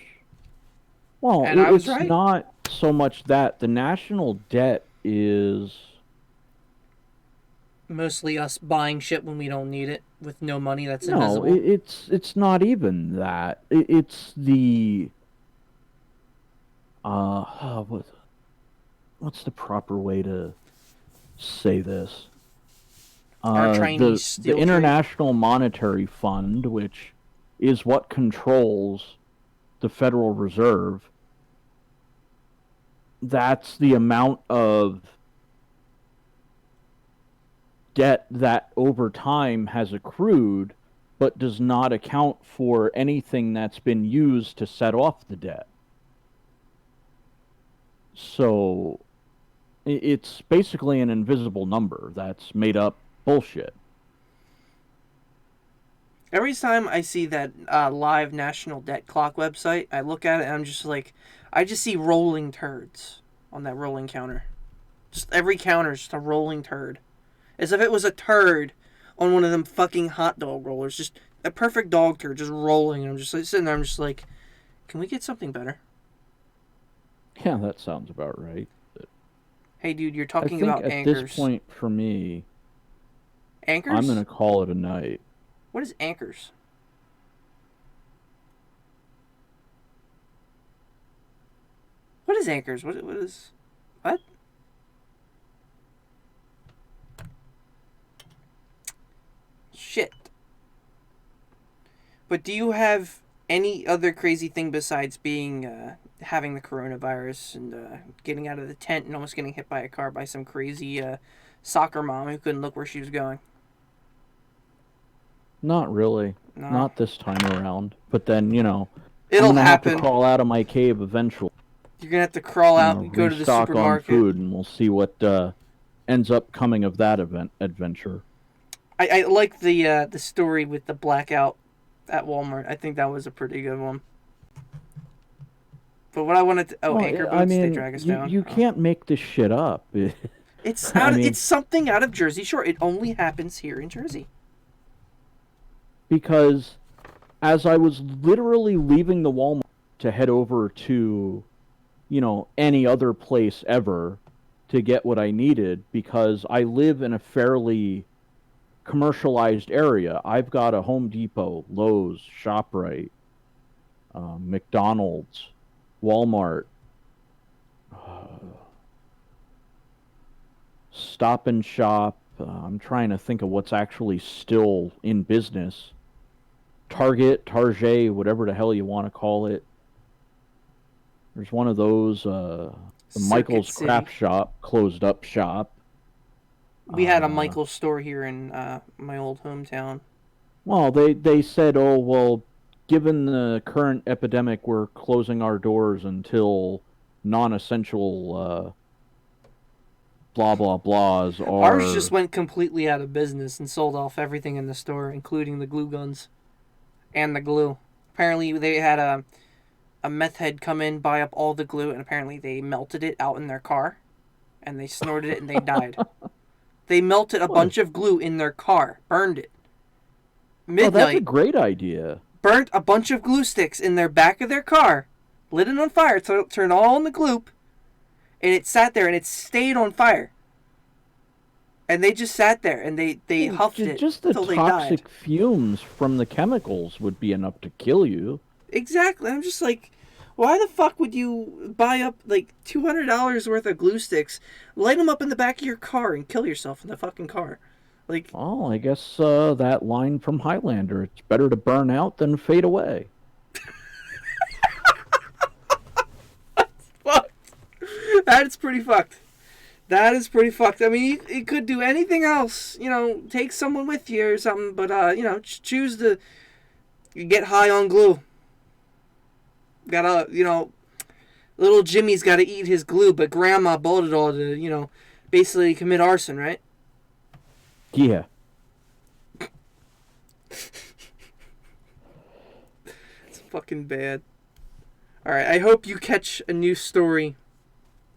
Well, and it's right. Not so much that. The national debt is mostly us buying shit when we don't need it with no money that's invisible. No, it's not even that. It's the what's the proper way to say this? The International Monetary Fund, which is what controls the Federal Reserve, that's the amount of debt that over time has accrued, but does not account for anything that's been used to set off the debt. So it's basically an invisible number that's made up bullshit. Every time I see that live national debt clock website, I look at it and I'm just like, I just see rolling turds on that rolling counter. Just every counter is just a rolling turd. As if it was a turd on one of them fucking hot dog rollers. Just a perfect dog turd just rolling. And I'm just like, sitting there, I'm just like, can we get something better? Yeah, that sounds about right. But hey, dude, you're talking about anchors. At this point, for me, anchors? I'm going to call it a night. What is anchors? What is anchors? What is... What? Shit. But do you have any other crazy thing besides being, having the coronavirus and getting out of the tent and almost getting hit by a car by some crazy soccer mom who couldn't look where she was going. Not really. No. Not this time around. But then, it'll I'm gonna happen. have to crawl out of my cave eventually. You're gonna have to crawl out and go to the supermarket. On food, and we'll see what ends up coming of that adventure. I like the story with the blackout at Walmart. I think that was a pretty good one. But what I wanted to... anchor boots, they drag us down. You can't make this shit up. It's something out of Jersey Shore. It only happens here in Jersey. Because as I was literally leaving the Walmart to head over to, any other place ever to get what I needed, because I live in a fairly commercialized area. I've got a Home Depot, Lowe's, ShopRite, McDonald's, Walmart, Stop and Shop. I'm trying to think of what's actually still in business. Target, whatever the hell you want to call it. There's one of those, the Michael's Craft Shop, closed up shop. We had a Michael's store here in my old hometown. Well, they said, given the current epidemic, we're closing our doors until non-essential blah, blah, blahs are... Ours just went completely out of business and sold off everything in the store, including the glue guns and the glue. Apparently, they had a meth head come in, buy up all the glue, and apparently they melted it out in their car, and they snorted it, and they died. They melted a bunch of glue in their car, burned it. Midnight. Oh, that's a great idea. Burnt a bunch of glue sticks in their back of their car, lit it on fire, turned all in the gloop, and it sat there, and it stayed on fire. And they just sat there, and they huffed it until they died. Just the toxic fumes from the chemicals would be enough to kill you. Exactly. I'm just like, why the fuck would you buy up like $200 worth of glue sticks, light them up in the back of your car, and kill yourself in the fucking car? Like, oh, I guess that line from Highlander, it's better to burn out than fade away. That's fucked. That's pretty fucked. That is pretty fucked. I mean, you could do anything else, take someone with you or something, but, choose to get high on glue. Gotta, little Jimmy's gotta eat his glue, but Grandma bought it all to, basically commit arson, right? Yeah. It's fucking bad. Alright, I hope you catch a new story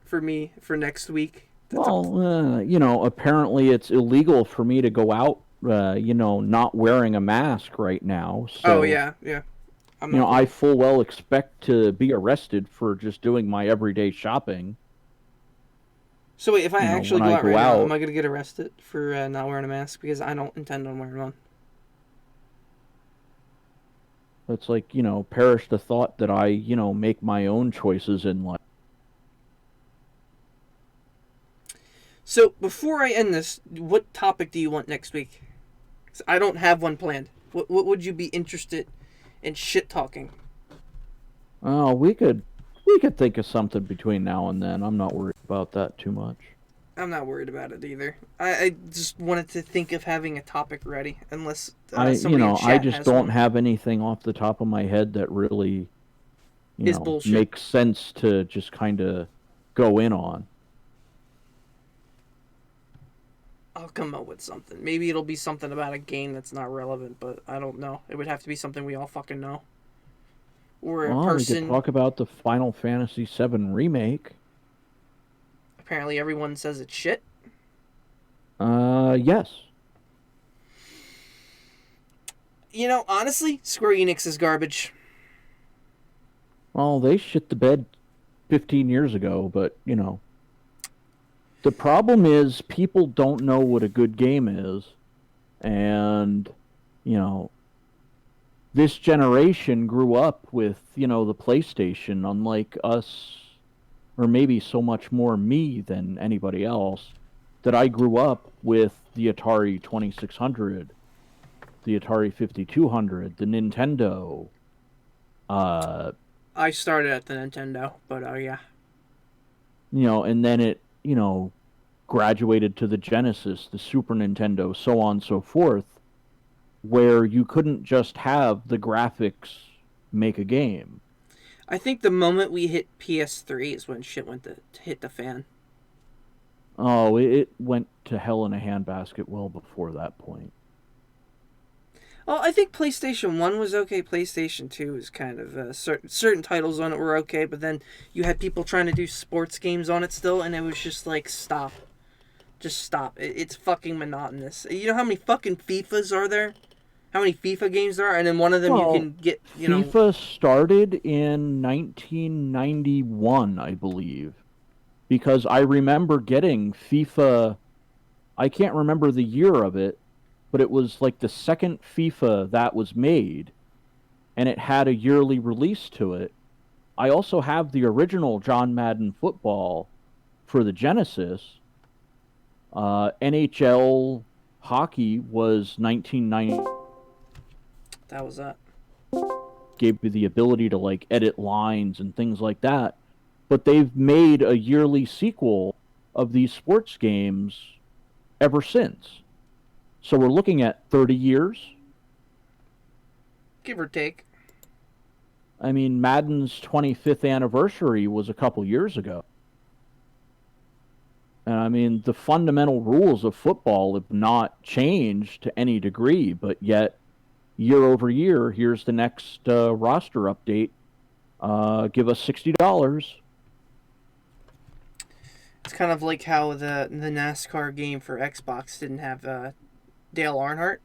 for me for next week. Apparently it's illegal for me to go out, not wearing a mask right now. So, oh, yeah. I full well expect to be arrested for just doing my everyday shopping. So wait, if I actually go out right now, am I going to get arrested for not wearing a mask? Because I don't intend on wearing one. It's like, perish the thought that I, make my own choices in life. So, before I end this, what topic do you want next week? 'Cause I don't have one planned. What would you be interested in shit-talking? Oh, we could think of something between now and then. I'm not worried about that too much. I'm not worried about it either. I just wanted to think of having a topic ready, unless I just don't have anything off the top of my head that really, makes sense to just kind of go in on. I'll come up with something. Maybe it'll be something about a game that's not relevant, but I don't know. It would have to be something we all fucking know. Or a person... we could talk about the Final Fantasy VII Remake. Apparently everyone says it's shit. Yes. Honestly, Square Enix is garbage. Well, they shit the bed 15 years ago, but, the problem is people don't know what a good game is. And, this generation grew up with, the PlayStation, unlike us, or maybe so much more me than anybody else, that I grew up with the Atari 2600, the Atari 5200, the Nintendo. I started at the Nintendo, but yeah. And then it, graduated to the Genesis, the Super Nintendo, so on and so forth, where you couldn't just have the graphics make a game. I think the moment we hit PS3 is when shit went to hit the fan. Oh, it went to hell in a handbasket well before that point. Oh, I think PlayStation 1 was okay. PlayStation 2 was kind of... certain titles on it were okay, but then you had people trying to do sports games on it still, and it was just like, stop. Just stop. It's fucking monotonous. You know how many fucking FIFAs are there? How many FIFA games there are? And then one of them you can get, FIFA started in 1991, I believe. Because I remember getting FIFA... I can't remember the year of it, but it was like the second FIFA that was made, and it had a yearly release to it. I also have the original John Madden Football for the Genesis. NHL Hockey was 1990. That was that. Gave you the ability to like edit lines and things like that. But they've made a yearly sequel of these sports games ever since. So we're looking at 30 years. Give or take. I mean, Madden's 25th anniversary was a couple years ago. And I mean, the fundamental rules of football have not changed to any degree, but yet, year over year, here's the next roster update. Give us $60. It's kind of like how the NASCAR game for Xbox didn't have Dale Earnhardt,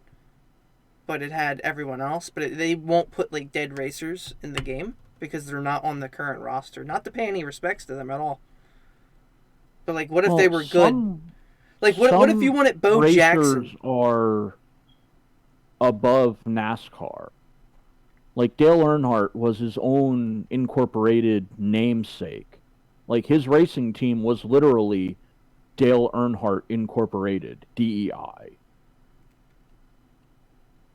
but it had everyone else. But they won't put like dead racers in the game because they're not on the current roster. Not to pay any respects to them at all. But like, what if they were good? Like, what if you wanted Bo Jackson? Racers are above NASCAR. Like Dale Earnhardt was his own incorporated namesake. Like his racing team was literally Dale Earnhardt Incorporated, DEI.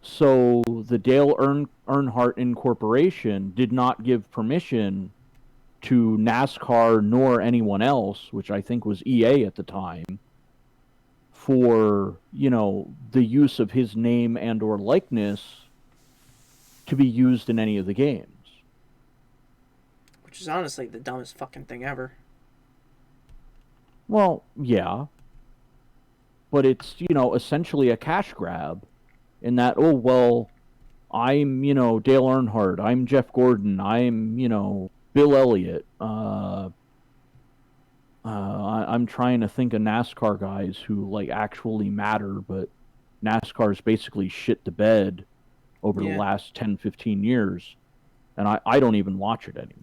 So the Dale Earnhardt Incorporation did not give permission to NASCAR nor anyone else, which I think was EA at the time, for, the use of his name and or likeness to be used in any of the games. Which is honestly the dumbest fucking thing ever. Well, yeah. But it's, essentially a cash grab in that, I'm, Dale Earnhardt, I'm Jeff Gordon, I'm, Bill Elliott. I'm trying to think of NASCAR guys who, like, actually matter, but NASCAR's basically shit the bed over the last 10, 15 years, and I don't even watch it anymore.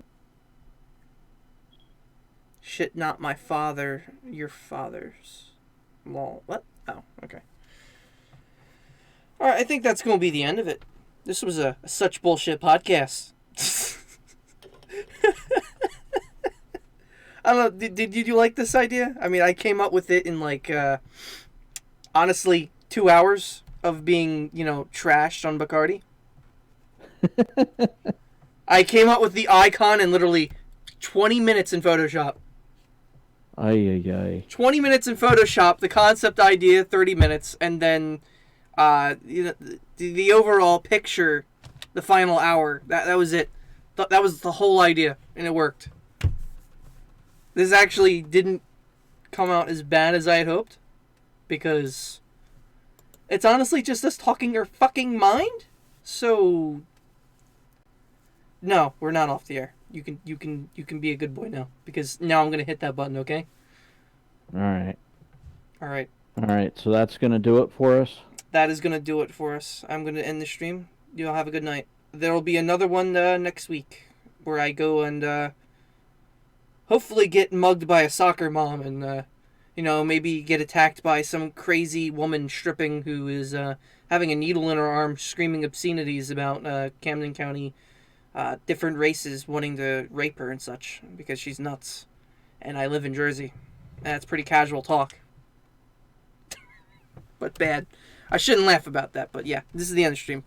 Shit, not my father, your father's. Well, what? Oh, okay. Alright, I think that's going to be the end of it. This was a Such Bullshit Podcast. I don't know, did you like this idea? I mean, I came up with it in like, honestly, 2 hours of being, trashed on Bacardi. I came up with the icon in literally 20 minutes in Photoshop. 20 minutes in Photoshop, the concept idea, 30 minutes, and then the overall picture, the final hour. That was it. That was the whole idea, and it worked. This actually didn't come out as bad as I had hoped, because it's honestly just us talking our fucking mind. So no, we're not off the air. You can be a good boy now, because now I'm gonna hit that button, okay? All right. So that's gonna do it for us. That is gonna do it for us. I'm gonna end the stream. You all have a good night. There will be another one next week where I go and hopefully get mugged by a soccer mom and maybe get attacked by some crazy woman stripping who is having a needle in her arm, screaming obscenities about Camden County. Different races wanting to rape her and such because she's nuts. And I live in Jersey. That's pretty casual talk. But bad. I shouldn't laugh about that, but yeah, this is the end of the stream.